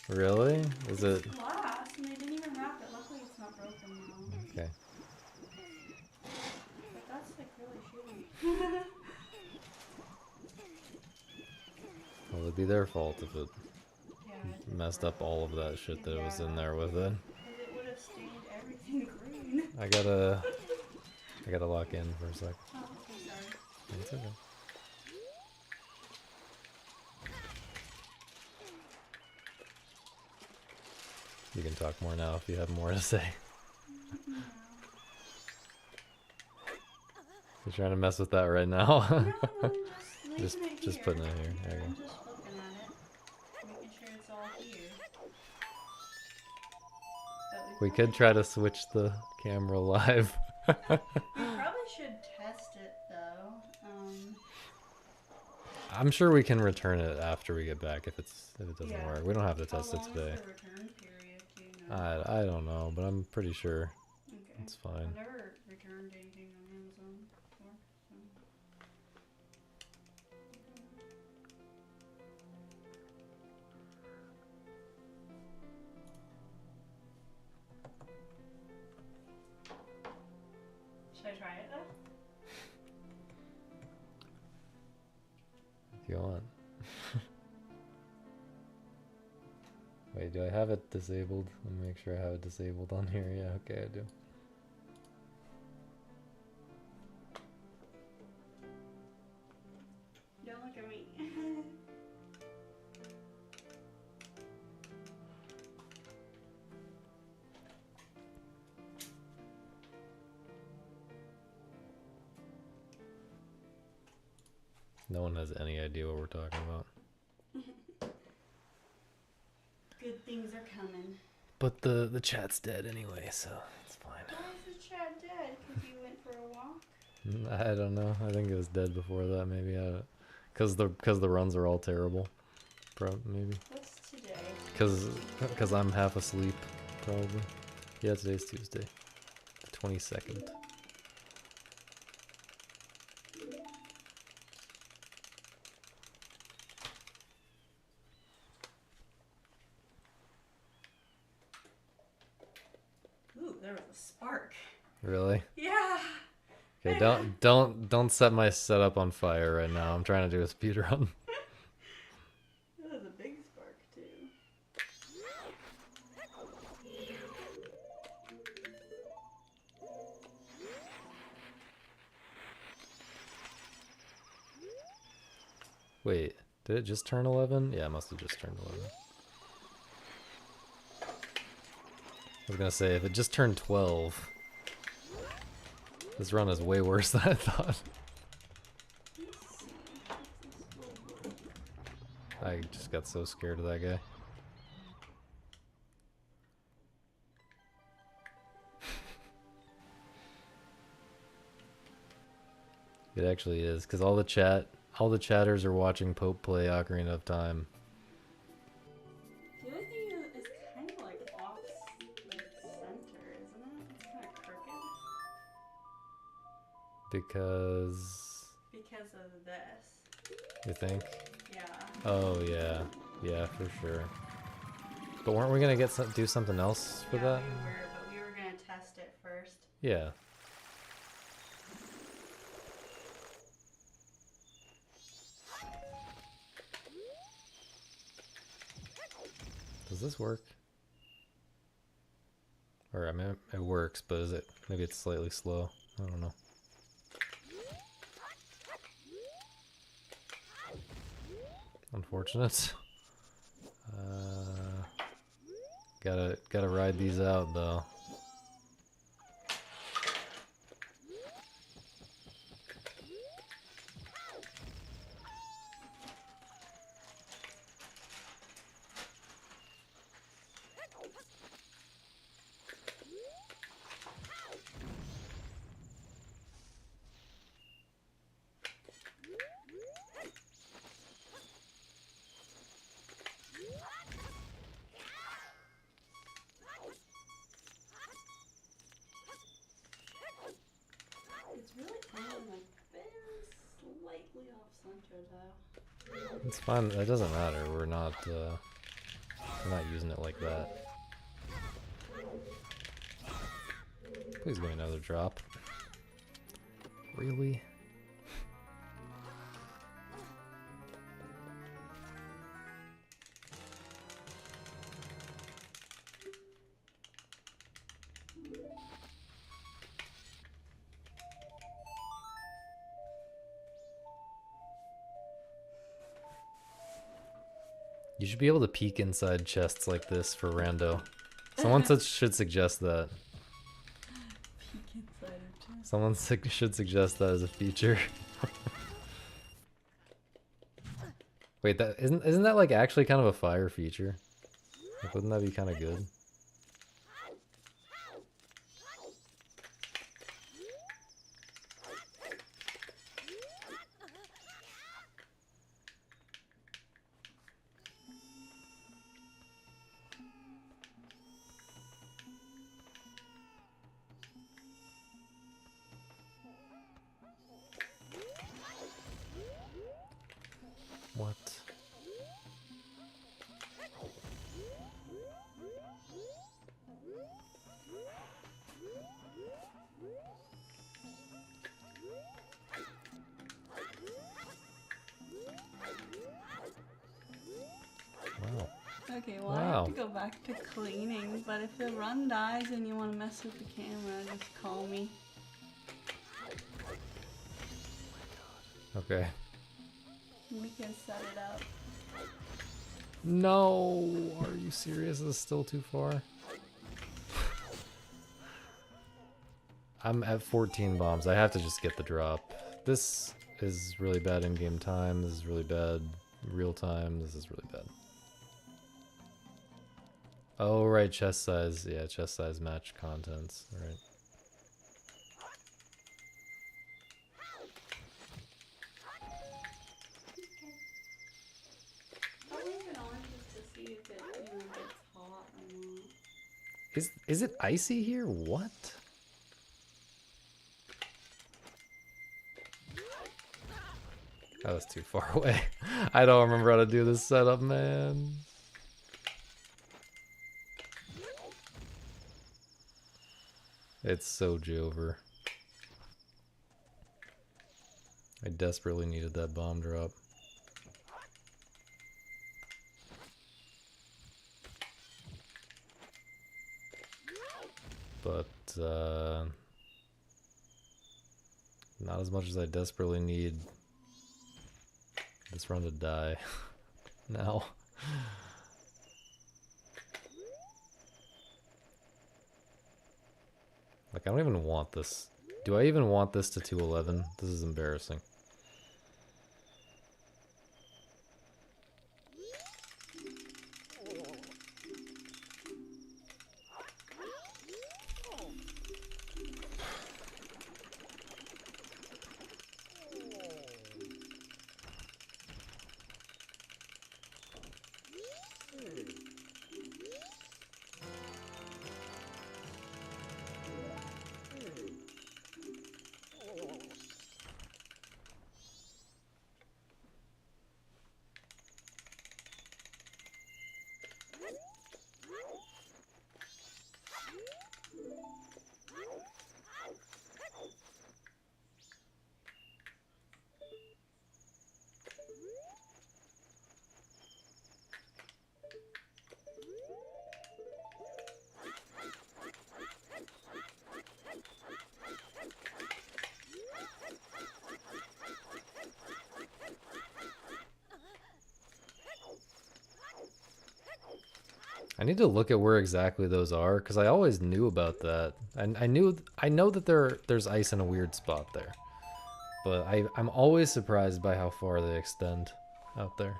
Really? Is It's it? glass, and they didn't even wrap it. Luckily, it's not broken now. Okay. But that's like really shitty. Well, it'd be their fault if it Yeah, messed up all of that shit that was in there with it. because it would have stained everything green. I gotta lock in for a sec. Oh, okay, sorry. It's okay. You can talk more now if you have more to say. No. You're trying to mess with that right now. No, just leaving it just here. putting it here. There you I'm go. just looking at it, making sure it's all here. But We could try to switch the camera live. we probably should test it though. I'm sure we can return it after we get back if it doesn't Yeah. work. We don't have to test How it long today. is the return period? Do you know? I don't know, but I'm pretty sure Okay. it's fine. I've never returned anything on Amazon before, so. Should I try it though? If you want. Wait, do I have it disabled? Let me make sure I have it disabled on here. Yeah, okay, I do. Don't look at me. No one has any idea what we're talking about. Good things are coming. But the chat's dead anyway, so it's fine. Why is the chat dead? Because you went for a walk? I don't know. I think it was dead before that. Maybe because the runs are all terrible. Maybe. What's today? Because I'm half asleep, probably. Yeah, today's Tuesday, the 22nd. Ooh, there was a spark. Really? Yeah. Okay, don't set my setup on fire right now. I'm trying to do a speed run. That was a big spark too. Wait, did it just turn 11? Yeah, it must have just turned 11. I was gonna say, if it just turned 12, this run is way worse than I thought. I just got so scared of that guy. It actually is, because all the chatters are watching Pope play Ocarina of Time. The other thing is it's kind of like off like center, isn't it? It's kind of crooked. Because of this. You think? Yeah. Oh yeah, yeah, for sure. But weren't we gonna do something else for Yeah, that? we were, but we were gonna test it first. Yeah. Does this work? Or I mean, it works, but is it? Maybe it's slightly slow. I don't know. Unfortunate. Gotta ride these out though. It's fine. That doesn't matter. We're not using it like that. Please give me another drop. Really? You should be able to peek inside chests like this for rando. Someone should suggest that. Peek inside a chest. Someone should suggest that as a feature. Wait, that isn't that like actually kind of a fire feature? Like, wouldn't that be kind of good? What? Wow. Okay, well I have to go back to cleaning, but if the run dies and you want to mess with the camera, just call me. Okay. We can set it up. No! Are you serious? This is still too far? I'm at 14 bombs. I have to just get the drop. This is really bad in-game time. This is really bad real time. This is really bad. Oh, right. Chest size. Yeah, chest size match contents. Right. I'll leave it on just to see if it, gets hot or not. Is it icy here? What? That was too far away. I don't remember how to do this setup, man. It's so Jover. I desperately needed that bomb drop. But, not as much as I desperately need this run to die now. Like, I don't even want this. Do I even want this to 211? This is embarrassing. I need to look at where exactly those are, because I always knew about that. And I know that there's ice in a weird spot there. But I'm always surprised by how far they extend out there.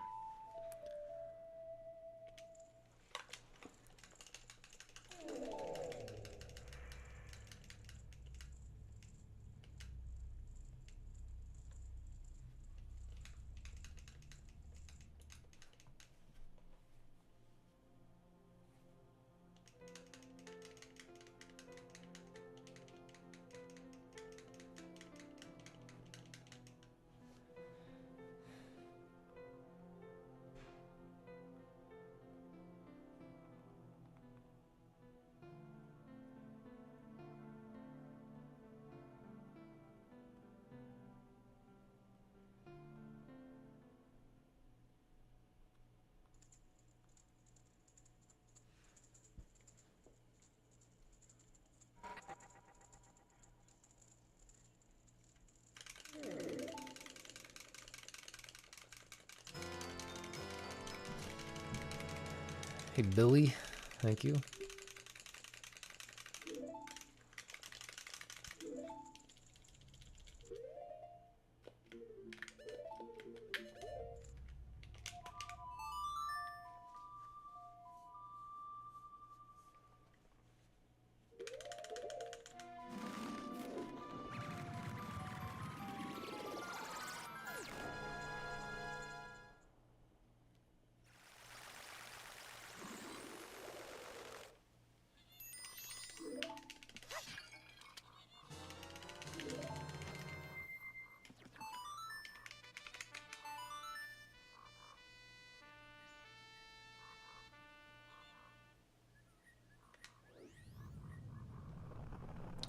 Hey, Billy. Thank you.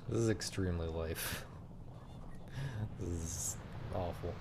This is extremely life. This is awful.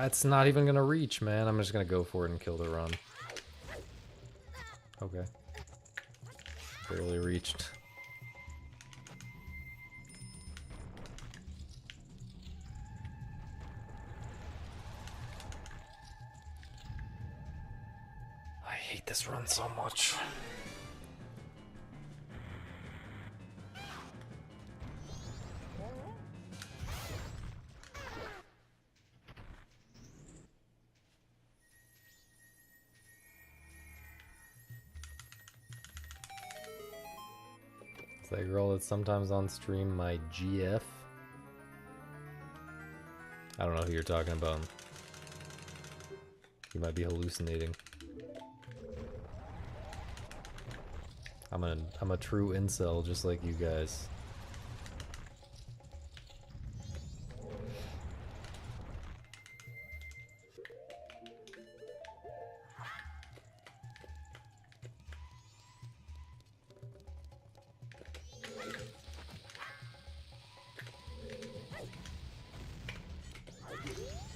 It's not even gonna reach, man. I'm just gonna go for it and kill the run. Okay. Barely reached. I hate this run so much. It's that girl that's sometimes on stream, my GF. I don't know who you're talking about. You might be hallucinating. I'm a true incel just like you guys.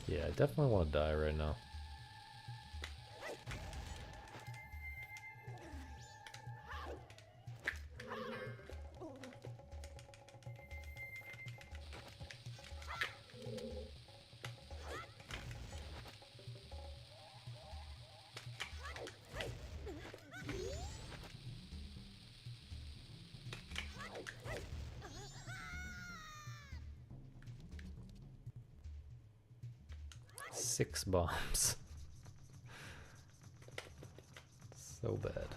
Yeah, I definitely want to die right now. Six bombs. So bad.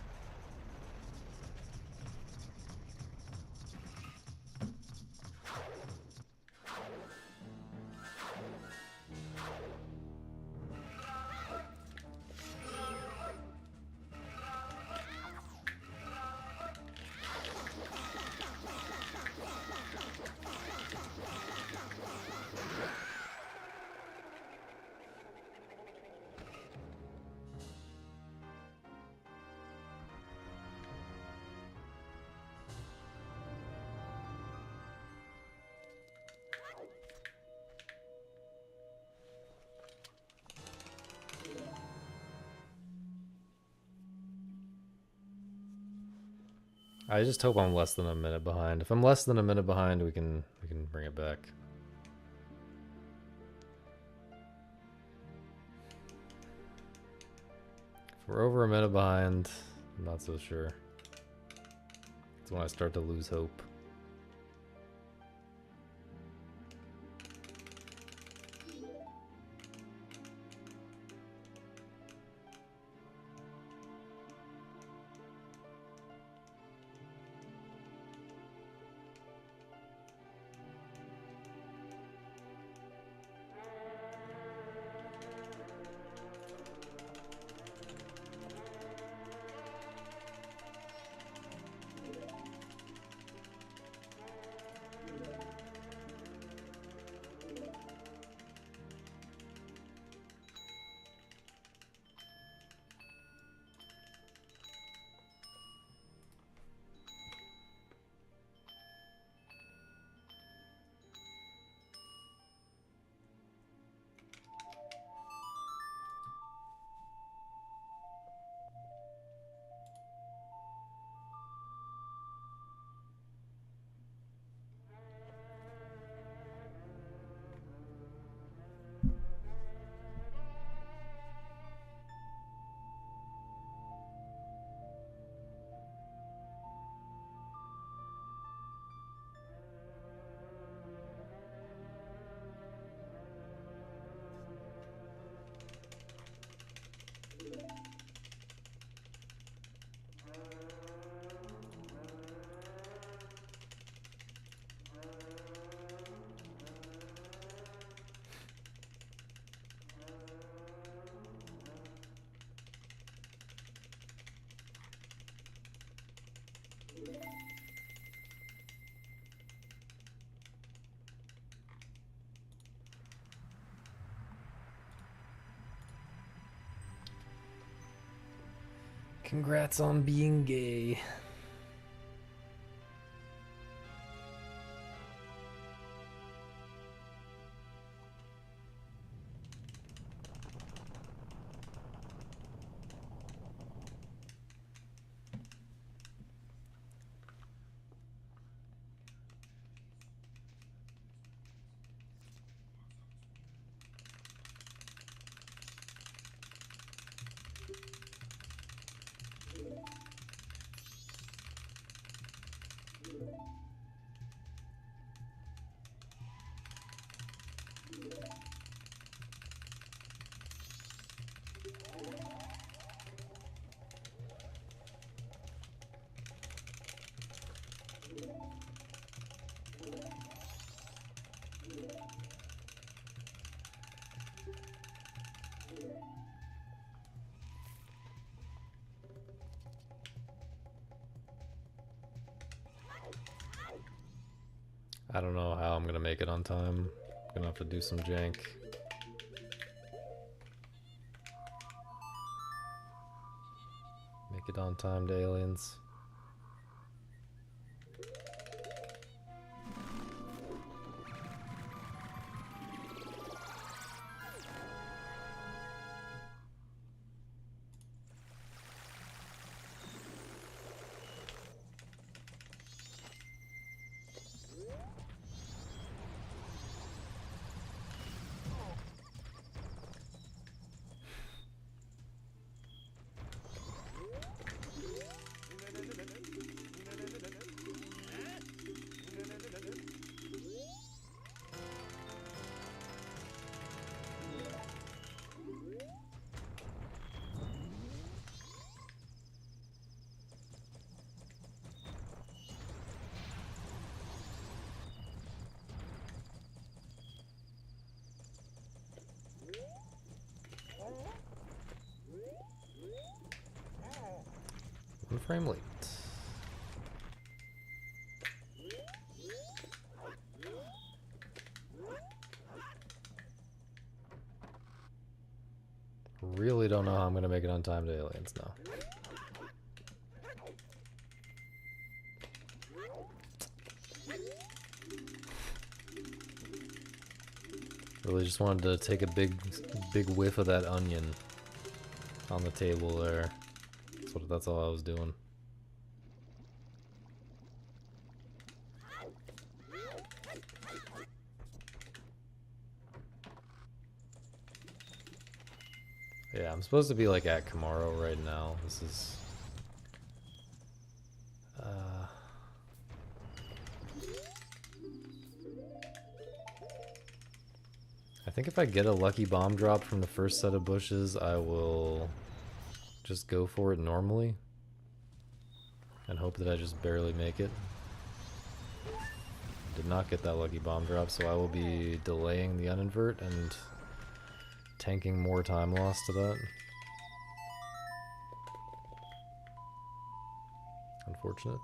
I just hope I'm less than a minute behind. If I'm less than a minute behind, we can bring it back. If we're over a minute behind, I'm not so sure. That's when I start to lose hope. Congrats on being gay. I don't know how I'm gonna make it on time. I'm gonna have to do some jank. Make it on time to aliens. One frame late. Really don't know how I'm gonna make it on time to aliens now. Really just wanted to take a big whiff of that onion on the table there. That's all I was doing. Yeah, I'm supposed to be like at Kamaro right now. This is I think if I get a lucky bomb drop from the first set of bushes, I will just go for it normally and hope that I just barely make it. Did not get that lucky bomb drop, so I will be delaying the uninvert and tanking more time loss to that. Unfortunate.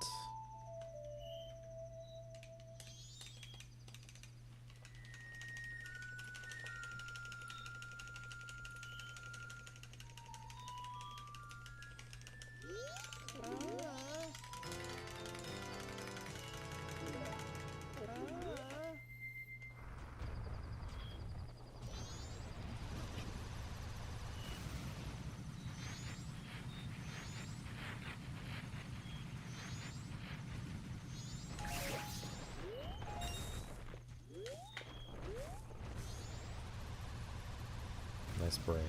Nice brain.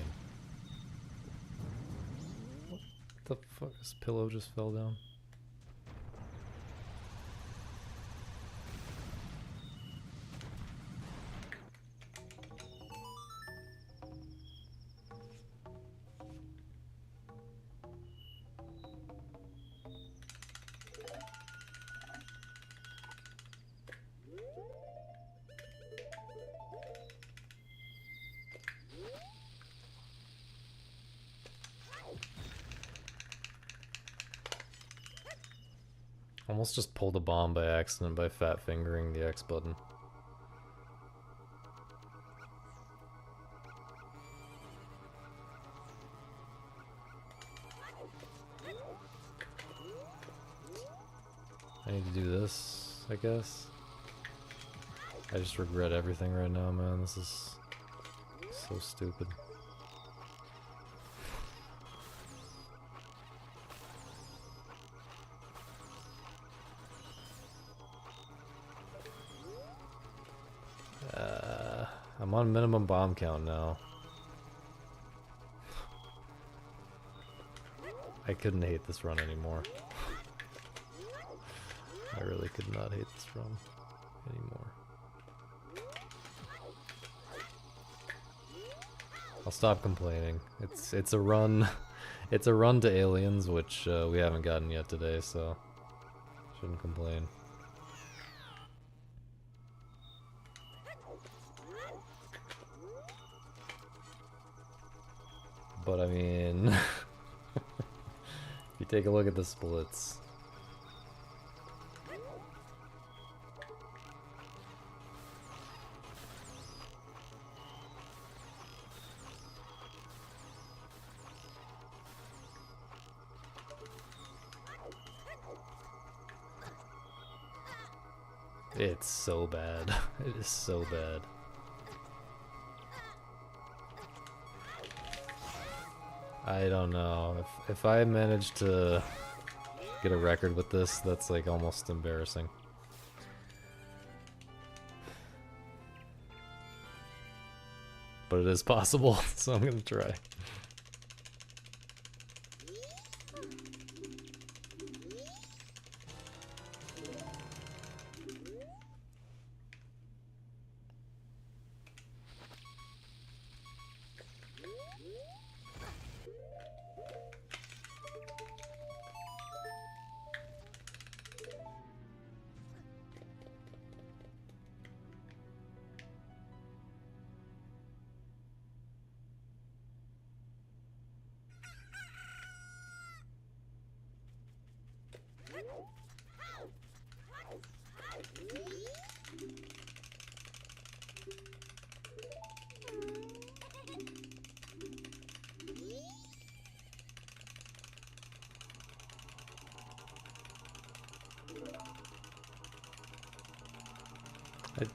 What the fuck? This pillow just fell down. Almost just pulled a bomb by accident by fat fingering the X button. need to do this, I guess. I just regret everything right now, man. This is so stupid. I'm on minimum bomb count now. I couldn't hate this run anymore. I really could not hate this run anymore. I'll stop complaining. It's a run. It's a run to aliens, which we haven't gotten yet today, so shouldn't complain. But I mean, if you take a look at the splits. It's so bad. It is so bad. I don't know. If I manage to get a record with this, that's like almost embarrassing. But it is possible, so I'm gonna try.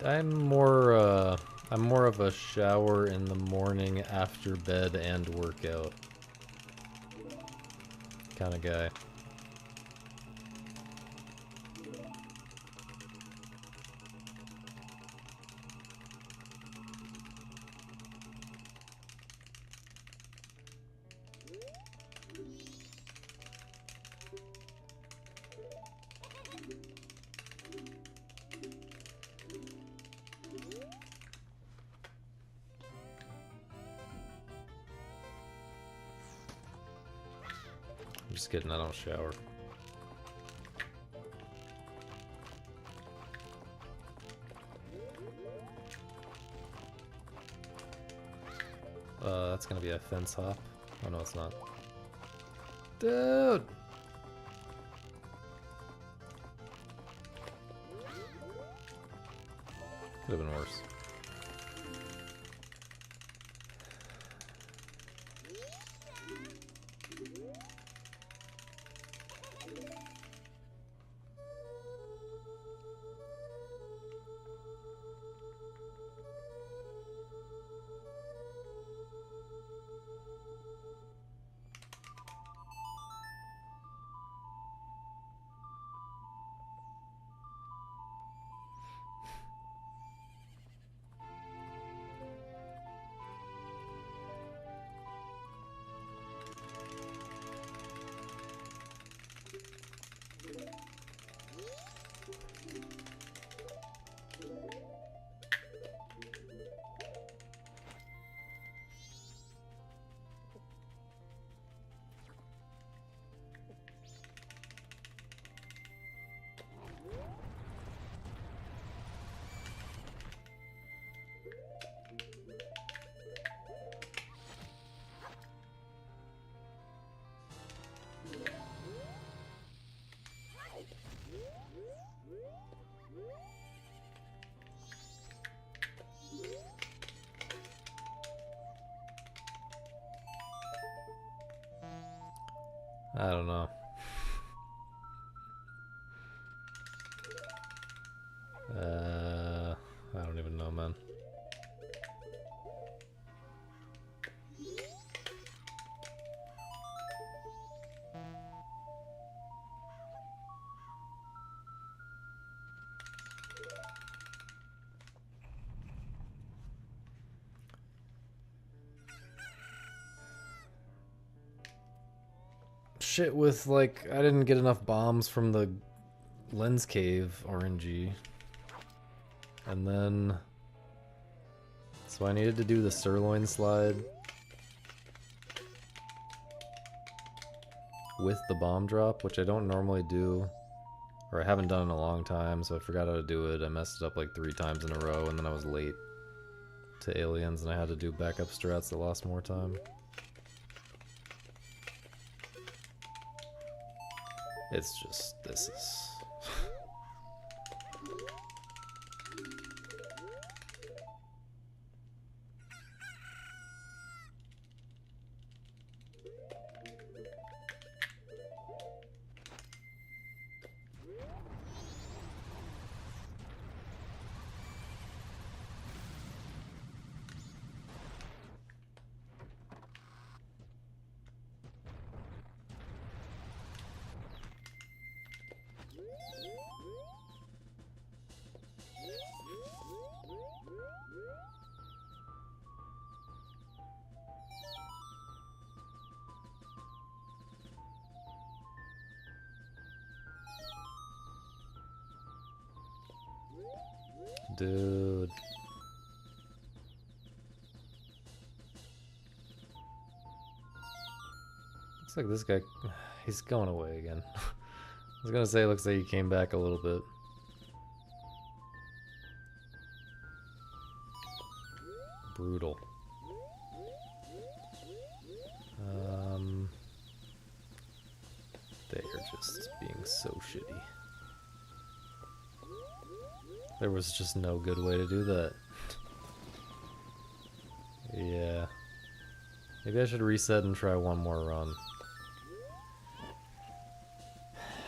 I'm more of a shower in the morning after bed and workout kind of guy. I'm just kidding, I don't shower. That's gonna be a fence hop. Oh no, it's not. Dude! Could have been worse. I don't know. I don't even know, man. Shit with, like, I didn't get enough bombs from the Lens Cave RNG. And then... So I needed to do the sirloin slide with the bomb drop, which I don't normally do. Or I haven't done in a long time, so I forgot how to do it. I messed it up like 3 times in a row, and then I was late to aliens, and I had to do backup strats that lost more time. It's just, this is... Dude. Looks like this guy, he's going away again. I was gonna say, looks like he came back a little bit. Brutal. They are just being so shitty. There was just no good way to do that. Yeah. Maybe I should reset and try one more run.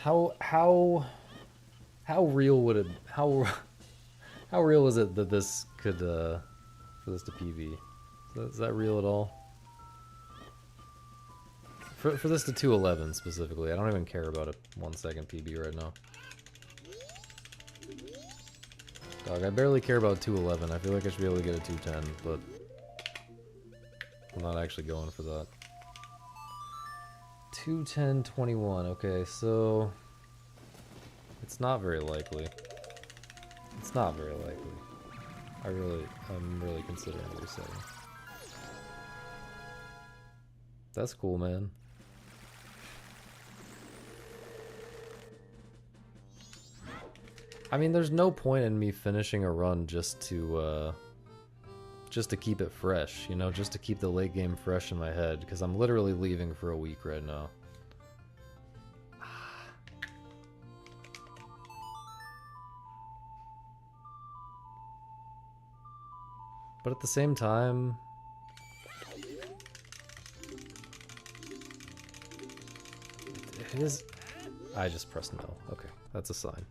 How real would it, how real is it that this could, for this to PV? Is that real at all? For this to 211 specifically, I don't even care about a 1 second PB right now. Dog, I barely care about 211. I feel like I should be able to get a 210, but I'm not actually going for that. 210.21. Okay, so it's not very likely. It's not very likely. I'm really considering resetting. That's cool, man. I mean, there's no point in me finishing a run just to keep it fresh, you know, just to keep the late game fresh in my head, because I'm literally leaving for a week right now. But at the same time, it is... I just pressed no. Okay, that's a sign.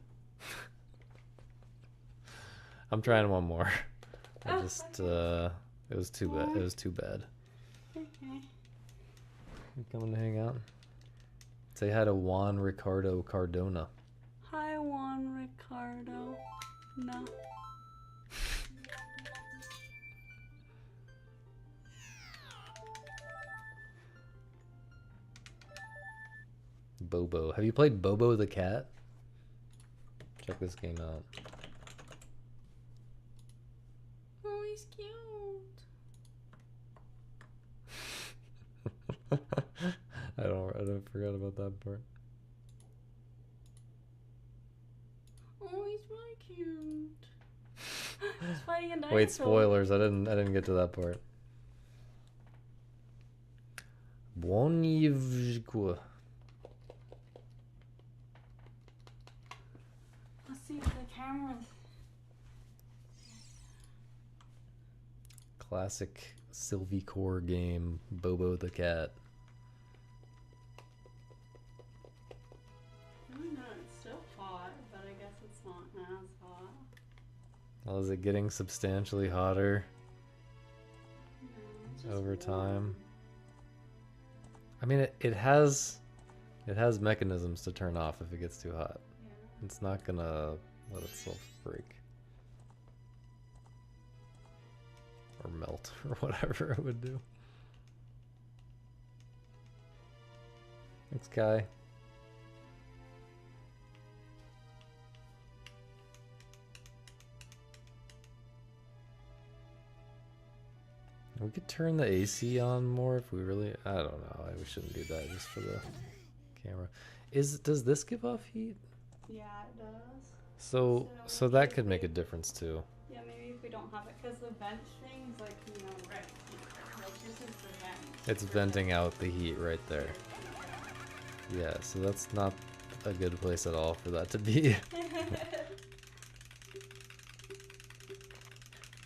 I'm trying one more. I just, it was too bad. It was too bad. Okay. You coming to hang out? Say hi to Juan Ricardo Cardona. Hi, Juan Ricardo. No. Bobo. Have you played Bobo the Cat? Check this game out. Oh, he's cute. I forgot about that part. Oh, he's really cute. He's fighting a dinosaur. Wait, spoilers. I didn't get to that part. Bonivjkua. Let's see the cameras. Classic Sylvie Core game, Bobo the Cat. I don't know, it's still hot, but I guess it's not as hot. Well, is it getting substantially hotter No, it's just over warm. time? I mean, it has mechanisms to turn off if it gets too hot. Yeah. It's not gonna let itself break. Or melt, or whatever it would do. Thanks, Kai. We could turn the AC on more if we really... I don't know. We shouldn't do that just for the camera. Does this give off heat? Yeah, it does. So maybe that if could make we- a difference too. Yeah, maybe if we don't have it, because the vent thing's like, you know, right here. Like, this is the vent. It's venting out the heat right there. Yeah, so that's not a good place at all for that to be.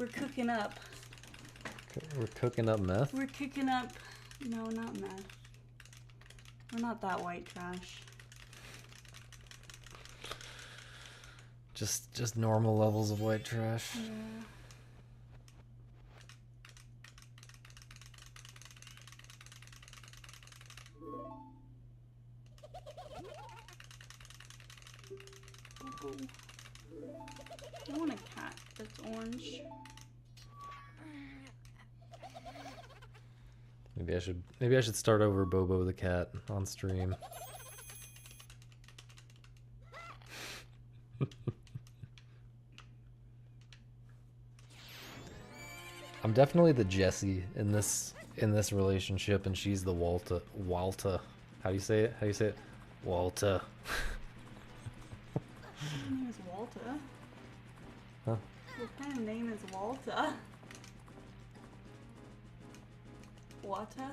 We're cooking up. We're cooking up meth? We're cooking up. No, not meth. We're not that white trash. Just normal levels of white trash. Yeah. I want a cat that's orange. Maybe I should start over Bobo the cat on stream. I'm definitely the Jessie in this relationship, and she's the Walta. How do you say it? Walta. His name is Walta. Huh? What kind of name is Walta? Wata?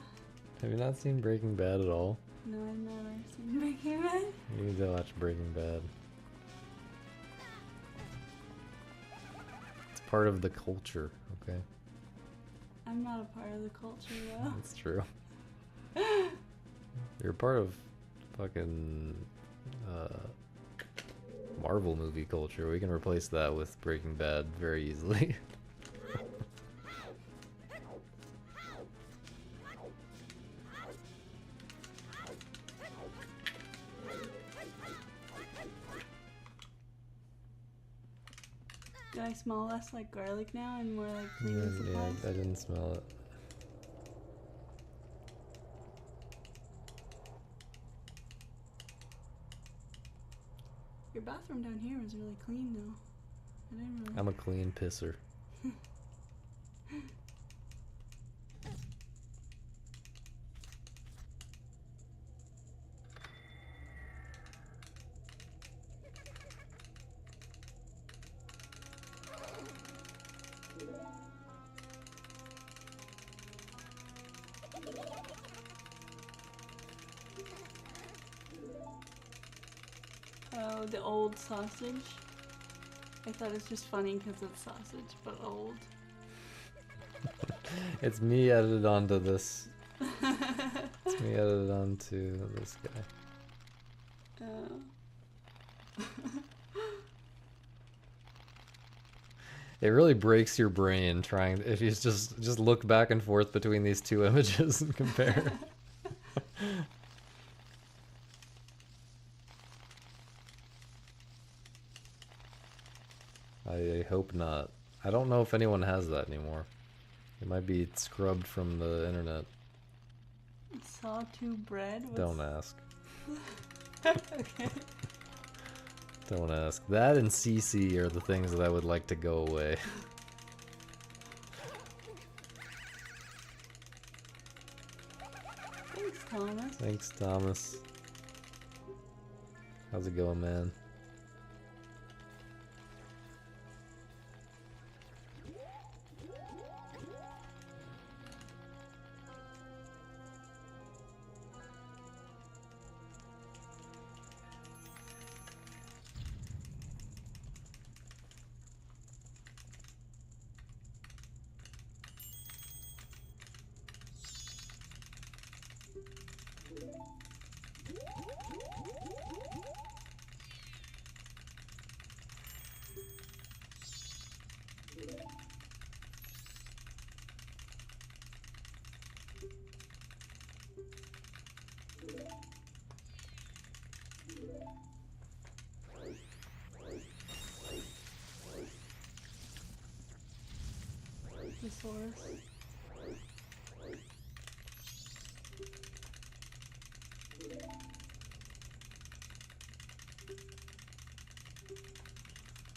Have you not seen Breaking Bad at all? No, I've never seen Breaking Bad. You need to watch Breaking Bad. It's part of the culture, okay? I'm not a part of the culture though. That's true. You're part of fucking Marvel movie culture. We can replace that with Breaking Bad very easily. Do I smell less like garlic now and more like cleaning Yeah, supplies? I didn't smell it. Your bathroom down here was really clean though. I didn't really... I'm a clean pisser. Oh, the old sausage. I thought it's just funny because it's sausage, but old. It's me edited onto this. It's me edited onto this guy. It really breaks your brain trying if you just look back and forth between these two images and compare. I hope not. I don't know if anyone has that anymore. It might be scrubbed from the internet. Sawtooth bread? Don't ask. Okay. Don't ask. That and CC are the things that I would like to go away. Thanks, Thomas. Thanks, Thomas. How's it going, man? Saurus.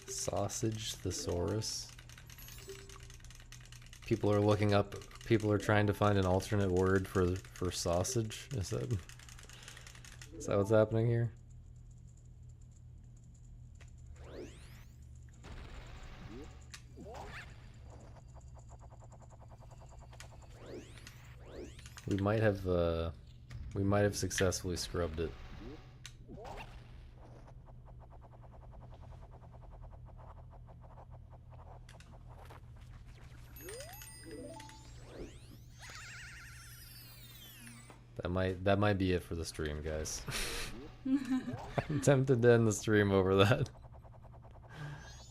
Sausage thesaurus. People are looking up. People are trying to find an alternate word for sausage. Is that what's happening here? We might have successfully scrubbed it. That might be it for the stream, guys. I'm tempted to end the stream over that.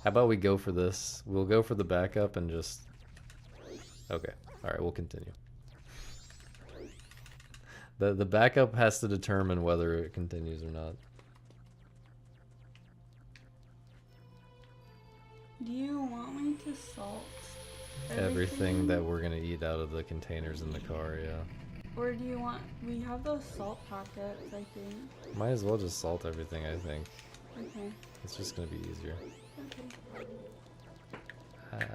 How about we go for this? We'll go for the backup and just... Okay. Alright, we'll continue. The backup has to determine whether it continues or not. Do you want me to salt Everything that we're gonna eat out of the containers in the car, yeah. Or do you want... We have those salt packets, I think. Might as well just salt everything, I think. Okay. It's just gonna be easier. Okay.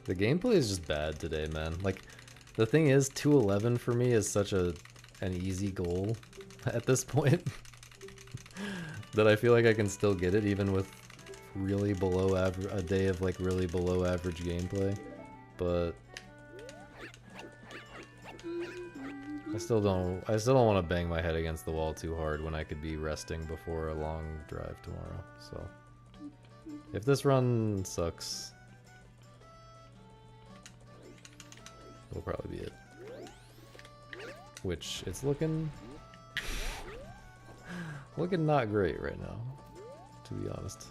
The gameplay is just bad today, man. Like, the thing is, 211 for me is such an easy goal at this point that I feel like I can still get it even with really below average, a day of like really below average gameplay. But I still don't want to bang my head against the wall too hard when I could be resting before a long drive tomorrow. So if this run sucks, will probably be it. Which it's looking not great right now, to be honest.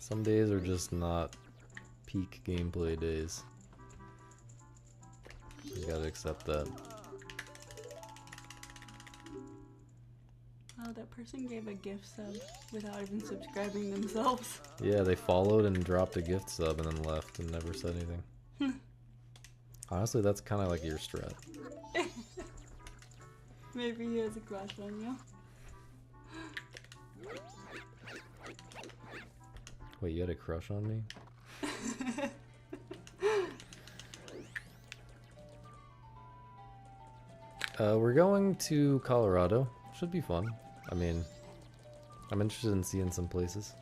Some days are just not peak gameplay days. You gotta accept that. Oh, that person gave a gift sub without even subscribing themselves. Yeah, they followed and dropped a gift sub and then left and never said anything. Honestly, that's kind of like your strat. Maybe he has a crush on you. Wait, you had a crush on me? We're going to Colorado. Should be fun. I mean, I'm interested in seeing some places.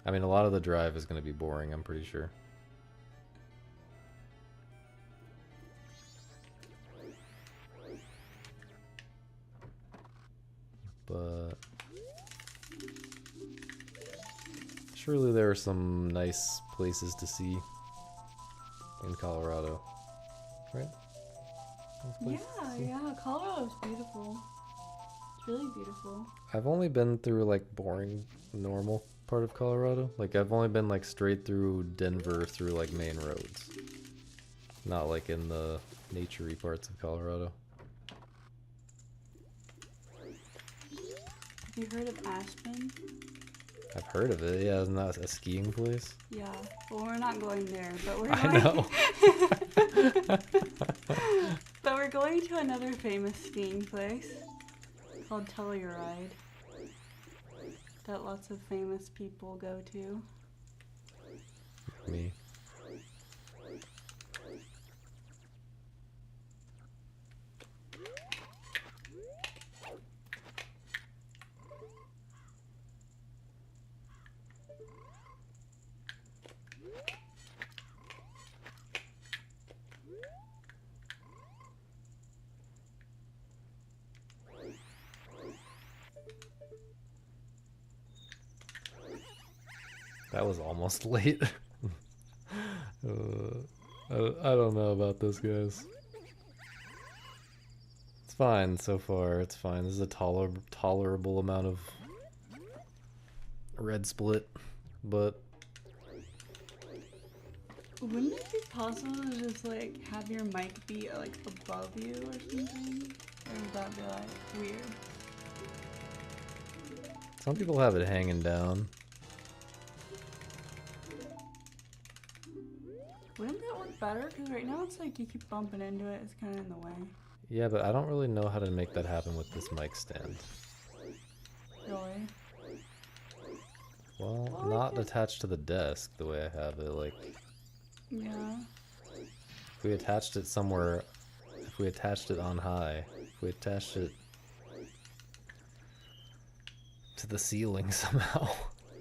I mean, a lot of the drive is going to be boring, I'm pretty sure. But surely there are some nice places to see in Colorado, right? Yeah, Colorado's beautiful. It's really beautiful. I've only been through like boring, normal part of Colorado. Like I've only been like straight through Denver through like main roads. Not like in the nature-y parts of Colorado. Have you heard of Aspen? I've heard of it, yeah, isn't that a skiing place? Yeah, well we're not going there, but we're I know. But we're going to another famous skiing place called Telluride that lots of famous people go to. Me. That was almost late. I don't know about this, guys. It's fine so far. It's fine. This is a tolerable amount of red split, but wouldn't it be possible to just like have your mic be like above you or something? Or would that be like weird? some people have it hanging down. Wouldn't that work better? Because right now it's like you keep bumping into it, it's kind of in the way. Yeah, but I don't really know how to make that happen with this mic stand. Really? Well, not attached to the desk the way I have it, like... Yeah. If we attached it somewhere... If we attached it on high, if we attached it to the ceiling somehow.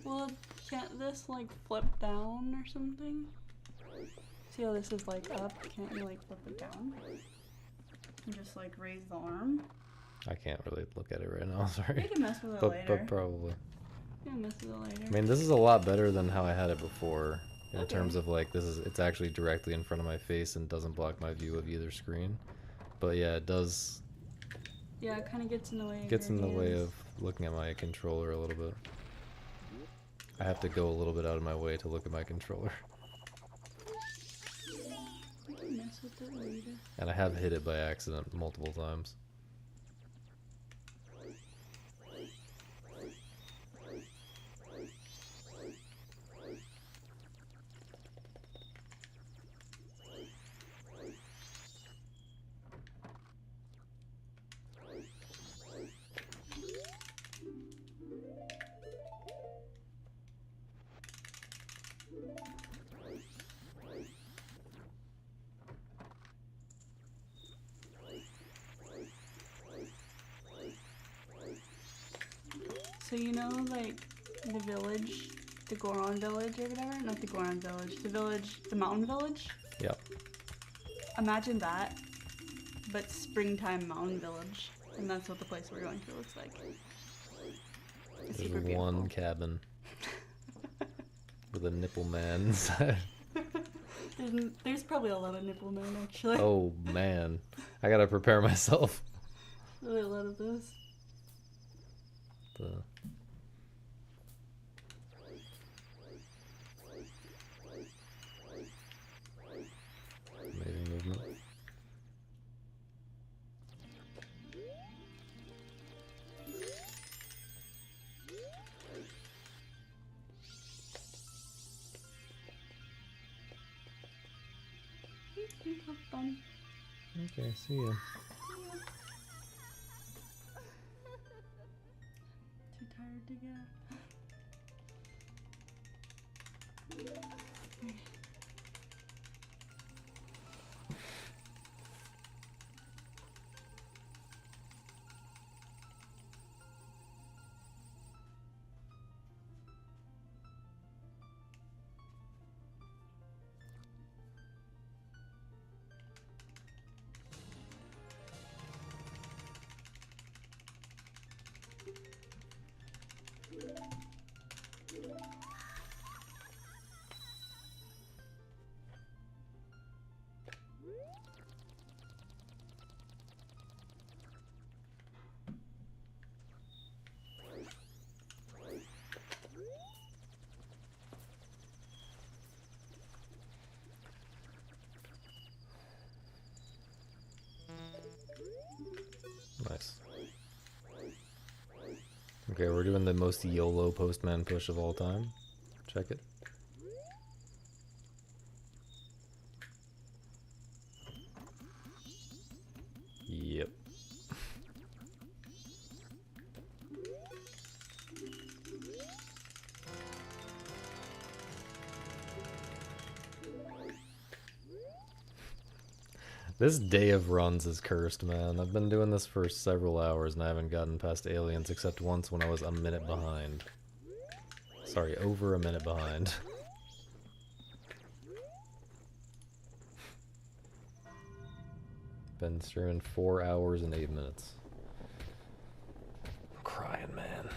Well, can't this like flip down or something? See how this is like up? Can't you like flip it down? And just like raise the arm? I can't really look at it right now, sorry. You can mess with it But later. probably. You can mess with it later. I mean, this is a lot better than how I had it before. In Okay. terms of like, it's actually directly in front of my face and doesn't block my view of either screen. But yeah, it does... Yeah, it kind of gets in the way of Gets your in the way hands. of looking at my controller a little bit. I have to go a little bit out of my way to look at my controller. You can mess with it later. And I have hit it by accident multiple times. So you know, like the village, the Goron village or whatever? Not the Goron village, the village, the mountain village? Yep. Imagine that, but springtime mountain village. And that's what the place we're going to looks like. It's super There's one beautiful. cabin with a nipple man inside. There's probably a lot of nipple men actually. Oh man, I gotta prepare myself. Really a lot of this. The... Amazing movement. Have fun. Okay, see ya. Too tired to get. Nice. Okay, we're doing the most YOLO postman push of all time. Check it. Yep. This day of runs is cursed, man. I've been doing this for several hours and I haven't gotten past aliens except once when I was a minute behind. Sorry, over a minute behind. Been streaming 4 hours and 8 minutes. I'm crying, man.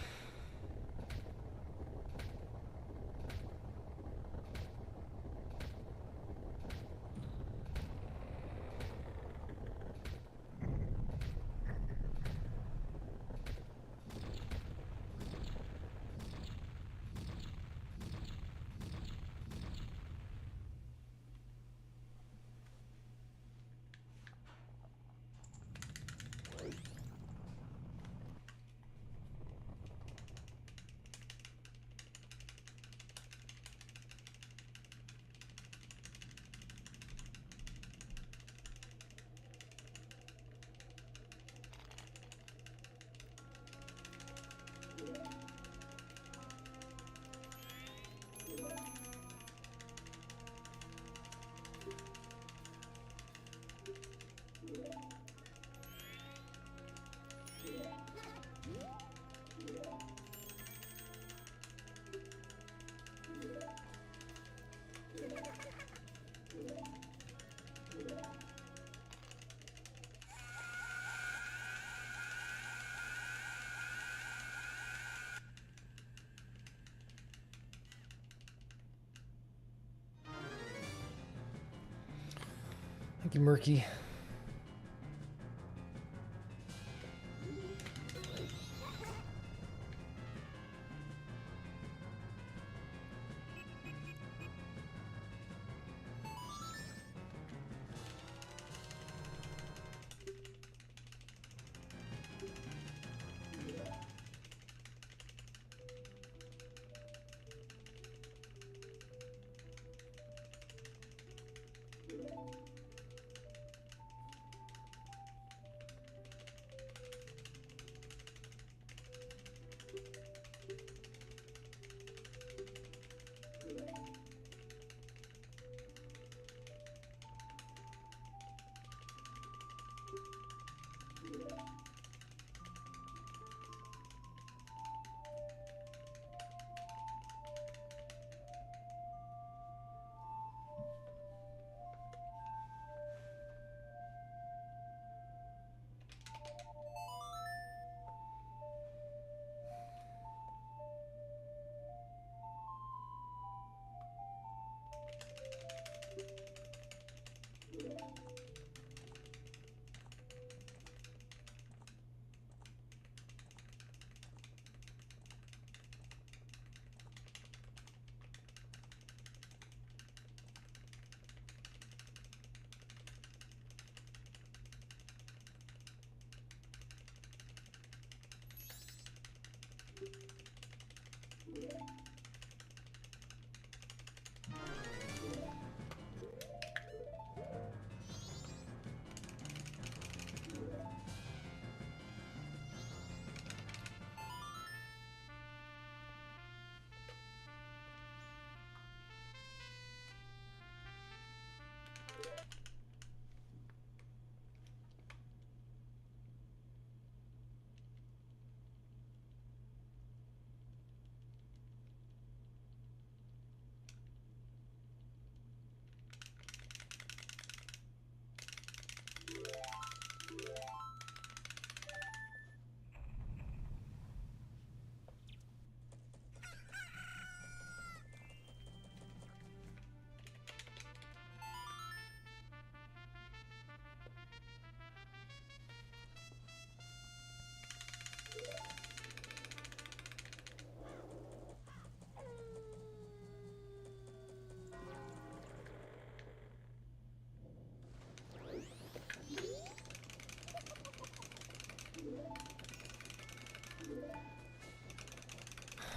Thank you, Murky.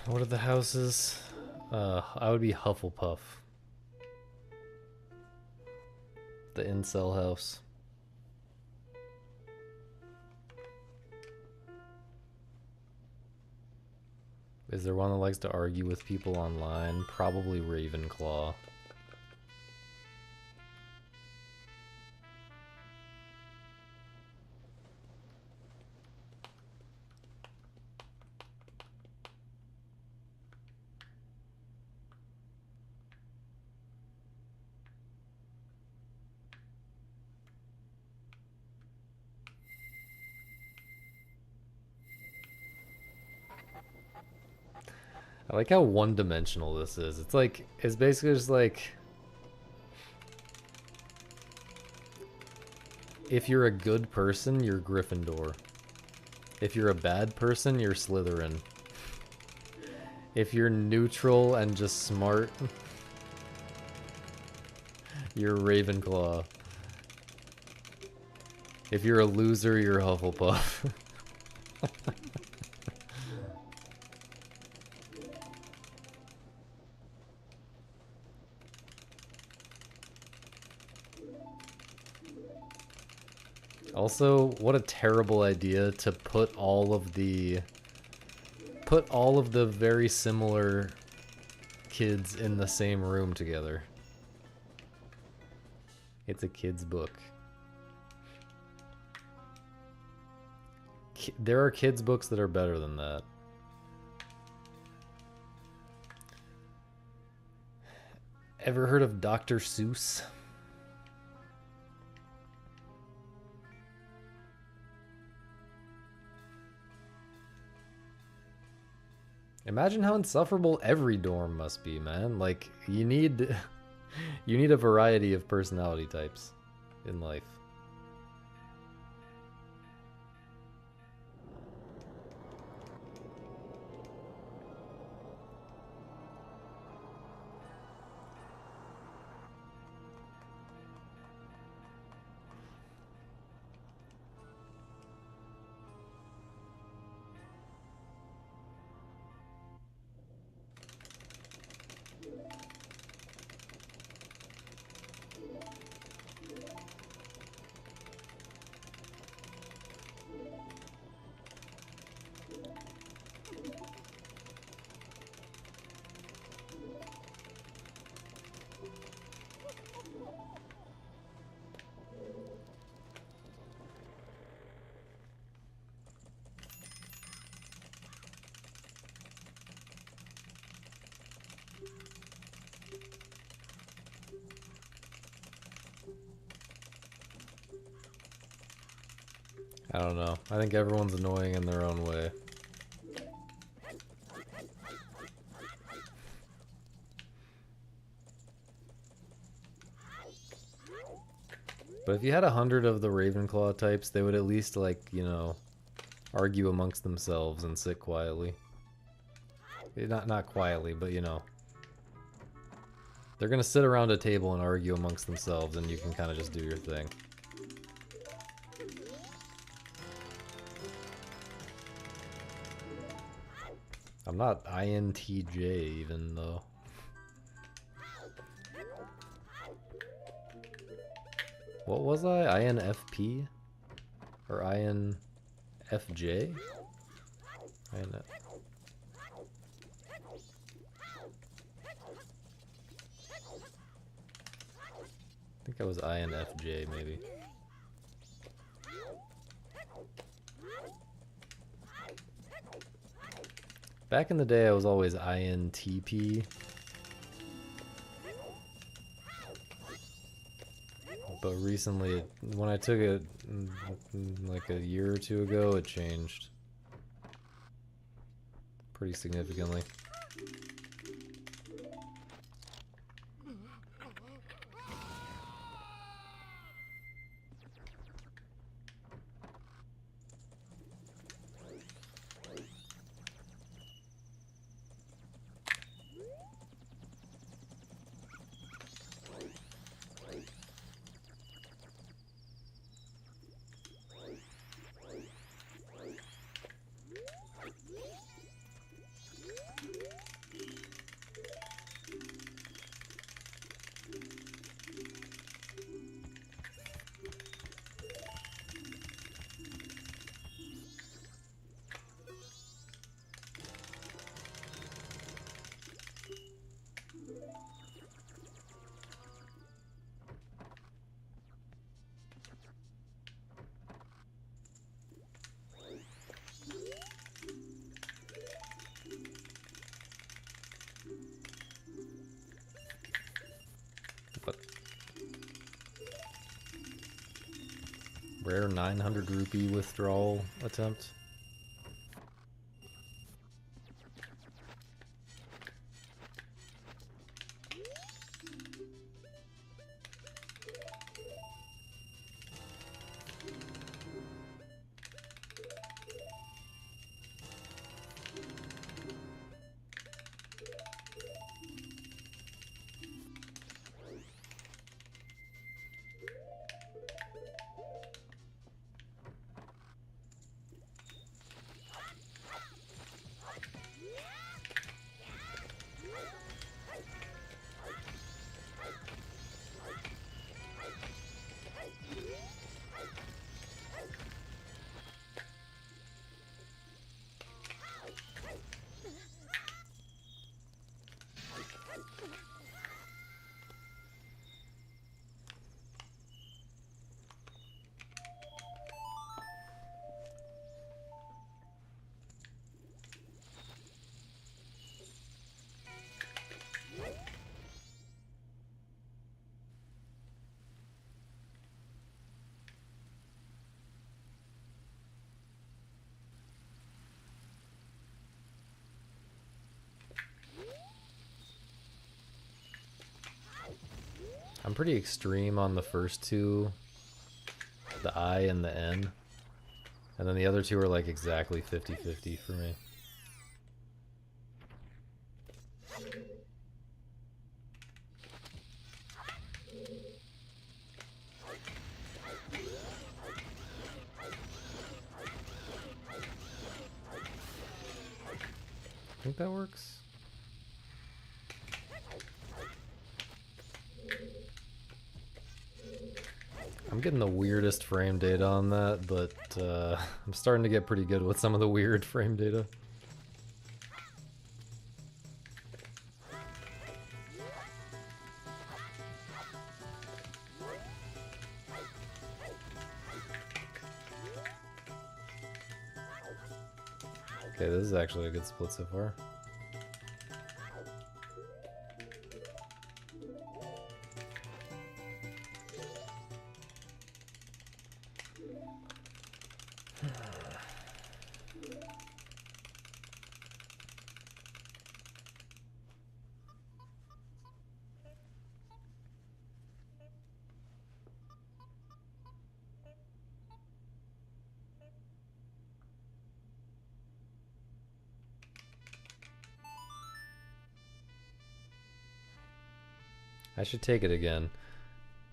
What are the houses? I would be Hufflepuff. The incel house. Is there one that likes to argue with people online? Probably Ravenclaw. I like how one-dimensional this is. It's like, it's basically just like, if you're a good person, you're Gryffindor. If you're a bad person, you're Slytherin. If you're neutral and just smart, you're Ravenclaw. If you're a loser, you're Hufflepuff. Also, what a terrible idea to put all of the very similar kids in the same room together. It's a kid's book. There are kids' books that are better than that. Ever heard of Dr. Seuss? Imagine how insufferable every dorm must be, man. Like, you need a variety of personality types. in life. I don't know. I think everyone's annoying in their own way. But if you had 100 of the Ravenclaw types, they would at least, like, you know, argue amongst themselves and sit quietly. Not quietly, but you know. They're gonna sit around a table and argue amongst themselves, and you can kind of just do your thing. I'm not INTJ even, though. What was I? INFP? Or INFJ? I think I was INFJ, maybe. Back in the day, I was always INTP. But recently, when I took it like a year or two ago, it changed pretty significantly. Rare 900 rupee withdrawal attempt. I'm pretty extreme on the first two the I and the N. And then the other two are like exactly 50-50 for me. I think that works. I'm getting the weirdest frame data on that, but I'm starting to get pretty good with some of the weird frame data. Okay, this is actually a good split so far. I should take it again.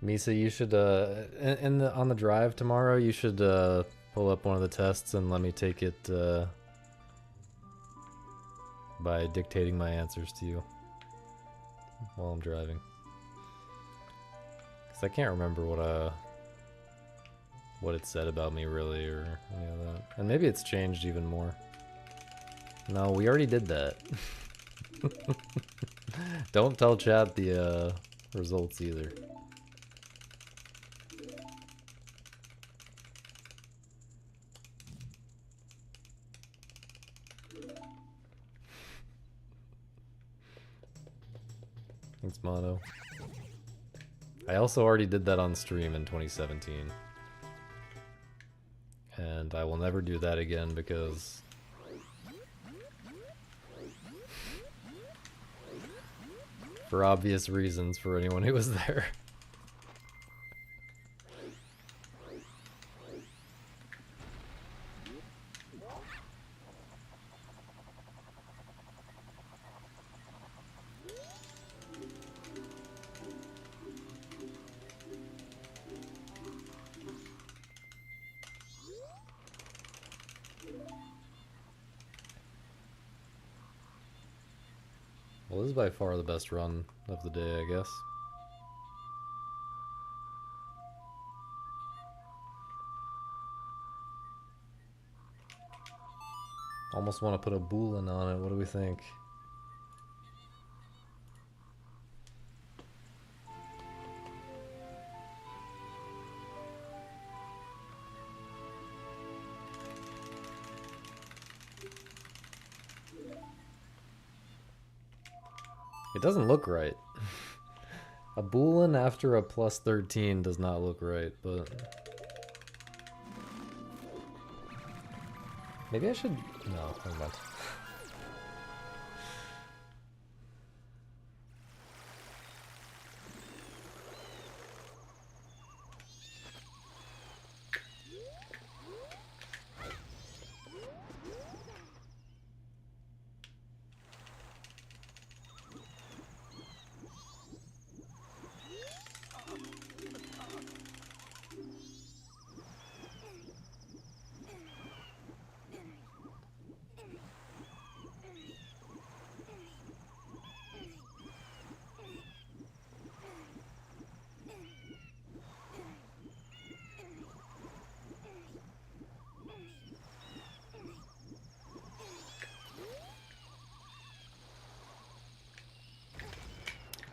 Misa, you should, on the drive tomorrow, you should, pull up one of the tests and let me take it, by dictating my answers to you while I'm driving. Because I can't remember what it said about me, really, or any of that. And maybe it's changed even more. No, we already did that. Don't tell chat the, results either. Thanks, Mono. I also already did that on stream in 2017. And I will never do that again because... for obvious reasons for anyone who was there. Well, this is by far the best run of the day, I guess. Almost want to put a boolean on it. What do we think? It doesn't look right. A boolean after a plus 13 does not look right, but... maybe I should... no, never mind.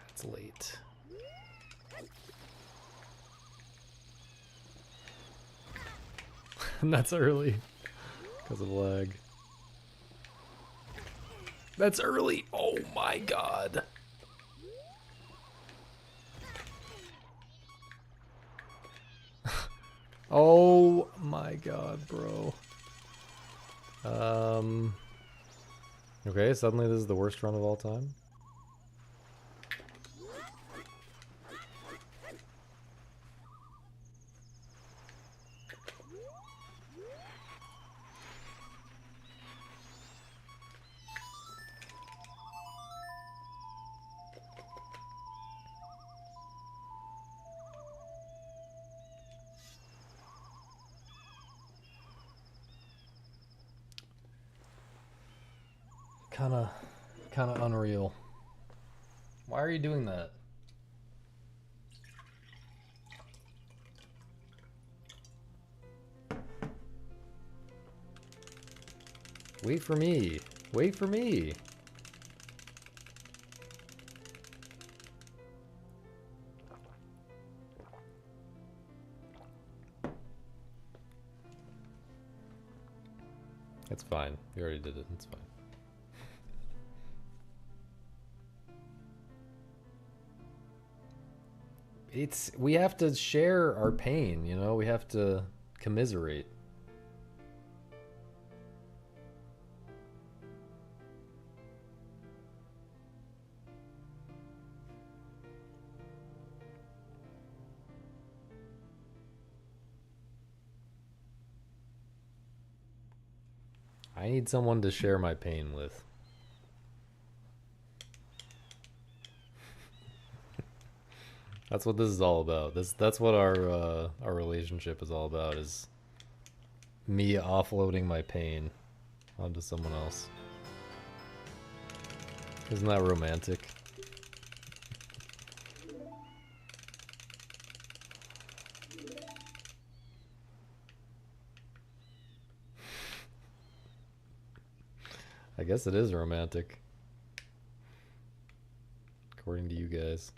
It's late. And that's early because of lag. That's early. Oh my god. Oh my god, bro. Okay, suddenly this is the worst run of all time. Kinda unreal. Why are you doing that? Wait for me. Wait for me. It's fine. You already did it. It's fine. We have to share our pain, you know? We have to commiserate. I need someone to share my pain with. That's what this is all about. That's what our relationship is all about, is me offloading my pain onto someone else. Isn't that romantic? I guess it is romantic. According to you guys.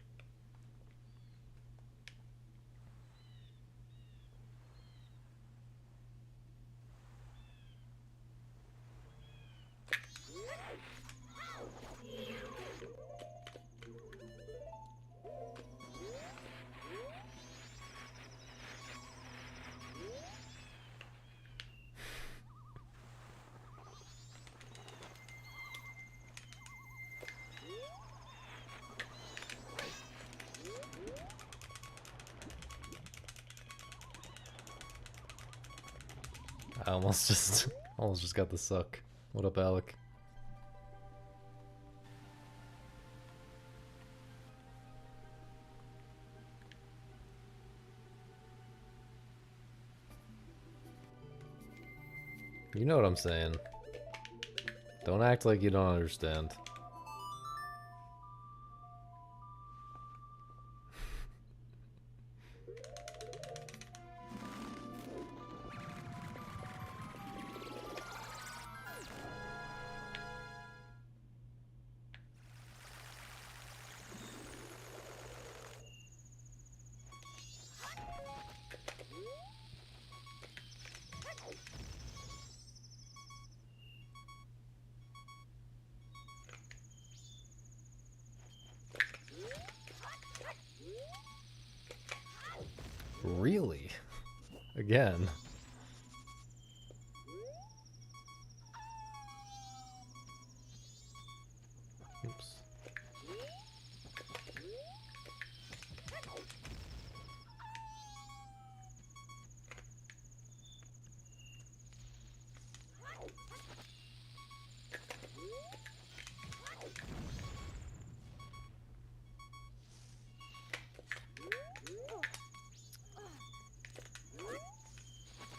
I almost just got the suck. What up, Alec? You know what I'm saying. Don't act like you don't understand. Really? Again? Oops.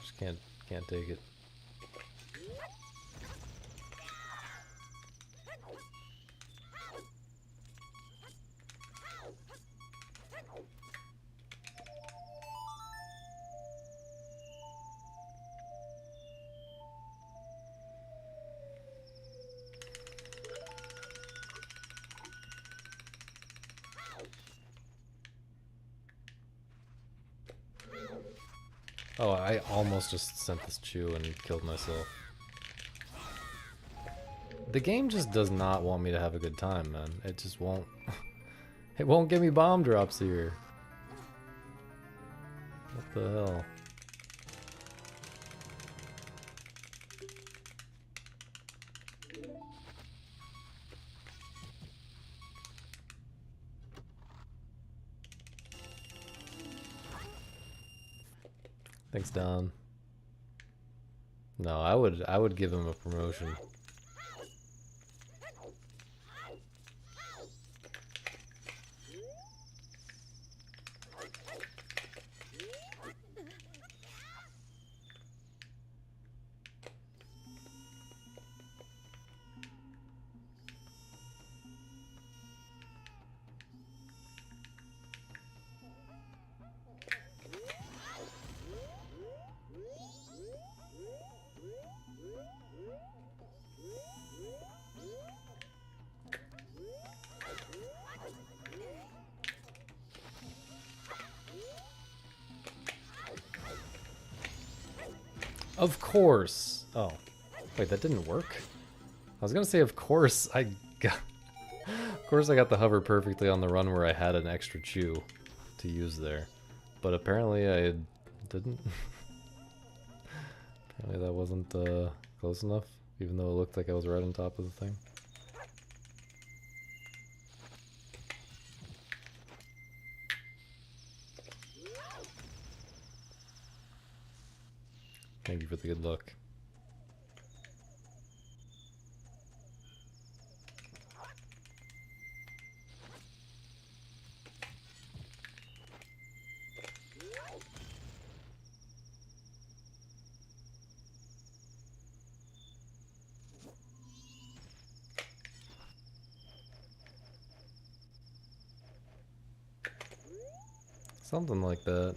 Just can't take it. Oh, I almost just sent this chew and killed myself. The game just does not want me to have a good time, man. It just won't. It won't give me bomb drops here. What the hell? Thanks, Don. No, I would give him a promotion. Of course! Oh. Wait, that didn't work? I was gonna say, of course I got... Of course I got the hover perfectly on the run where I had an extra chew to use there. But apparently I didn't. Apparently that wasn't close enough, even though it looked like I was right on top of the thing. Thank you for the good luck. Something like that.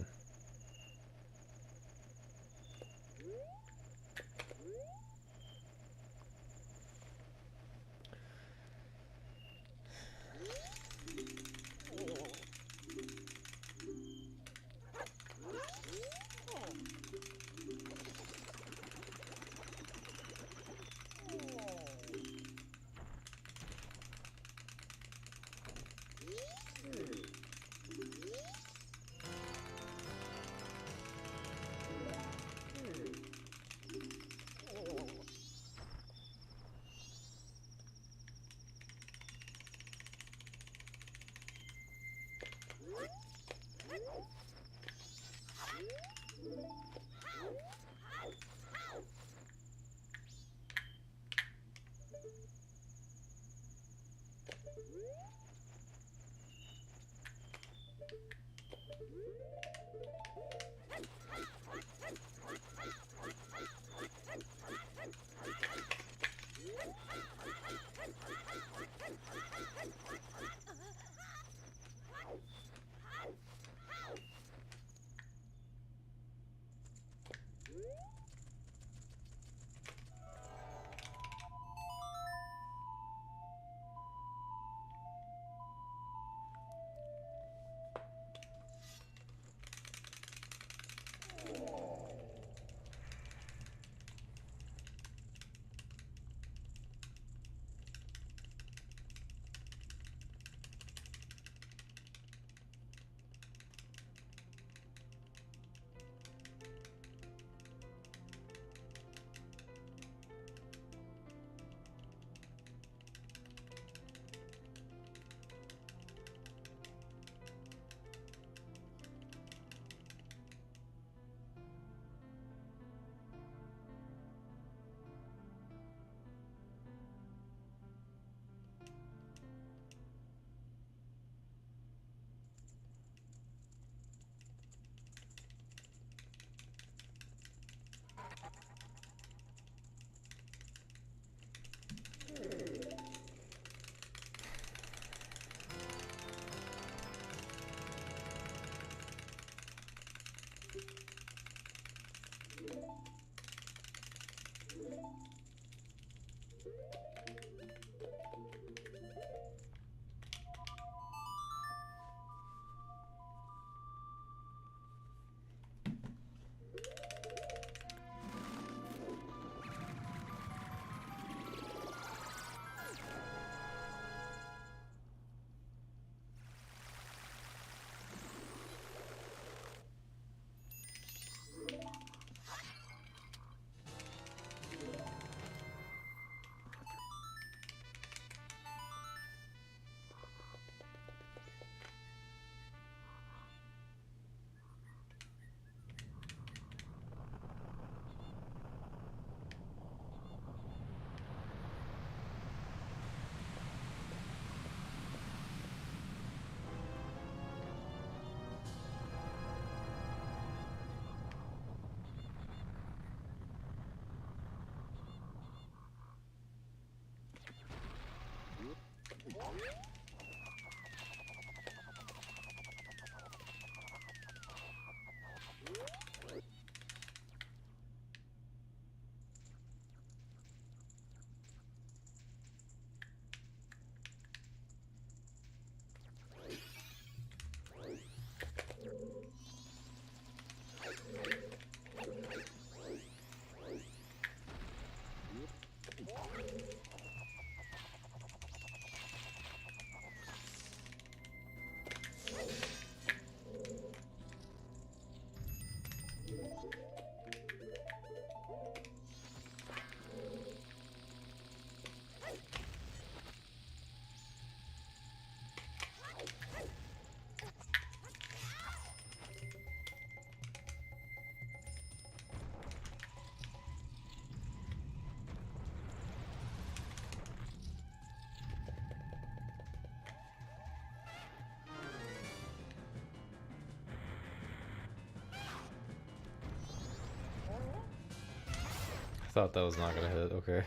thought that was not gonna hit, okay.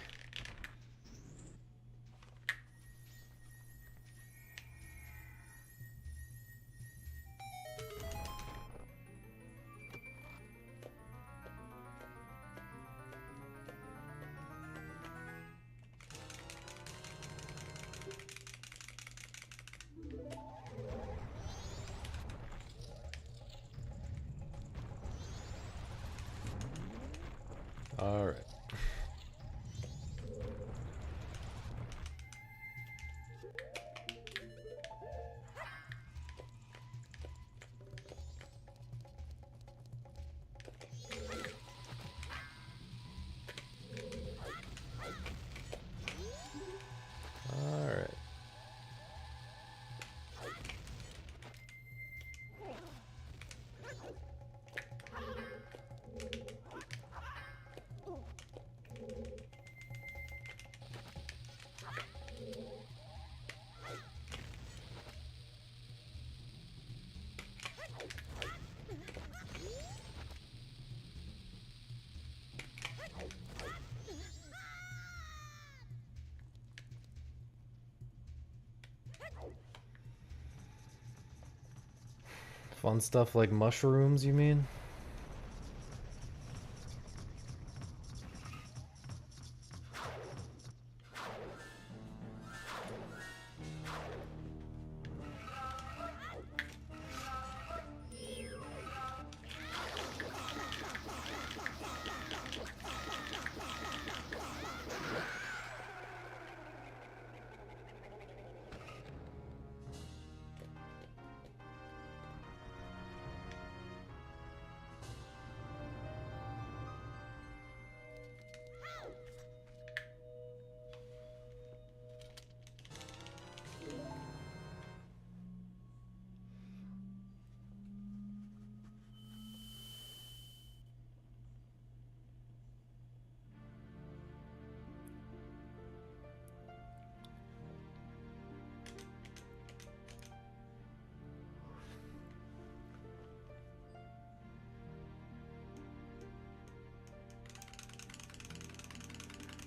Alright. Alright. Fun stuff like mushrooms, you mean?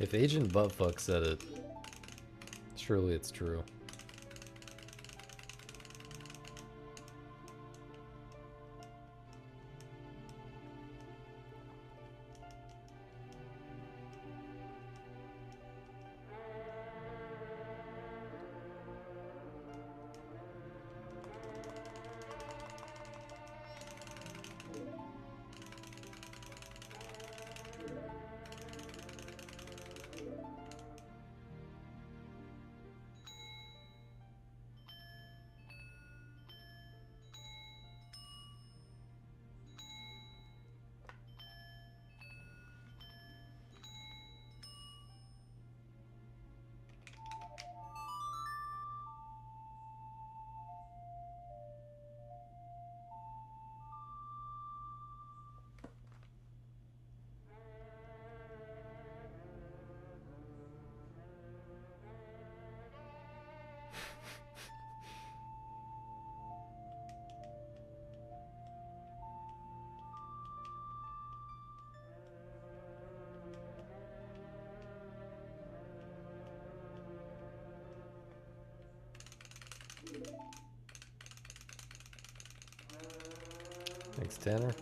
If Agent Buttfuck said it, surely it's true. Thanks, Tanner.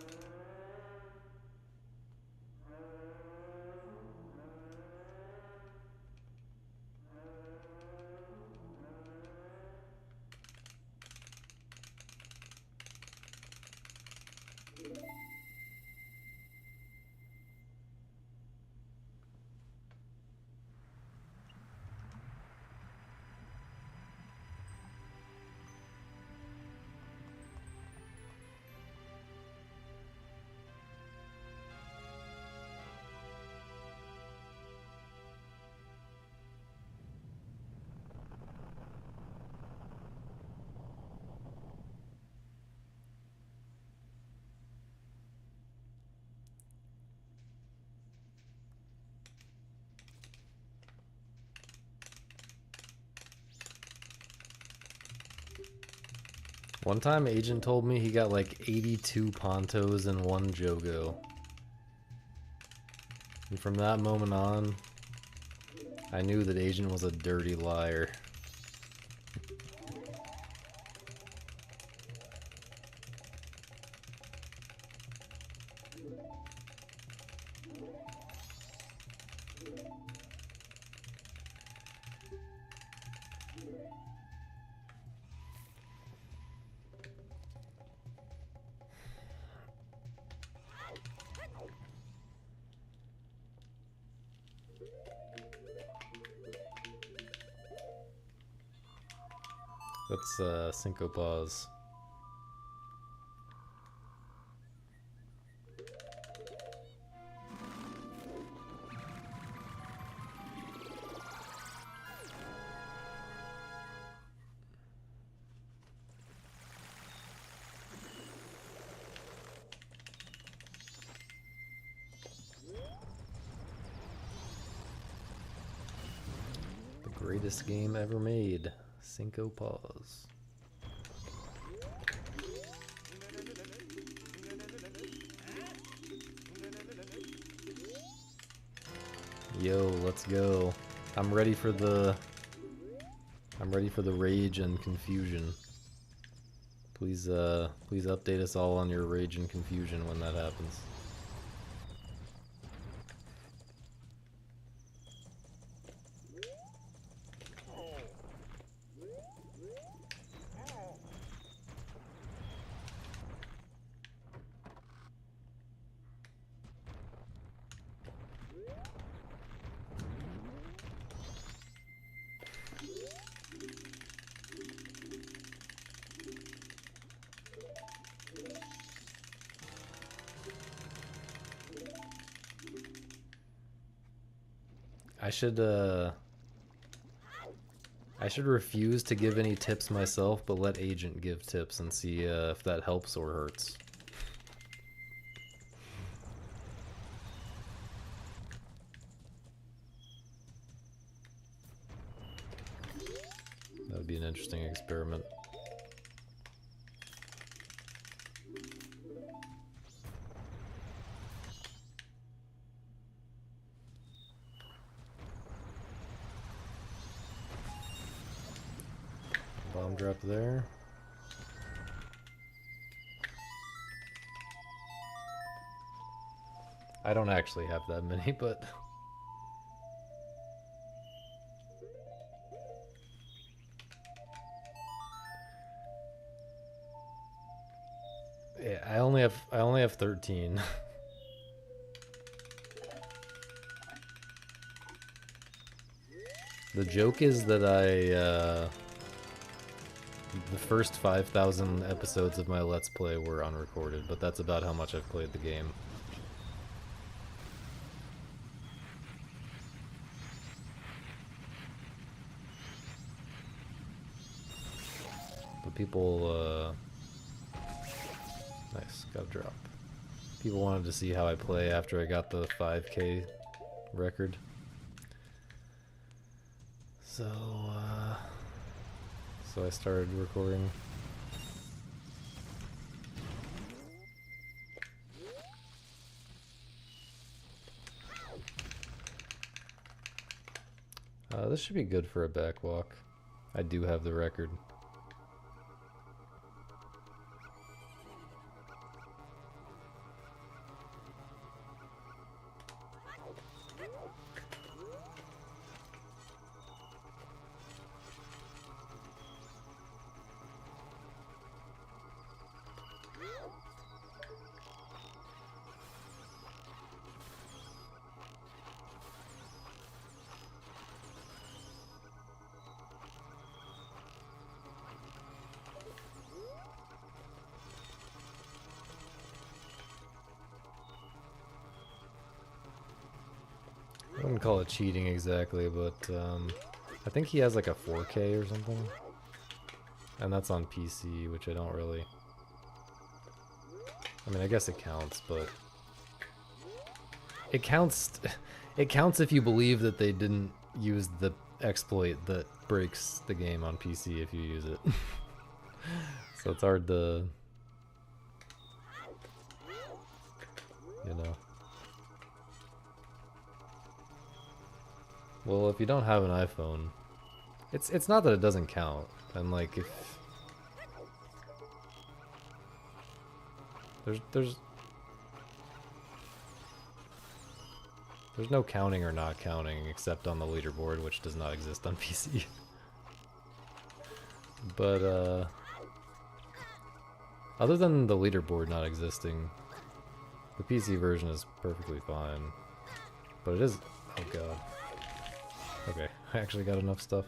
One time, Agent told me he got like 82 Pontos and 1 Jogo. And from that moment on, I knew that Agent was a dirty liar. That's Cinco Pause. The greatest game ever made. Cinco Pause. Yo, let's go. I'm ready for the rage and confusion. Please update us all on your rage and confusion when that happens. I should refuse to give any tips myself, but let Agent give tips and see if that helps or hurts. That would be an interesting experiment. Bomb drop there. I don't actually have that many, but... yeah, I only have 13. The joke is that the first 5,000 episodes of my Let's Play were unrecorded, but that's about how much I've played the game. But people, nice, got a drop. People wanted to see how I play after I got the 5K record. So I started recording. This should be good for a backwalk. I do have the record. I wouldn't call it cheating exactly, but I think he has like a 4K or something. And that's on PC, which I don't really... I mean, I guess it counts, but... It counts if you believe that they didn't use the exploit that breaks the game on PC if you use it. So it's hard to... you know. Well, if you don't have an iPhone, it's not that it doesn't count. And like if there's no counting or not counting except on the leaderboard, which does not exist on PC. But other than the leaderboard not existing, the PC version is perfectly fine. But it is, oh god. Okay, I actually got enough stuff.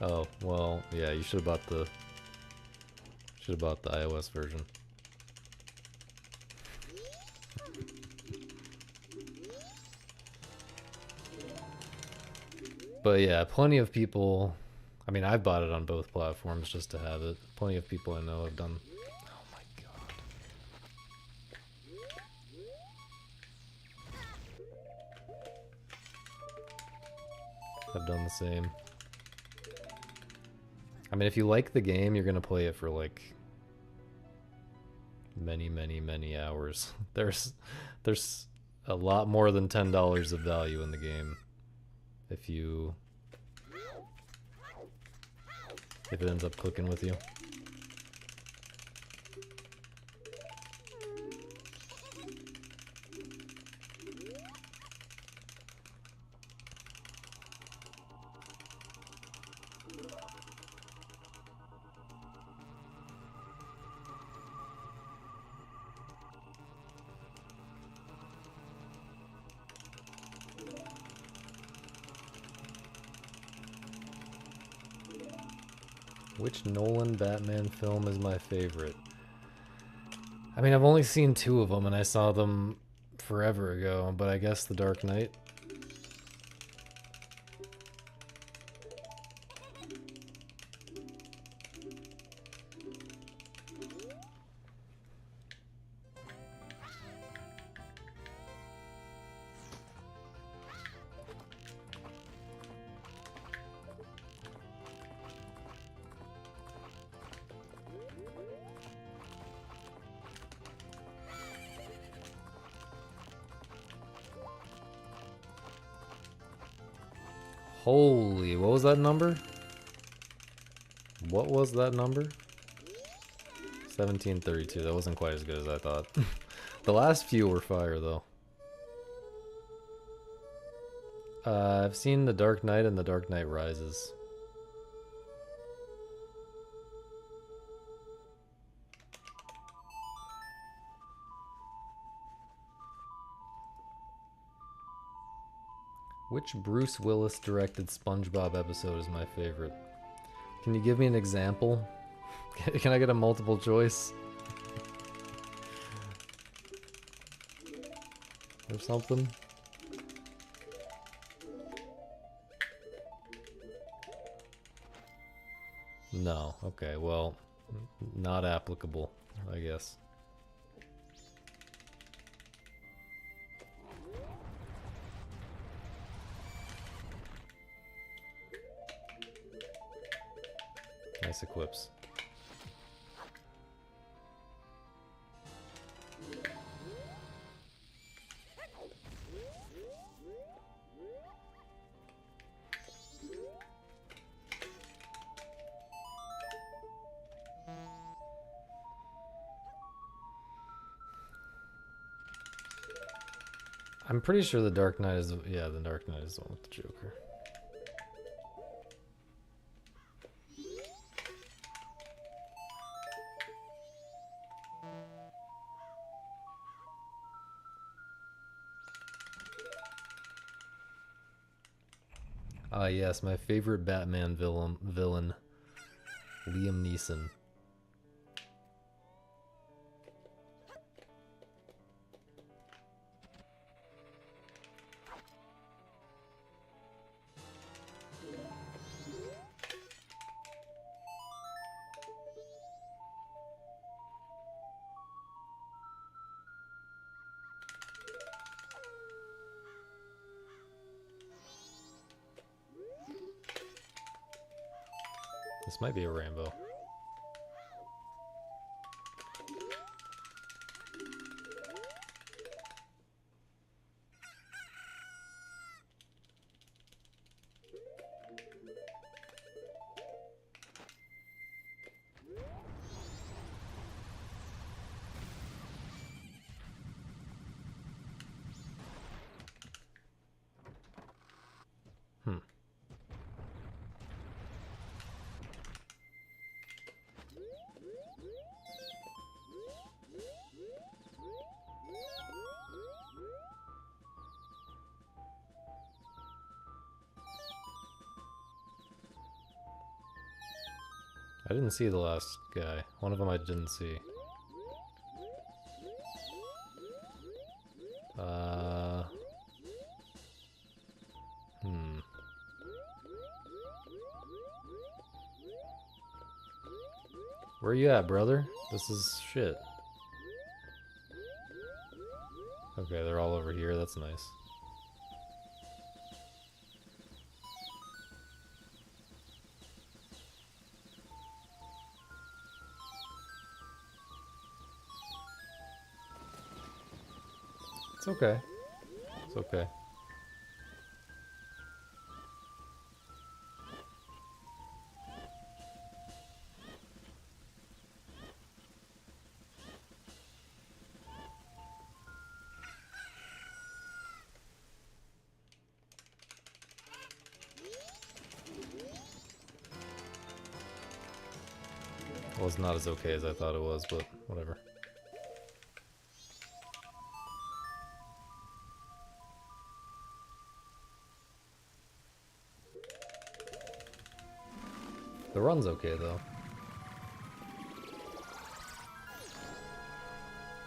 Oh, well, yeah, you should have bought the iOS version. But yeah, plenty of people, I mean, I've bought it on both platforms just to have it. Plenty of people I know have done. Oh my god. Have done the same. I mean, if you like the game, you're gonna play it for like many hours. There's a lot more than $10 of value in the game if it ends up clicking with you. Which Nolan Batman film is my favorite? I mean, I've only seen 2 of them, and I saw them forever ago, but I guess The Dark Knight. Holy, what was that number? What was that number? 1732, that wasn't quite as good as I thought. The last few were fire, though. I've seen The Dark Knight and The Dark Knight Rises. Which Bruce Willis directed SpongeBob episode is my favorite? Can you give me an example? Can I get a multiple choice? Or something? No. Okay, well, not applicable, I guess. Nice equips. I'm pretty sure the Dark Knight is, yeah, the Dark Knight is the one with the Joker. Ah, yes, my favorite Batman villain, Liam Neeson. This might be a Rambo. I didn't see the last guy. One of them I didn't see. Where you at, brother? This is shit. Okay, they're all over here. That's nice. It's okay. It's okay. Well, it's not as okay as I thought it was, but whatever. The run's okay, though.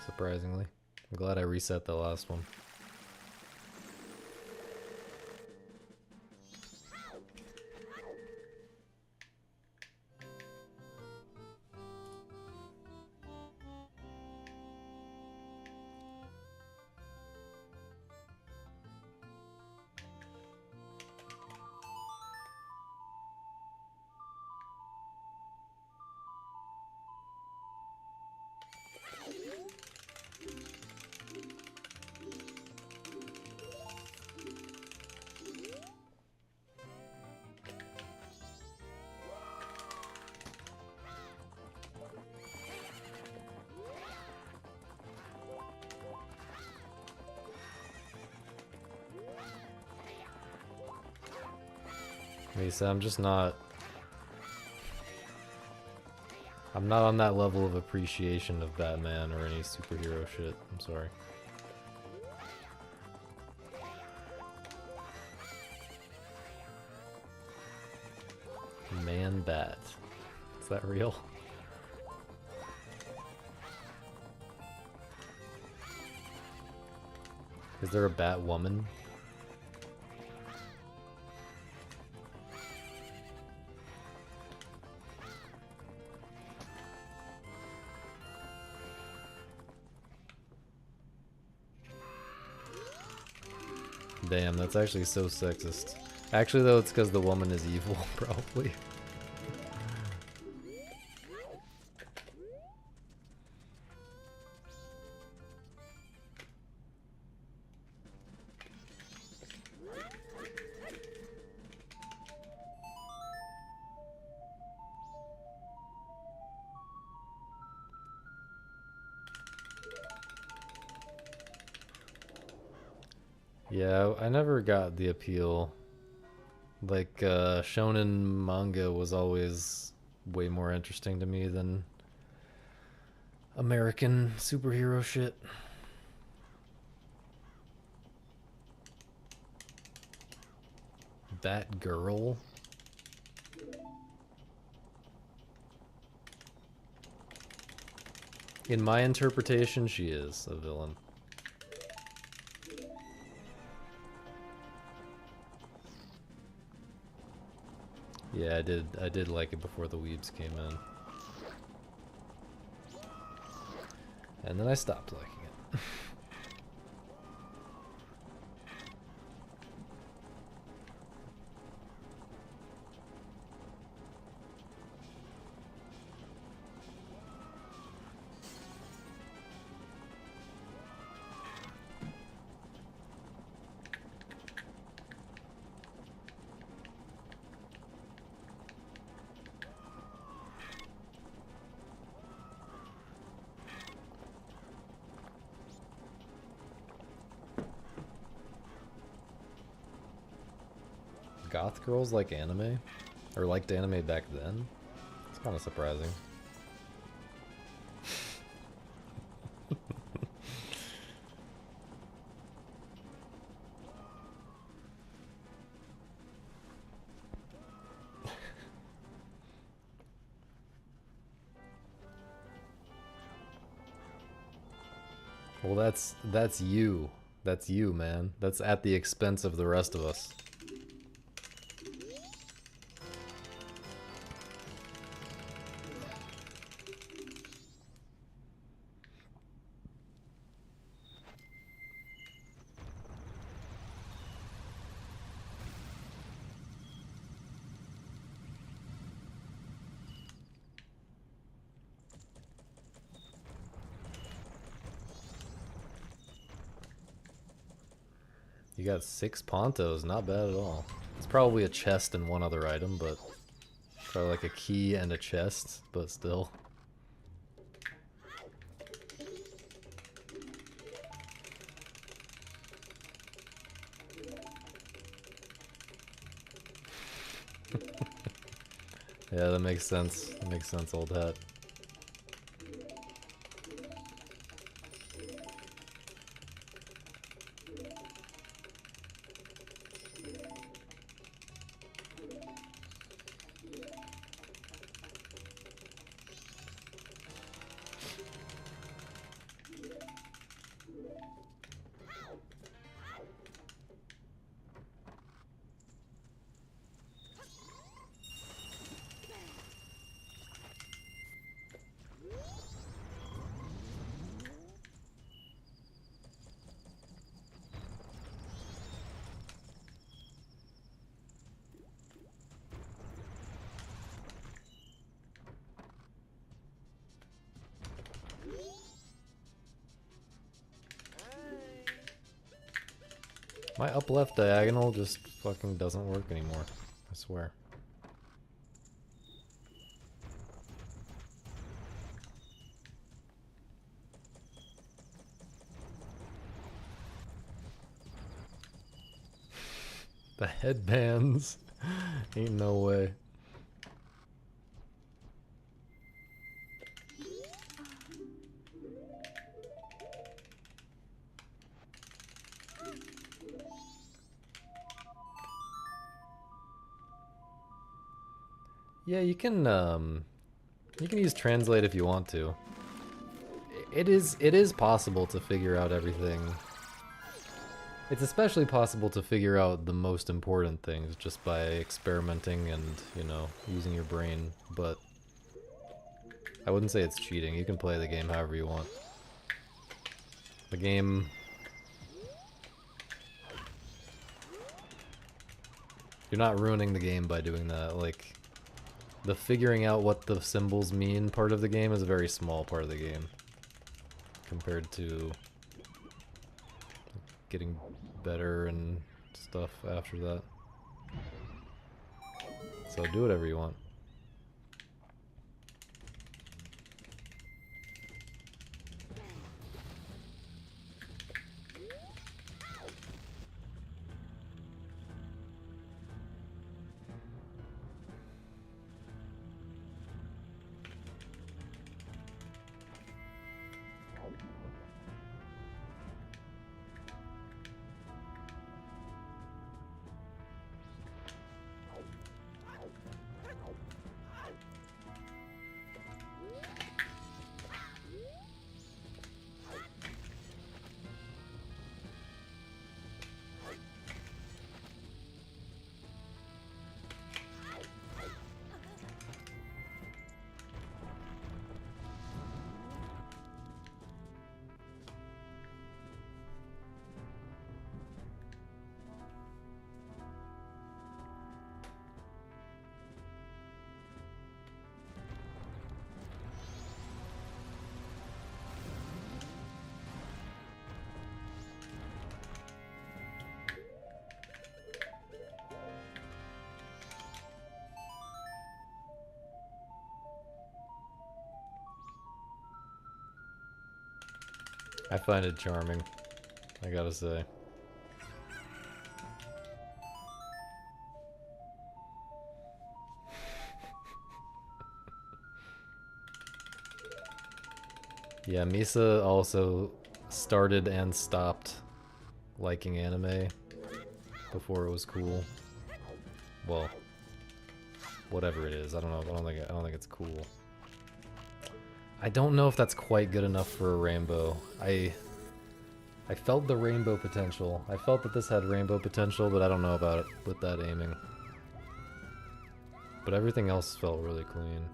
Surprisingly. I'm glad I reset the last one. Lisa, I'm just not... I'm not on that level of appreciation of Batman or any superhero shit. I'm sorry. Man Bat. Is that real? Is there a Bat Woman? Damn, that's actually so sexist. Actually, though, it's because the woman is evil, probably. Yeah, I never got the appeal. Like, shonen manga was always way more interesting to me than American superhero shit. That girl? In my interpretation, she is a villain. Yeah, I did like it before the weebs came in. And then I stopped liking it. Goth girls like anime? Or liked anime back then? It's kind of surprising. Well, that's you. That's you, man. That's at the expense of the rest of us. You got 6 Pontos, not bad at all. It's probably a chest and one other item, but probably like a key and a chest, but still. Yeah, that makes sense. That makes sense, old hat. My up left diagonal just fucking doesn't work anymore. I swear. The headbands. Ain't no way. Yeah, you can use translate if you want to. It is possible to figure out everything. It's especially possible to figure out the most important things just by experimenting and, you know, using your brain, but I wouldn't say it's cheating. You can play the game however you want. The game... You're not ruining the game by doing that, like... The figuring out what the symbols mean part of the game is a very small part of the game. Compared to... getting better and stuff after that. So do whatever you want. I find it charming, I gotta say. Yeah, Misa also started and stopped liking anime before it was cool. Well, whatever it is, I don't know. I don't think it's cool. I don't know if that's quite good enough for a rainbow. I felt the rainbow potential. I felt that this had rainbow potential, but I don't know about it with that aiming. But everything else felt really clean.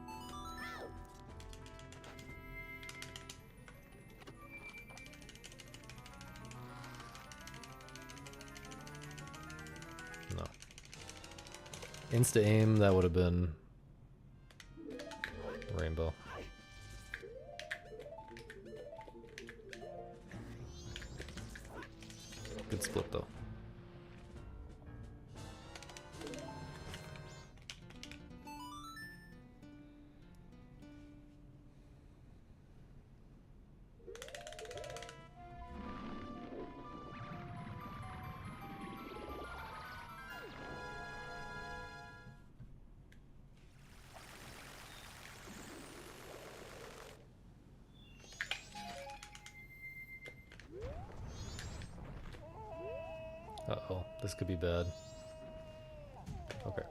No. Insta-aim, that would have been rainbow. Good split though. Uh-oh, this could be bad. Okay.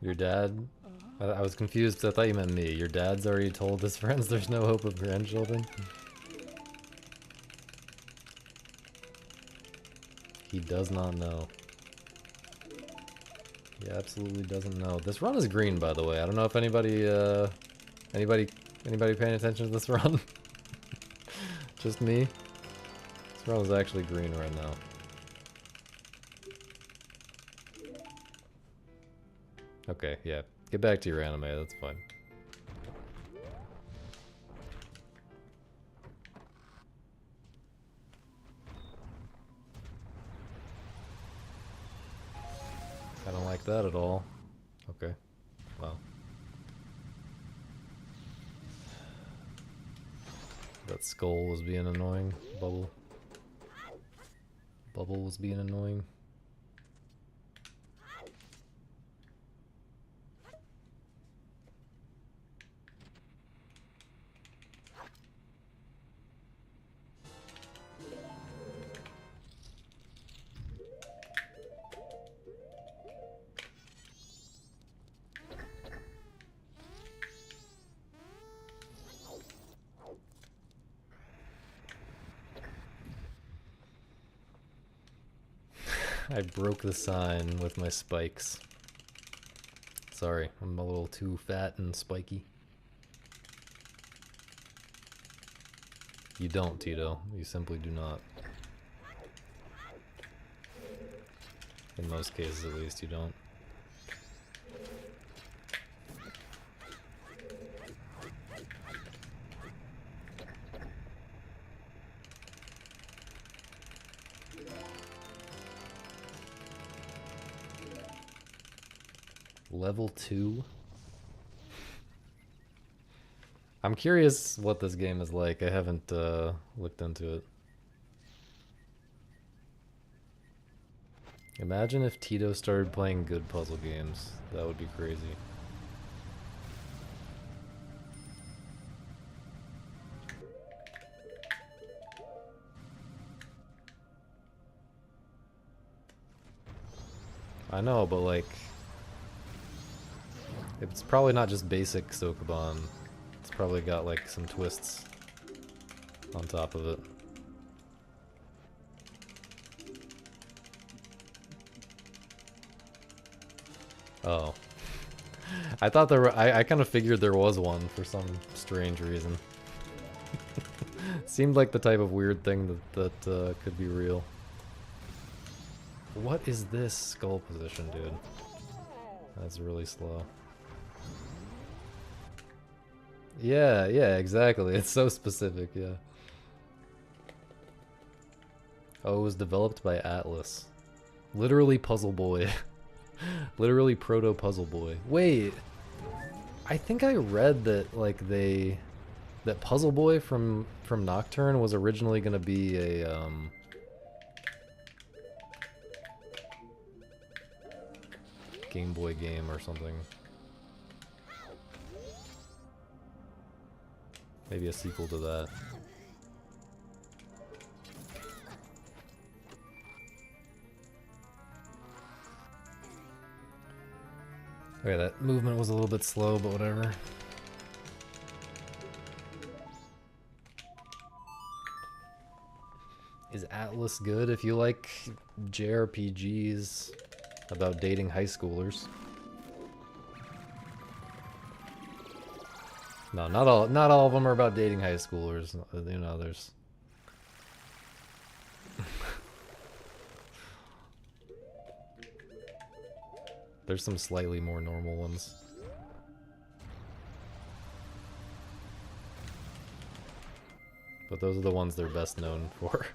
Your dad? I was confused because I thought you meant me. Your dad's already told his friends there's no hope of grandchildren? He does not know. He absolutely doesn't know. This run is green, by the way. I don't know if anybody paying attention to this run? Just me? This run is actually green right now. Okay, yeah. Get back to your anime, that's fine. I don't like that at all. Okay. Wow. That skull was being annoying. Bubble. Bubble was being annoying. I broke the sign with my spikes. Sorry, I'm a little too fat and spiky. You don't, Tito. You simply do not. In most cases, at least, you don't. Level 2? I'm curious what this game is like. I haven't looked into it. Imagine if Tito started playing good puzzle games. That would be crazy. I know, but like... it's probably not just basic Sokoban. It's probably got like some twists on top of it. Oh. I thought there were, I kind of figured there was one for some strange reason. Seemed like the type of weird thing that could be real. What is this skull position, dude? That's really slow. Yeah, exactly. It's so specific, yeah. Oh, it was developed by Atlas. Literally Puzzle Boy. Literally proto Puzzle Boy. Wait, I think I read that like that Puzzle Boy from Nocturne was originally gonna be a Game Boy game or something. Maybe a sequel to that. Okay, that movement was a little bit slow, but whatever. Is Atlas good if you like JRPGs about dating high schoolers? No, not all of them are about dating high schoolers. You know, there's some slightly more normal ones. But those are the ones they're best known for.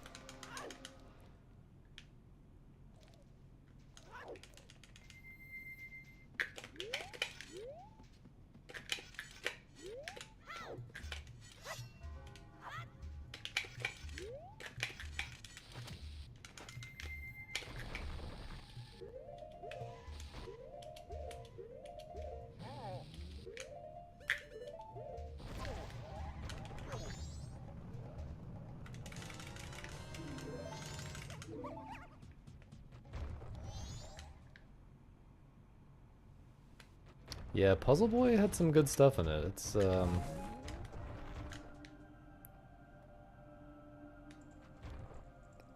Yeah, Puzzle Boy had some good stuff in it. It's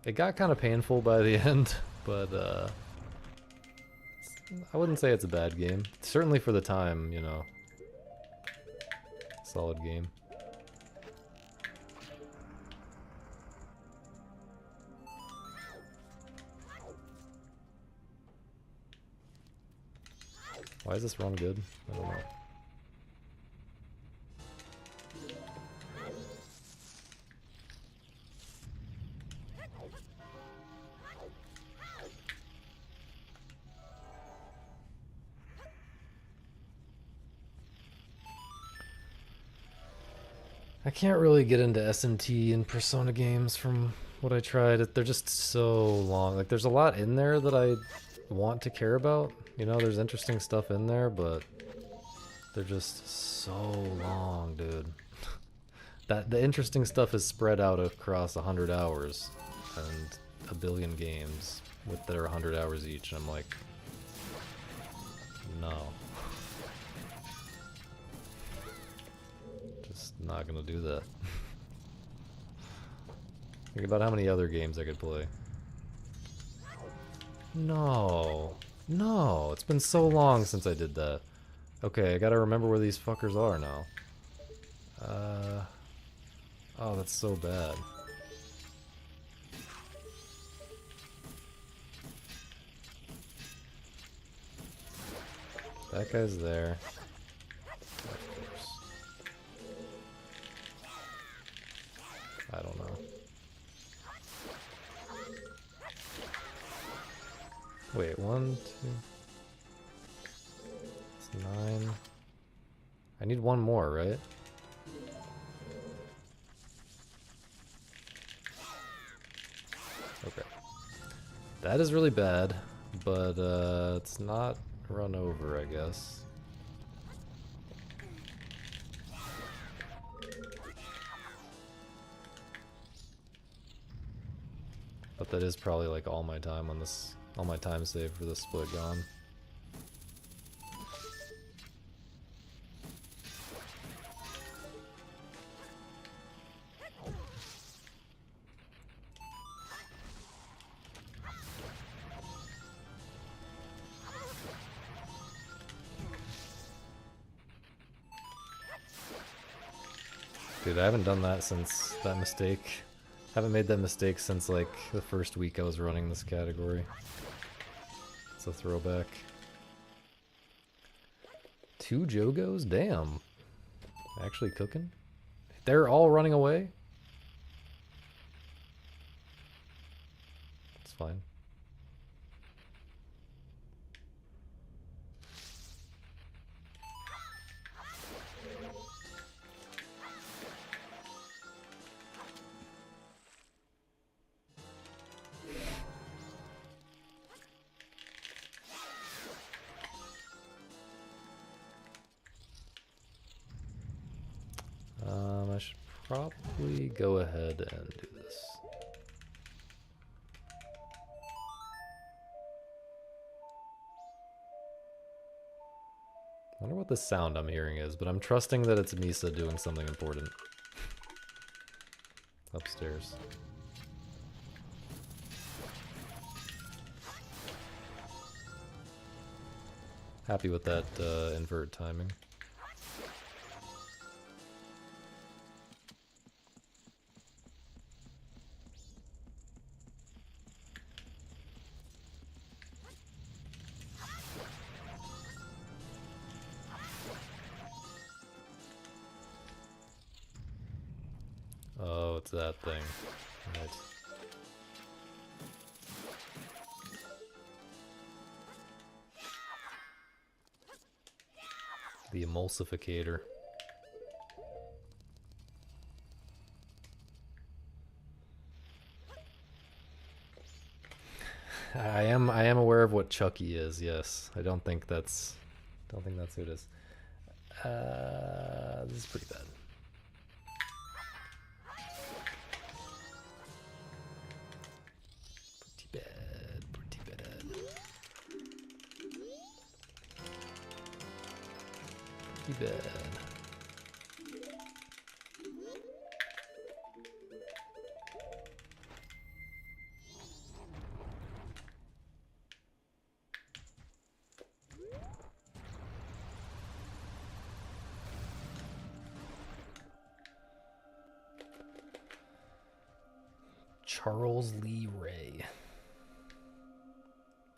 it got kind of painful by the end, but I wouldn't say it's a bad game. Certainly for the time, you know. Solid game. Why is this run good? I don't know. I can't really get into SMT and Persona games from what I tried. They're just so long. Like, there's a lot in there that I want to care about. You know, there's interesting stuff in there, but they're just so long, dude. That the interesting stuff is spread out across 100 hours and a billion games with that are 100 hours each. And I'm like, no. Just not gonna do that. Think about how many other games I could play. No. No, it's been so long since I did that. Okay, I gotta remember where these fuckers are now. Oh, that's so bad. That guy's there. Of course. I don't know. Wait, 1, 2... It's 9... I need one more, right? Okay. That is really bad, but it's not run over, I guess. But that is probably like all my time on this, all my time saved for this split gone. Dude, I haven't done that since that mistake. Haven't made that mistake since like the first week I was running this category. It's a throwback. 2 Jogos? Damn. Actually cooking? They're all running away? It's fine. probably go ahead and do this. I wonder what the sound I'm hearing is, but I'm trusting that it's Misa doing something important. Upstairs. Happy with that invert timing. Oh, it's that thing. Right. The emulsificator. I am aware of what Chucky is, yes. I don't think that's who it is. This is pretty bad. Pretty bad. Pretty bad. Charles Lee Ray.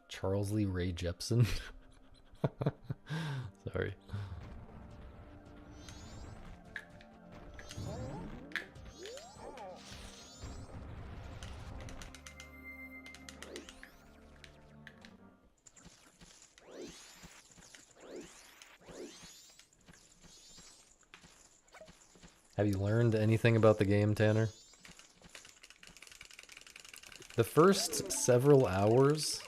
Charles Lee Ray Jepsen. Sorry. Have you learned anything about the game, Tanner? The first several hours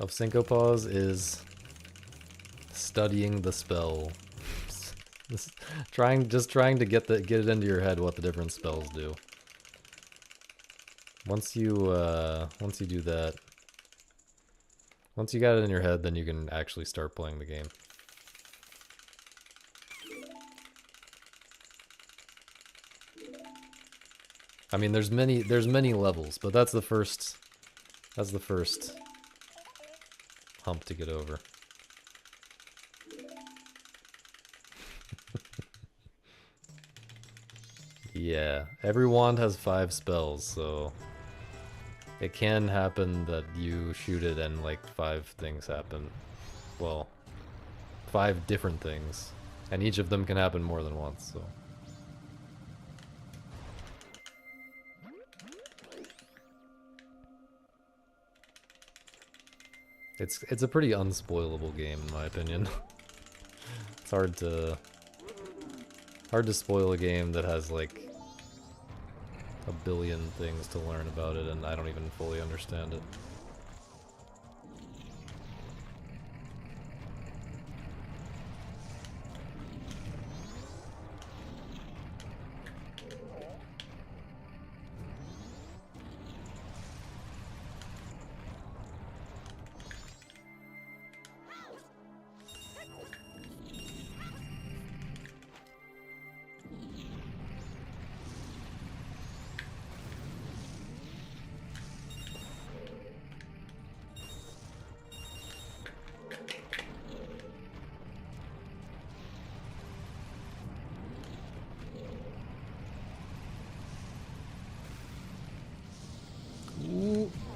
of Syncopause is studying the spell. Just trying to get it into your head what the different spells do. Once you do that, once you got it in your head, then you can actually start playing the game. I mean, there's many levels, but that's the first hump to get over. Yeah, every wand has 5 spells, so it can happen that you shoot it and like 5 things happen. Well, 5 different things, and each of them can happen more than once, so. It's a pretty unspoilable game in my opinion. It's hard to spoil a game that has like a billion things to learn about it and I don't even fully understand it.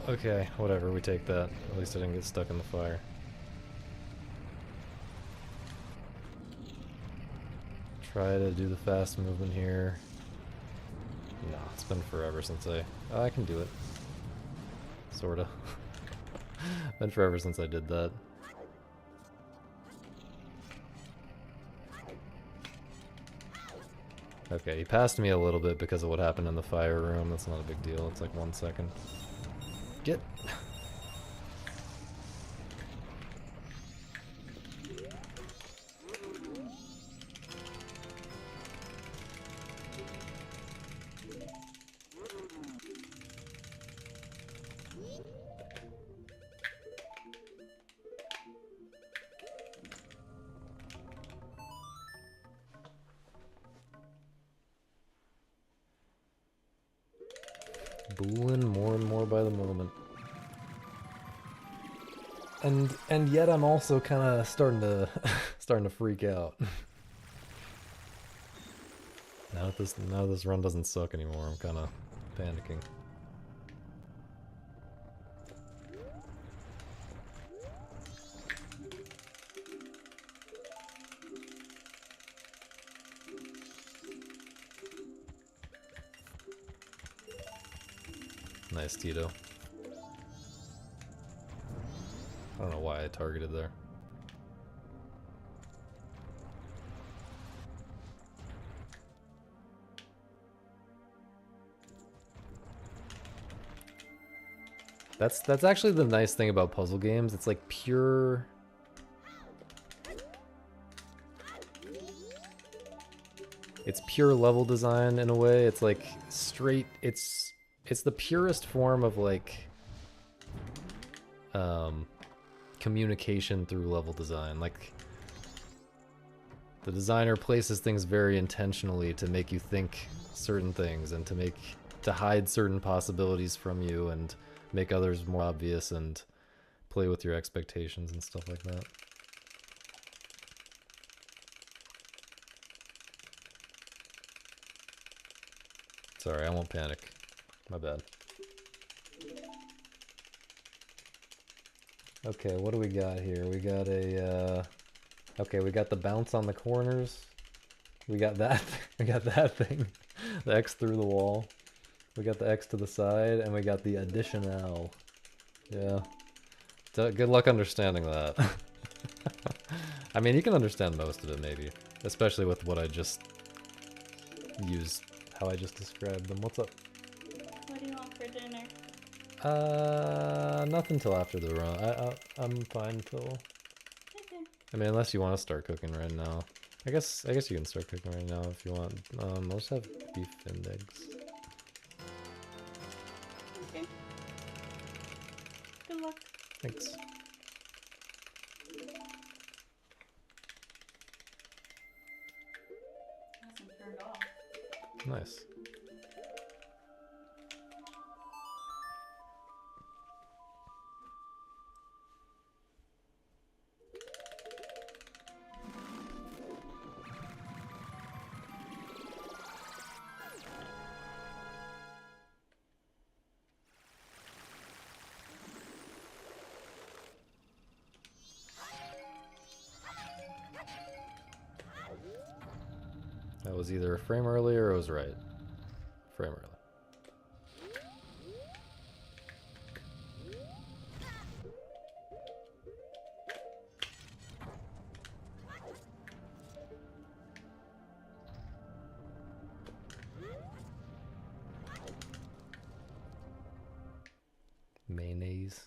Okay, whatever, we take that. At least I didn't get stuck in the fire. Try to do the fast movement here. No, it's been forever since I can do it. Sorta. Been forever since I did that. Okay, he passed me a little bit because of what happened in the fire room. That's not a big deal. It's like 1 second. Get. booling more and more by the moment. And yet I'm also kind of starting to starting to freak out. Now that this run doesn't suck anymore, I'm kind of panicking. Nice, Tito. I don't know why I targeted there. That's actually the nice thing about puzzle games. It's like pure... It's pure level design in a way. It's like straight... It's the purest form of like... communication through level design. Like... The designer places things very intentionally to make you think certain things and to hide certain possibilities from you and make others more obvious and play with your expectations and stuff like that. Sorry, I won't panic. My bad. Okay, what do we got here? We got a, okay, we got the bounce on the corners. We got that, we got that thing. The X through the wall. We got the X to the side, and we got the additional. Yeah. Good luck understanding that. I mean, you can understand most of it, maybe. Especially with what I just used, how I just described them. What's up? What do you want for dinner? Nothing till after the run. I'm fine till... Okay. I mean, unless you want to start cooking right now. I guess you can start cooking right now if you want. I'll just have beef and eggs. Okay. Good luck. Thanks. Hasn't turned off. Nice. That was either a frame early or it was right. Frame early. Mayonnaise.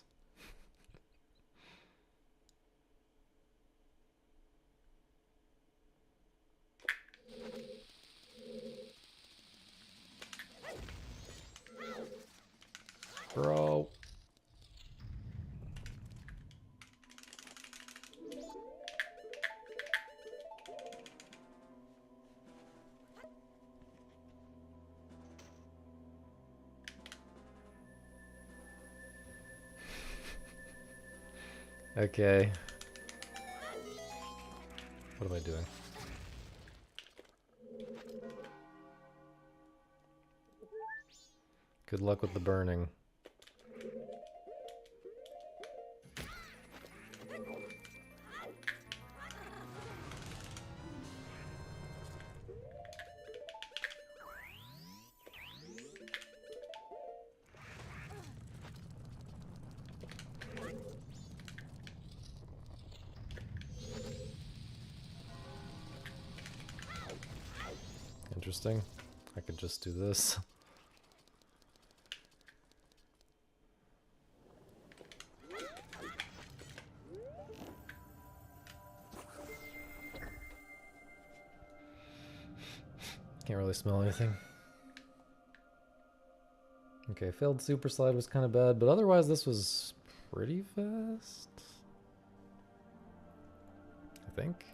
Bro. Okay. What am I doing? Good luck with the burning. Interesting. I could just do this. Can't really smell anything. Okay, failed super slide was kind of bad, but otherwise this was pretty fast. I think.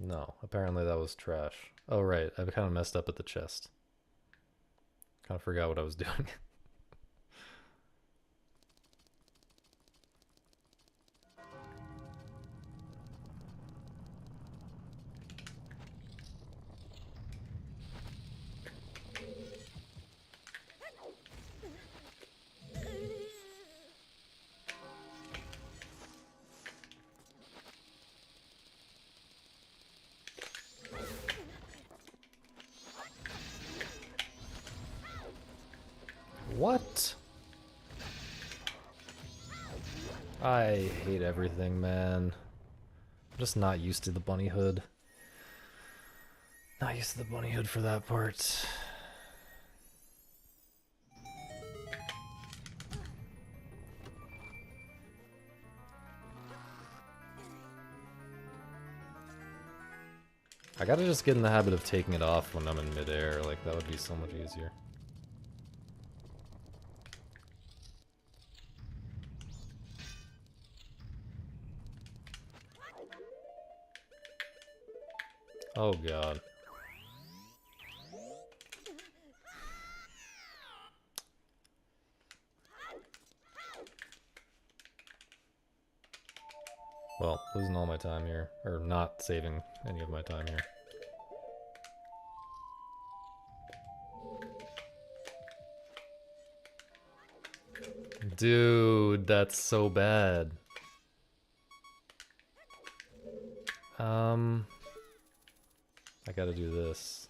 No, apparently that was trash. Oh right, I kind of messed up at the chest. Kind of forgot what I was doing. What? I hate everything, man. I'm just not used to the bunny hood. Not used to the bunny hood for that part. I gotta just get in the habit of taking it off when I'm in midair, like that would be so much easier. Oh god. Well, losing all my time here, or not saving any of my time here. Dude, that's so bad. I gotta do this.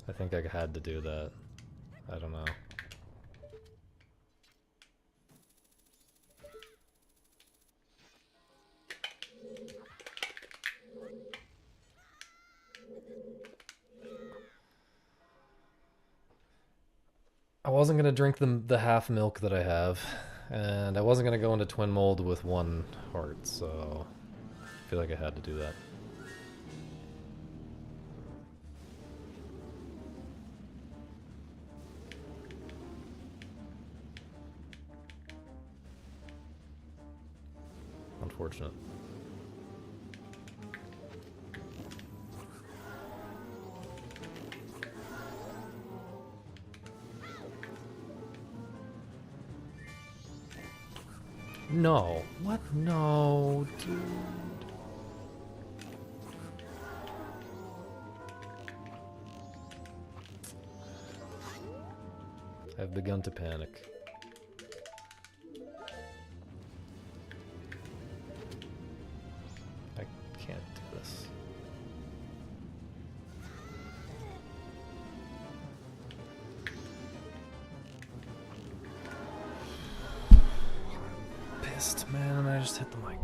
I think I had to do that. I don't know. I wasn't gonna drink the half milk that I have, and I wasn't gonna go into twin mold with one heart, so I feel like I had to do that. Unfortunate. No. What? No, dude. I've begun to panic. I can't do this. Pissed, man. I just hit the mic.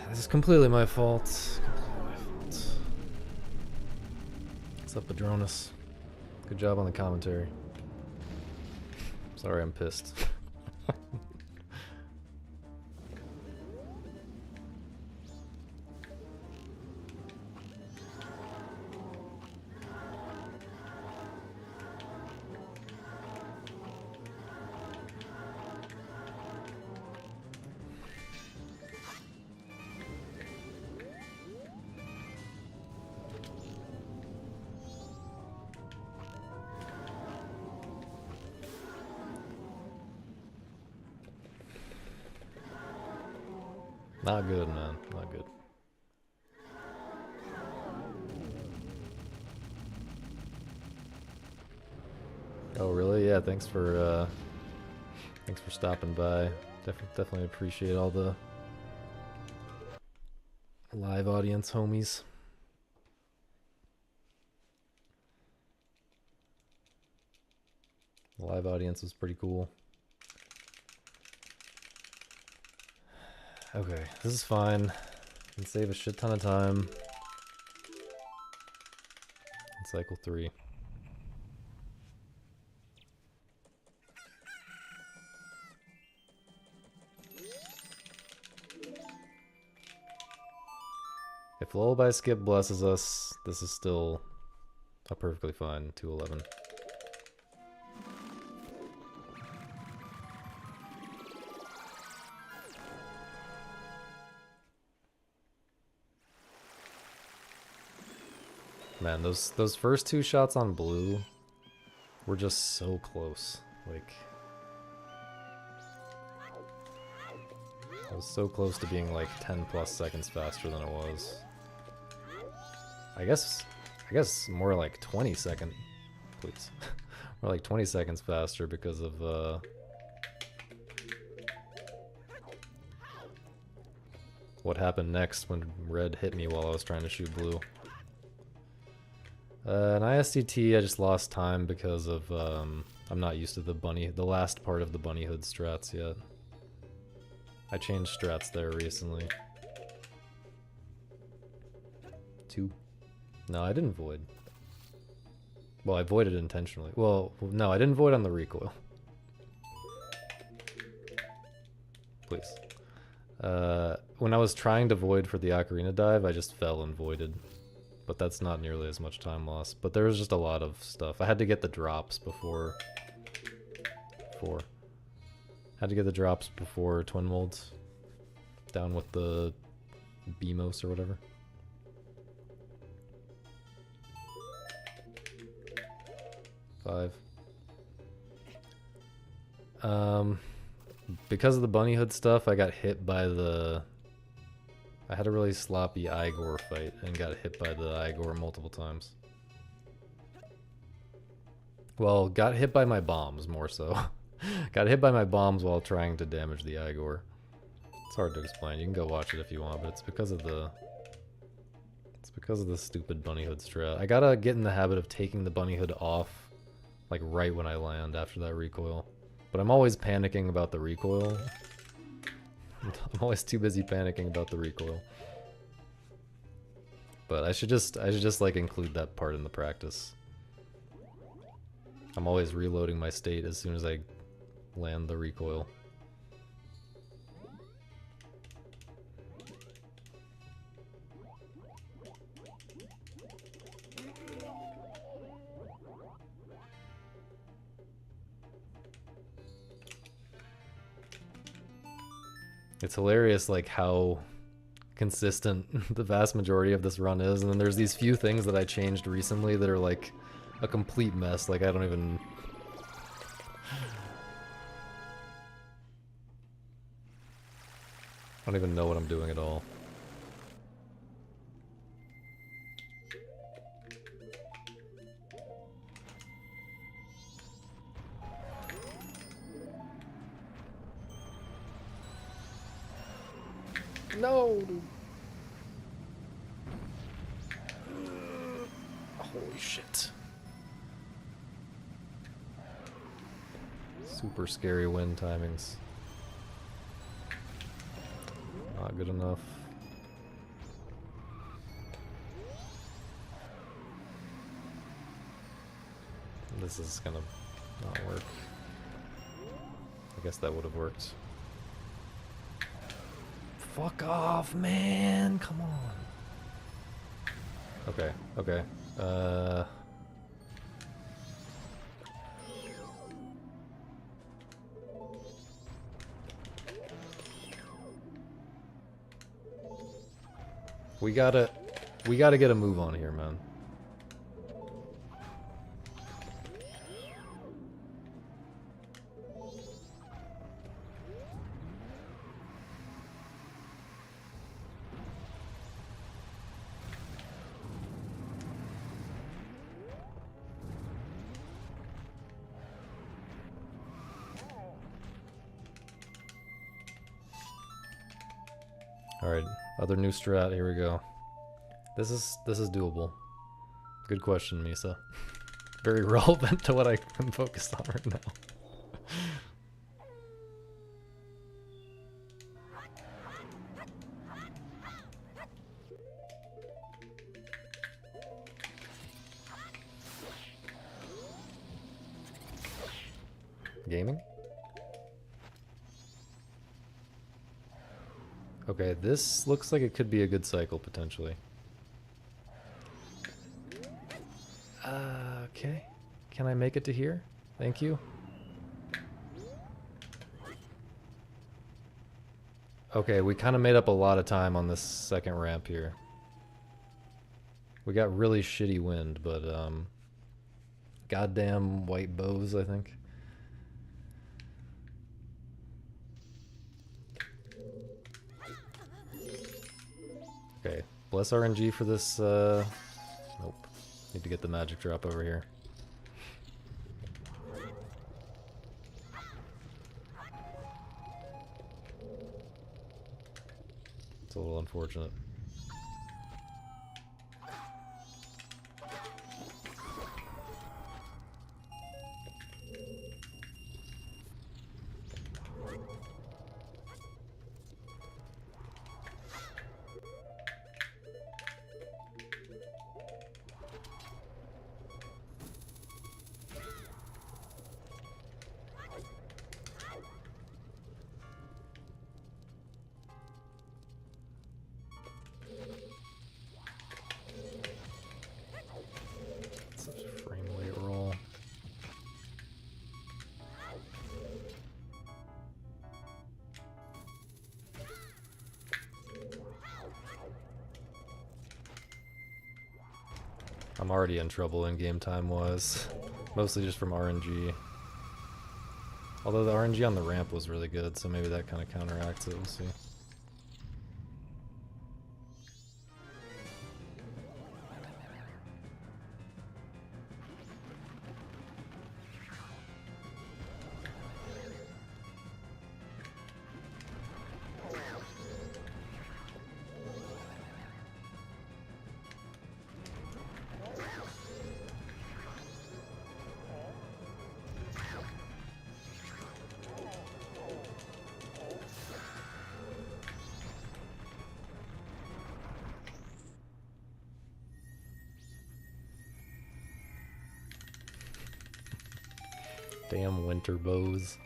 This is completely my fault. Completely my fault. What's up, Padronus? Good job on the commentary. Sorry, I'm pissed. Not good, man. Not good. Oh, really? Yeah, thanks for stopping by. Definitely appreciate all the live audience homies. The live audience was pretty cool. Okay, this is fine. Can save a shit ton of time. In cycle 3. If Lullaby Skip blesses us, this is still a perfectly fine 211. Man, those first two shots on blue were just so close. Like, I was so close to being like 10 plus seconds faster than it was. I guess more like 20 seconds, please. More like 20 seconds faster because of what happened next when red hit me while I was trying to shoot blue. An ISTT, I just lost time because of I'm not used to the last part of the bunny hood strats yet. I changed strats there recently. 2. No, I didn't void. Well, I voided intentionally. Well, no, I didn't void on the recoil. Please. When I was trying to void for the ocarina dive, I just fell and voided. But that's not nearly as much time lost. But there was just a lot of stuff. I had to get the drops before... Had to get the drops before Twin Molds. Down with the BMOS or whatever. Five. Because of the bunny hood stuff, I got hit by the... I had a really sloppy Igor fight and got hit by the Igor multiple times. Well, got hit by my bombs more so. Got hit by my bombs while trying to damage the Igor. It's hard to explain. You can go watch it if you want, but it's because of the... It's because of the stupid bunny hood strat. I gotta get in the habit of taking the bunny hood off, like right when I land after that recoil. But I'm always panicking about the recoil. I'm always too busy panicking about the recoil. But I should just like include that part in the practice. I'm always reloading my state as soon as I land the recoil. It's hilarious, like, how consistent the vast majority of this run is, and then there's these few things that I changed recently that are, like, a complete mess. Like, I don't even... know what I'm doing at all. No! Holy shit. Super scary wind timings. Not good enough. This is gonna not work. I guess that would have worked. Fuck off, man! Come on. Okay, okay. We gotta get a move on here, man. Alright, other new strat, here we go. This is doable. Good question, Misa. Very relevant to what I'm focused on right now. Gaming? Okay, this looks like it could be a good cycle, potentially. Okay. Can I make it to here? Thank you. Okay, we kind of made up a lot of time on this second ramp here. We got really shitty wind, but goddamn white bows, I think. Okay, bless RNG for this. Nope. Need to get the magic drop over here. It's a little unfortunate. Such a frame rate roll. I'm already in trouble in game time wise. Mostly just from RNG. Although the RNG on the ramp was really good, so maybe that kind of counteracts it, we'll see. Damn winter bows.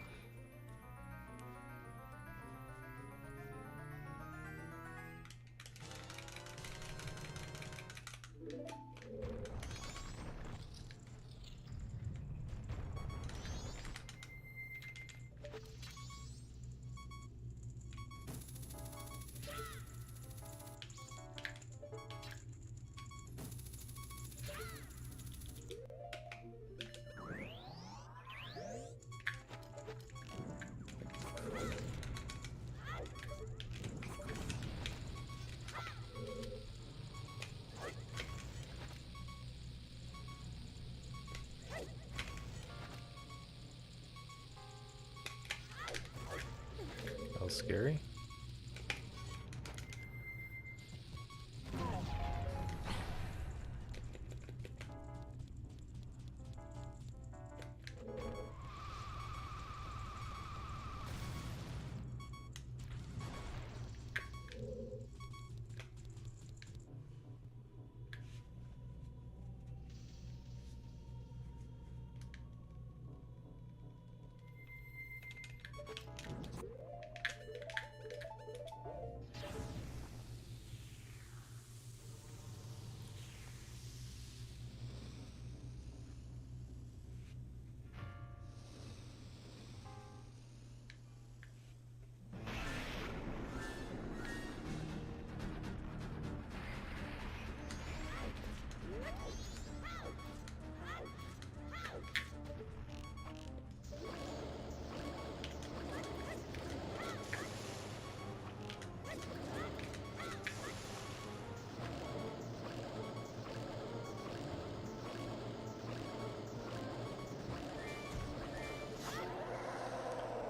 That was scary.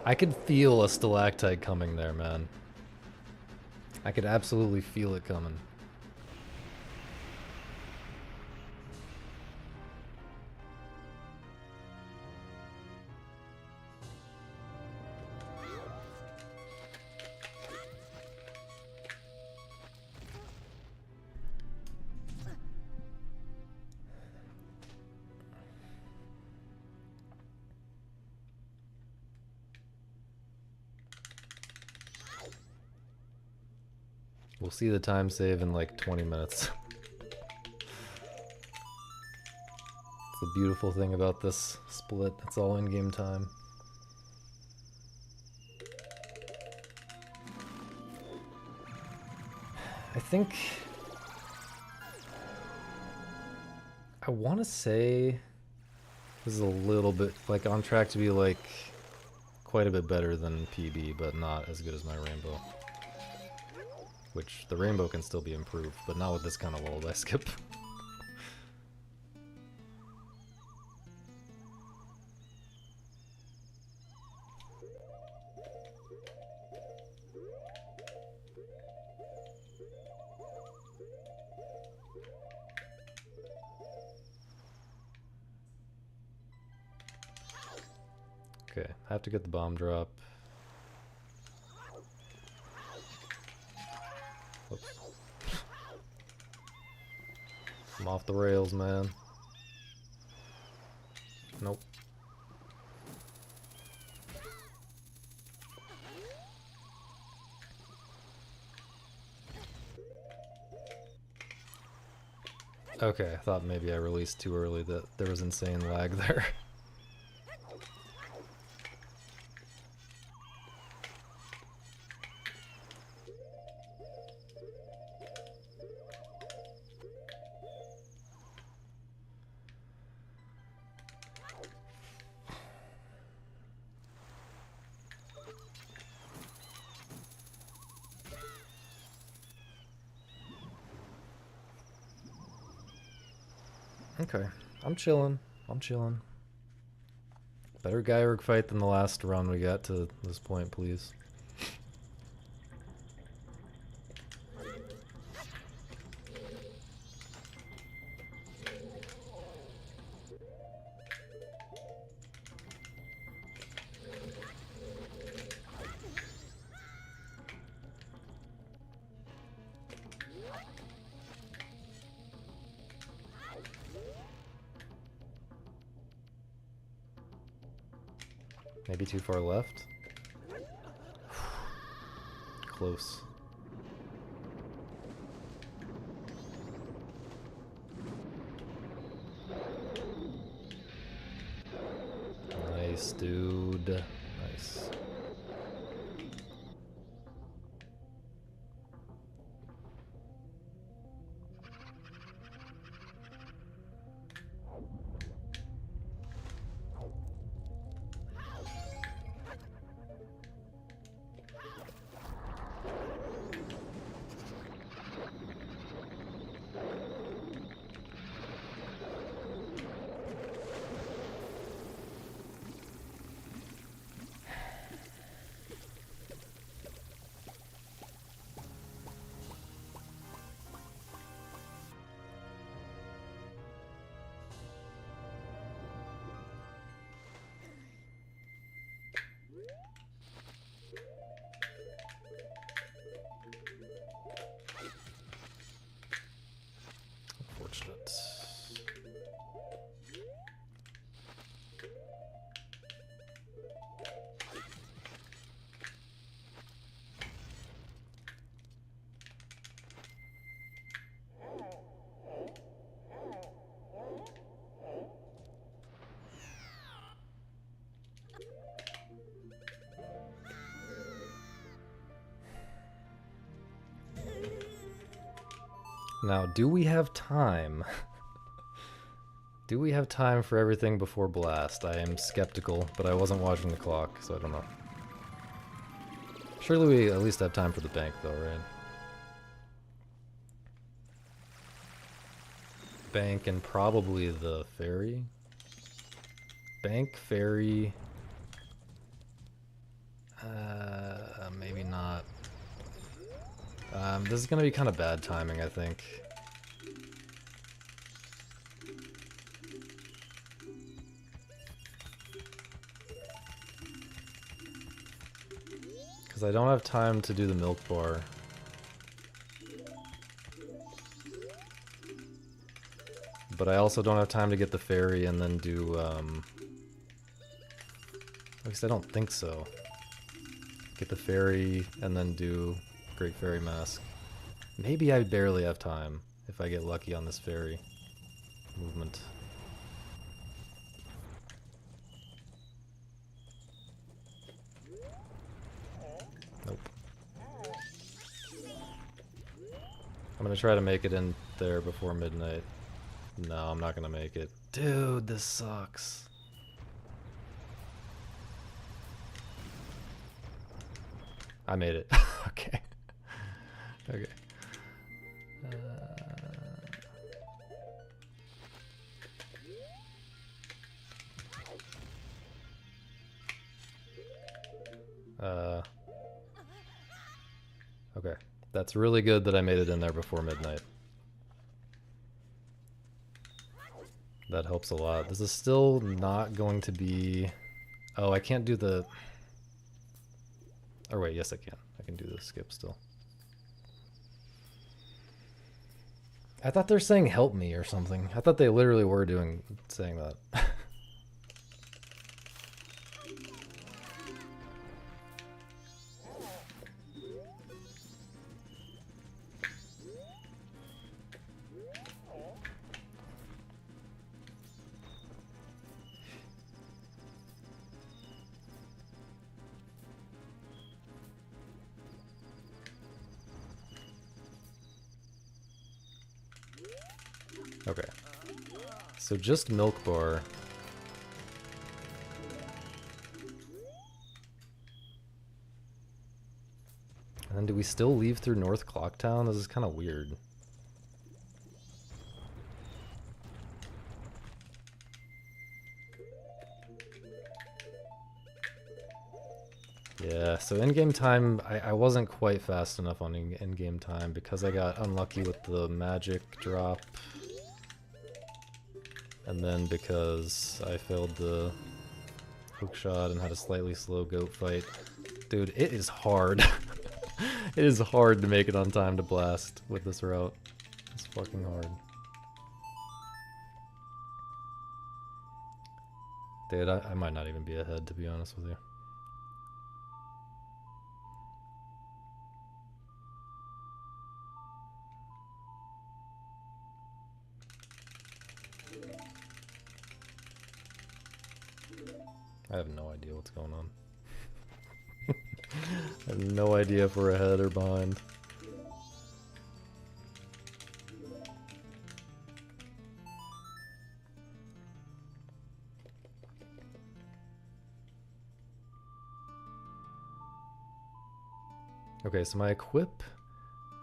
I could feel a stalactite coming there, man. I could absolutely feel it coming. We'll see the time save in like 20 minutes. It's the beautiful thing about this split. It's all in-game time. I think I want to say this is a little bit, like, on track to be, like, quite a bit better than PB, but not as good as my rainbow. Which, the rainbow can still be improved, but not with this kind of lullaby skip. Okay, I have to get the bomb drop. Whoops. I'm off the rails, man. Nope. Okay, I thought maybe I released too early, that there was insane lag there. Okay, I'm chilling. I'm chilling. Better Gyric fight than the last run we got to this point, please. Maybe too far left? Close. Nice, dude. Nice. Unfortunate. Now, do we have time? Do we have time for everything before Blast? I am skeptical, but I wasn't watching the clock, so I don't know. Surely we at least have time for the bank, though, right? Bank and probably the ferry? Bank, ferry... maybe not. This is gonna be kind of bad timing, I think. Because I don't have time to do the milk bar. But I also don't have time to get the ferry and then do, at least I don't think so. Get the ferry and then do Great Fairy Mask. Maybe I barely have time if I get lucky on this ferry movement. Nope. I'm gonna try to make it in there before midnight. No, I'm not gonna make it. Dude, this sucks. I made it. Okay. Okay. Okay. That's really good that I made it in there before midnight. That helps a lot. This is still not going to be... Oh, I can't do the... Or wait, yes I can. I can do the skip still. I thought they're saying help me or something. I thought they literally were saying that. Okay. So just milk bar. And then do we still leave through North Clocktown? This is kind of weird. Yeah, so in-game time, I wasn't quite fast enough on in-game time because I got unlucky with the magic drop. And then because I failed the hookshot and had a slightly slow goat fight. Dude, it is hard. It is hard to make it on time to blast with this route. It's fucking hard. Dude, I might not even be ahead, to be honest with you. I have no idea what's going on. I have no idea if we're ahead or behind. Okay, so my equip...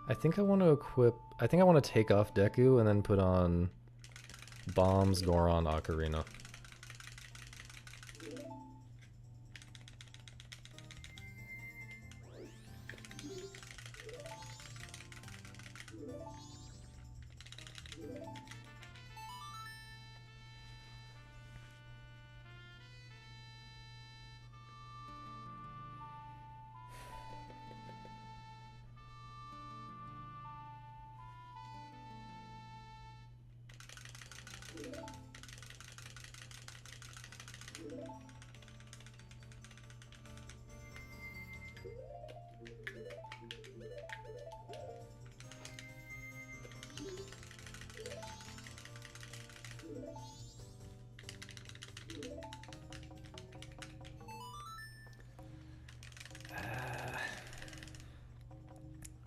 I think I want to take off Deku and then put on Bombs, Goron, Ocarina.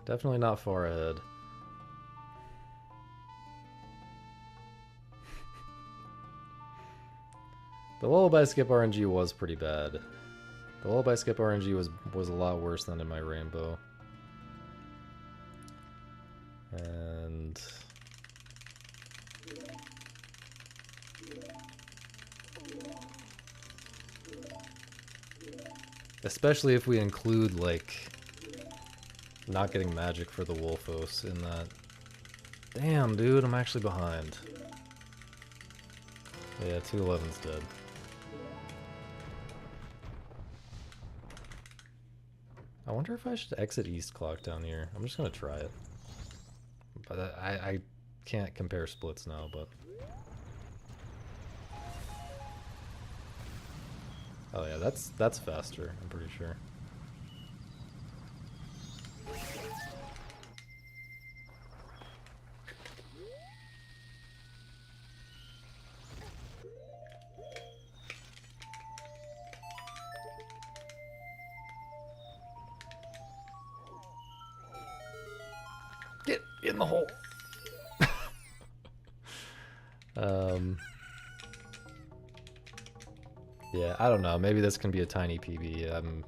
Definitely not far ahead. The Lullaby Skip RNG was pretty bad. The Lullaby Skip RNG was a lot worse than in my Rainbow. And... especially if we include, like, not getting magic for the Wolfos in that. Damn, dude, I'm actually behind. Yeah, 211's dead. I wonder if I should exit East Clock down here. I'm just gonna try it. But I can't compare splits now, but... oh yeah, that's faster, I'm pretty sure. Get in the hole! Yeah, I don't know. Maybe this can be a tiny PB.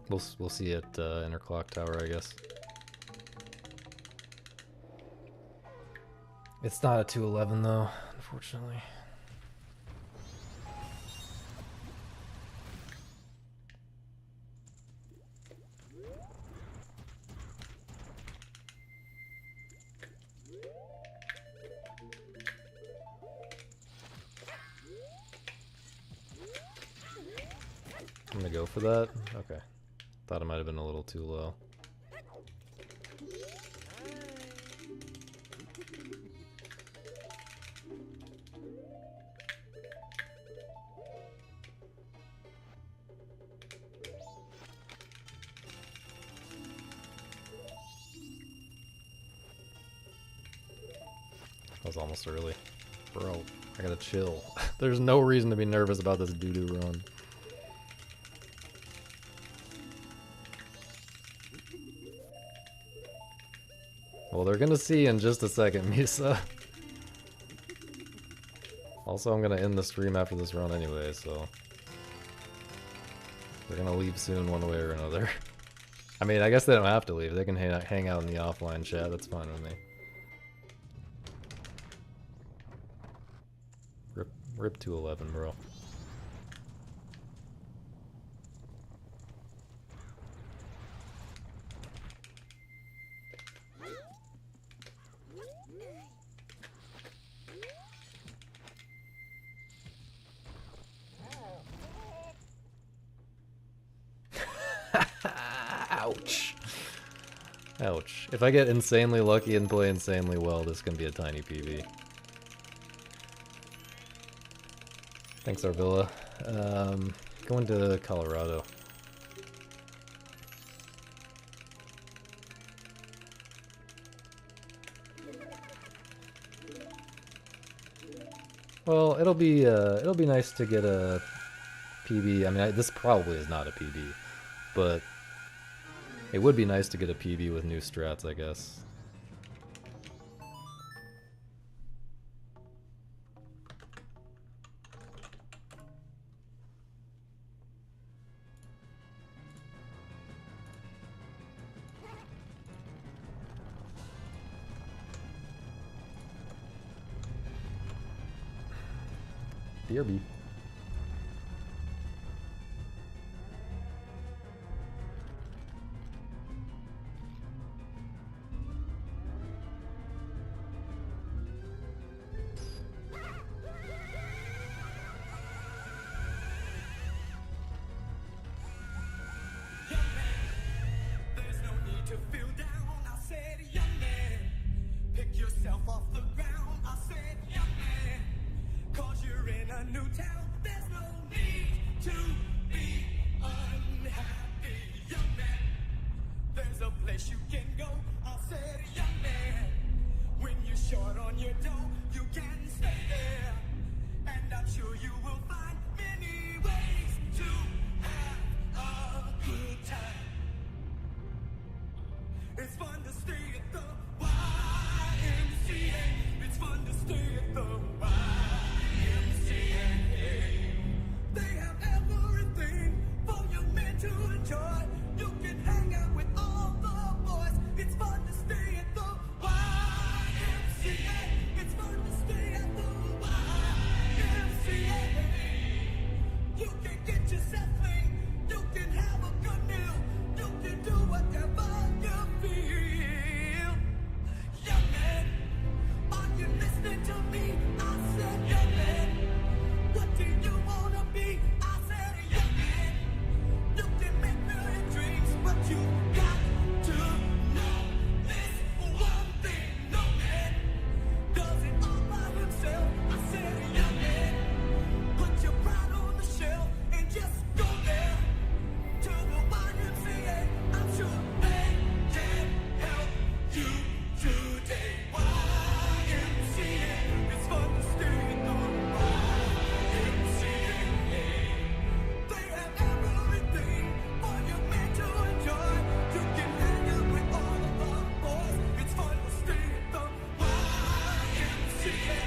We'll see at Inner Clock Tower, I guess. It's not a 211 though, unfortunately. I'm gonna go for that. Okay. Thought it might have been a little too low. That was almost early. Bro, I gotta chill. There's no reason to be nervous about this doo-doo run. Well, they're gonna see in just a second, Misa. Also, I'm gonna end the stream after this run anyway, so... They're gonna leave soon one way or another. I mean, I guess they don't have to leave. They can hang out in the offline chat. That's fine with me. Rip 211, bro. Ouch. Ouch. If I get insanely lucky and play insanely well, this can be a tiny PB. Thanks, Arvilla. Going to Colorado. Well, it'll be nice to get a PB. I mean, this probably is not a PB, but it would be nice to get a PB with new strats, I guess. BRB.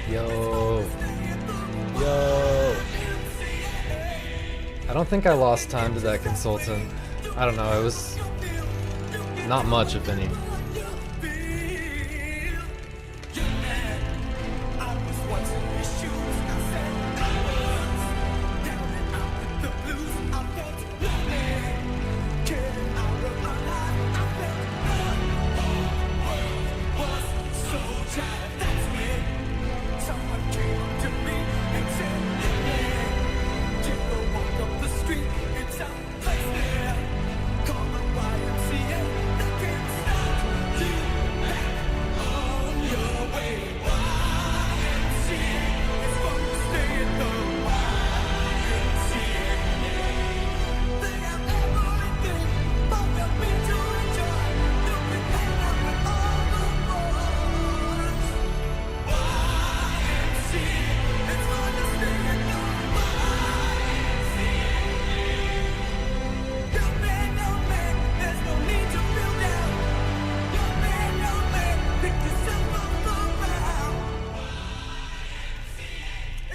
Yo. Yo. don't think I lost time to that consultant. I don't know, it was not much, if any.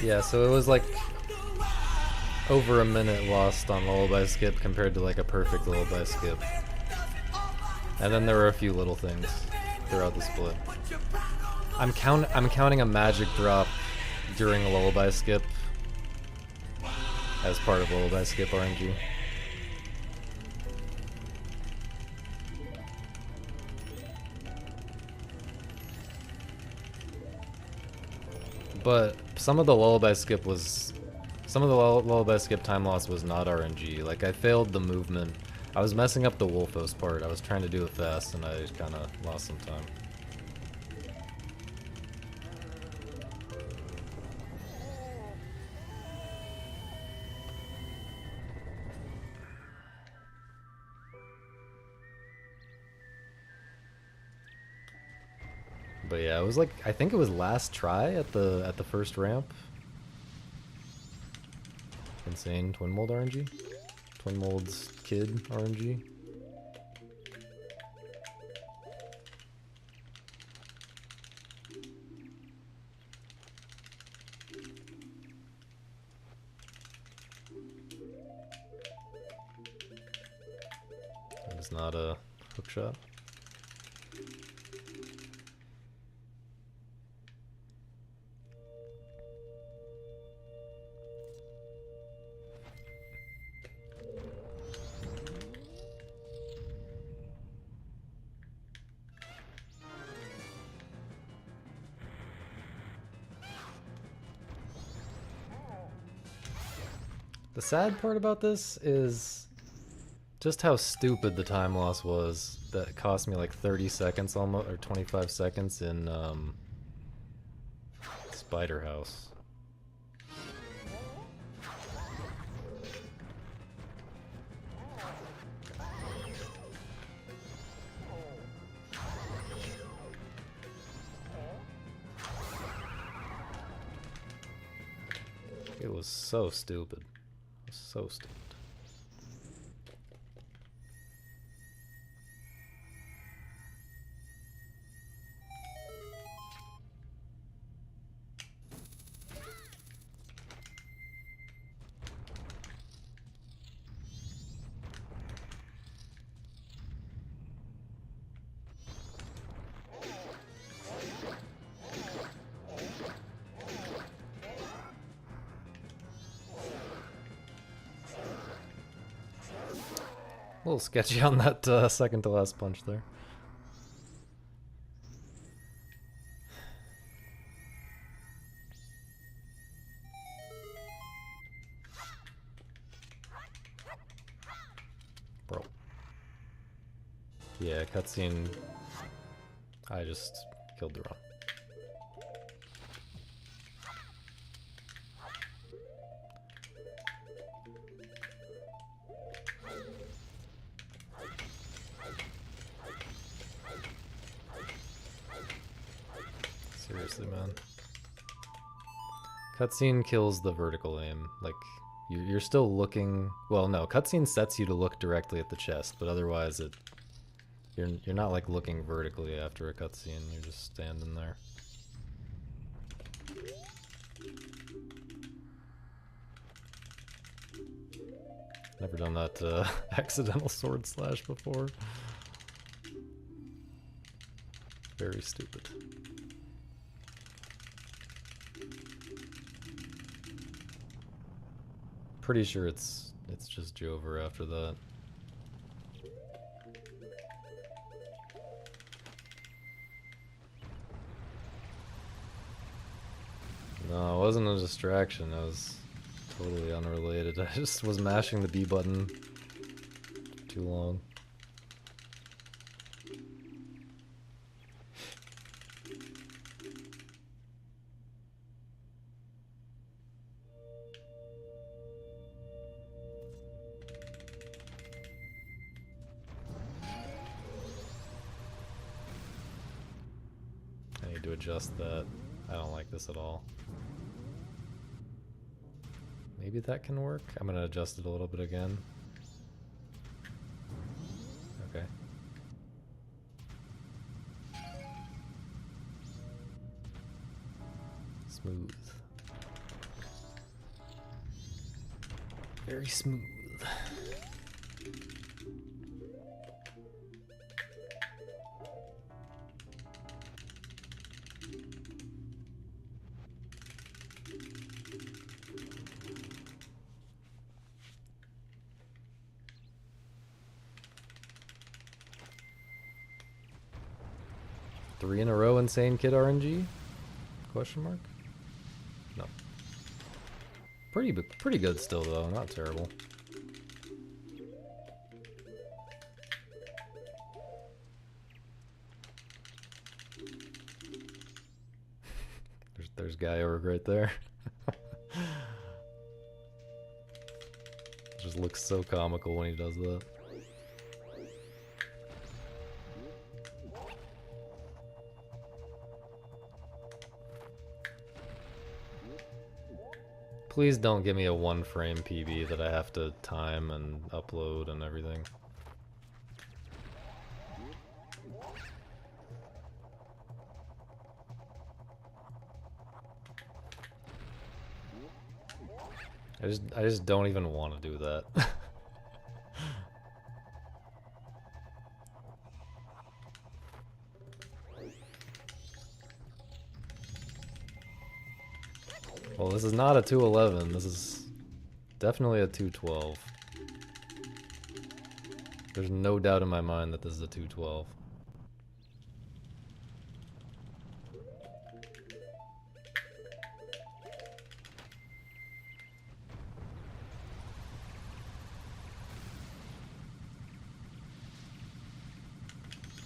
Yeah, so it was like over a minute lost on lullaby skip compared to like a perfect lullaby skip. And then there were a few little things throughout the split. I'm counting a magic drop during a lullaby skip as part of lullaby skip RNG. But some of the lullaby skip time loss was not RNG. Like, I failed the movement. I was messing up the Wolfos part. I was trying to do it fast and I kind of lost some time. But yeah, it was like, I think it was last try at the first ramp. Insane twin mold RNG. Twin mold's kid RNG. That is not a hook shot. The sad part about this is just how stupid the time loss was. That cost me like 30 seconds almost, or 25 seconds in Spider House. It was so stupid. So stupid. A little sketchy on that second to last punch there. Bro. Yeah, cutscene. I just killed the run. Seriously, man. Cutscene kills the vertical aim. Like, you're still looking. Well, no, cutscene sets you to look directly at the chest, but otherwise, you're not like looking vertically after a cutscene. You're just standing there. Never done that accidental sword slash before. Very stupid. Pretty sure it's just Jover after that. No, it wasn't a distraction. That was totally unrelated. I just was mashing the B button too long. I need to adjust that. I don't like this at all. Maybe that can work? I'm gonna adjust it a little bit again. Okay. Smooth. Very smooth. Three in a row insane kid RNG? Question mark? No. Pretty good still though, not terrible. There's Guy Org right there. Just looks so comical when he does that. Please don't give me a 1-frame PB that I have to time and upload and everything. I just don't even want to do that. Well, this is not a 211. This is definitely a 212. There's no doubt in my mind that this is a 212.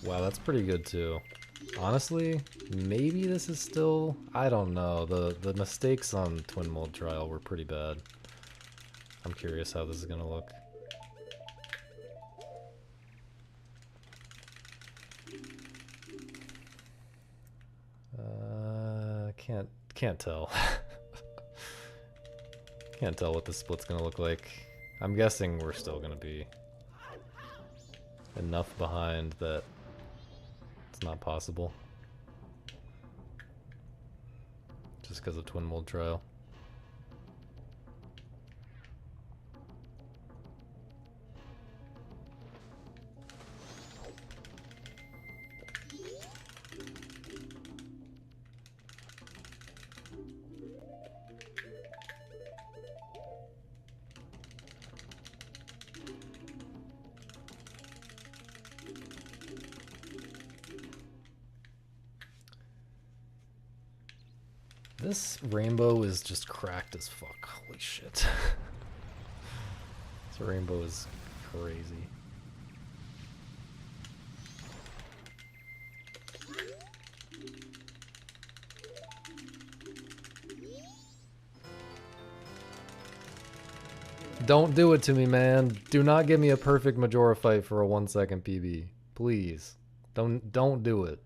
Wow, that's pretty good too. Honestly, maybe this is still... I don't know. The mistakes on Twin Mold Trial were pretty bad. I'm curious how this is gonna look. Can't tell. Can't tell what the split's gonna look like. I'm guessing we're still gonna be enough behind that it's not possible. Just because of Twin Mold Trial. This rainbow is just cracked as fuck. Holy shit. This rainbow is crazy. Don't do it to me, man. Do not give me a perfect Majora fight for a 1-second PB. Please. Don't do it.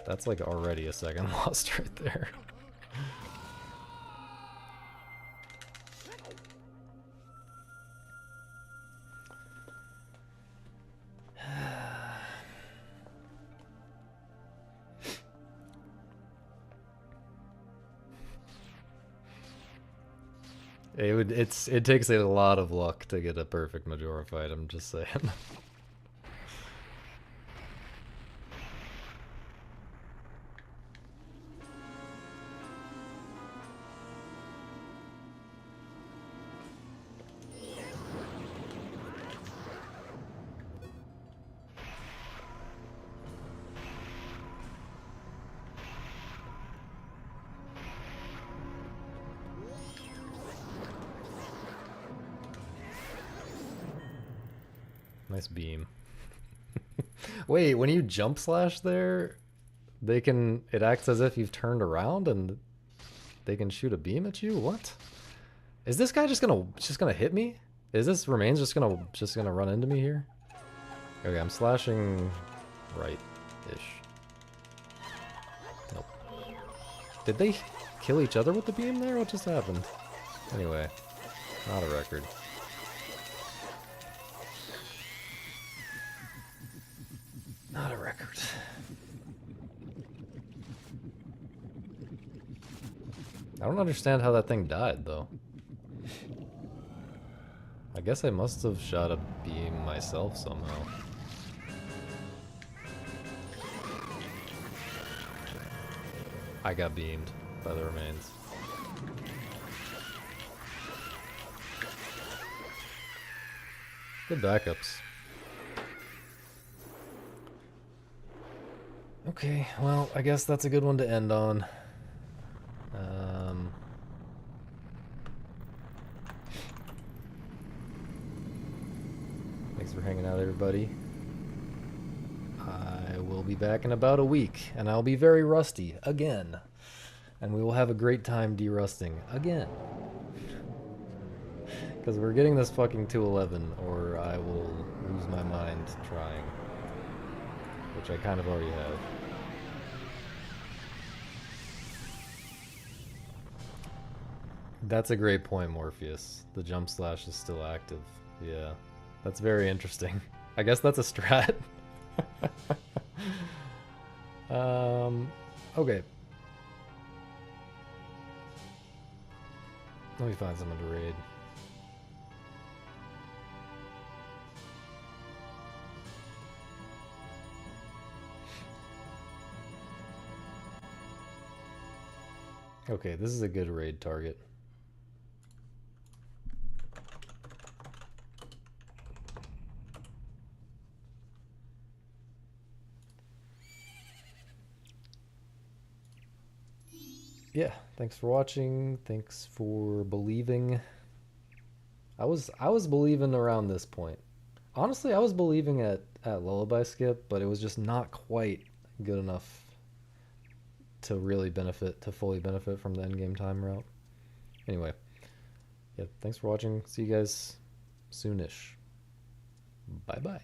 That's like already a second lost right there. It takes a lot of luck to get a perfect majora fight, I'm just saying. Nice beam. Wait, when you jump slash there, it acts as if you've turned around and they can shoot a beam at you? What? Is this guy just gonna hit me? Is this remains just gonna run into me here? Okay, I'm slashing right-ish. Nope. Did they kill each other with the beam there? What just happened? Anyway, not a record. Not a record. I don't understand how that thing died, though. I guess I must have shot a beam myself somehow. I got beamed by the remains. Good backups. Okay, well, I guess that's a good one to end on. Thanks for hanging out, everybody. I will be back in about a week, and I'll be very rusty again. And we will have a great time derusting again. Because we're getting this fucking 211, or I will lose my mind trying. Which I kind of already have. That's a great point, Morpheus. The jump slash is still active. Yeah. That's very interesting. I guess that's a strat. Okay. Let me find someone to raid. Okay, this is a good raid target. Yeah, thanks for watching. Thanks for believing. I was believing around this point. Honestly, I was believing at Lullaby Skip, but it was just not quite good enough to really fully benefit from the endgame time route. Anyway, yeah, thanks for watching. See you guys soonish. Bye-bye.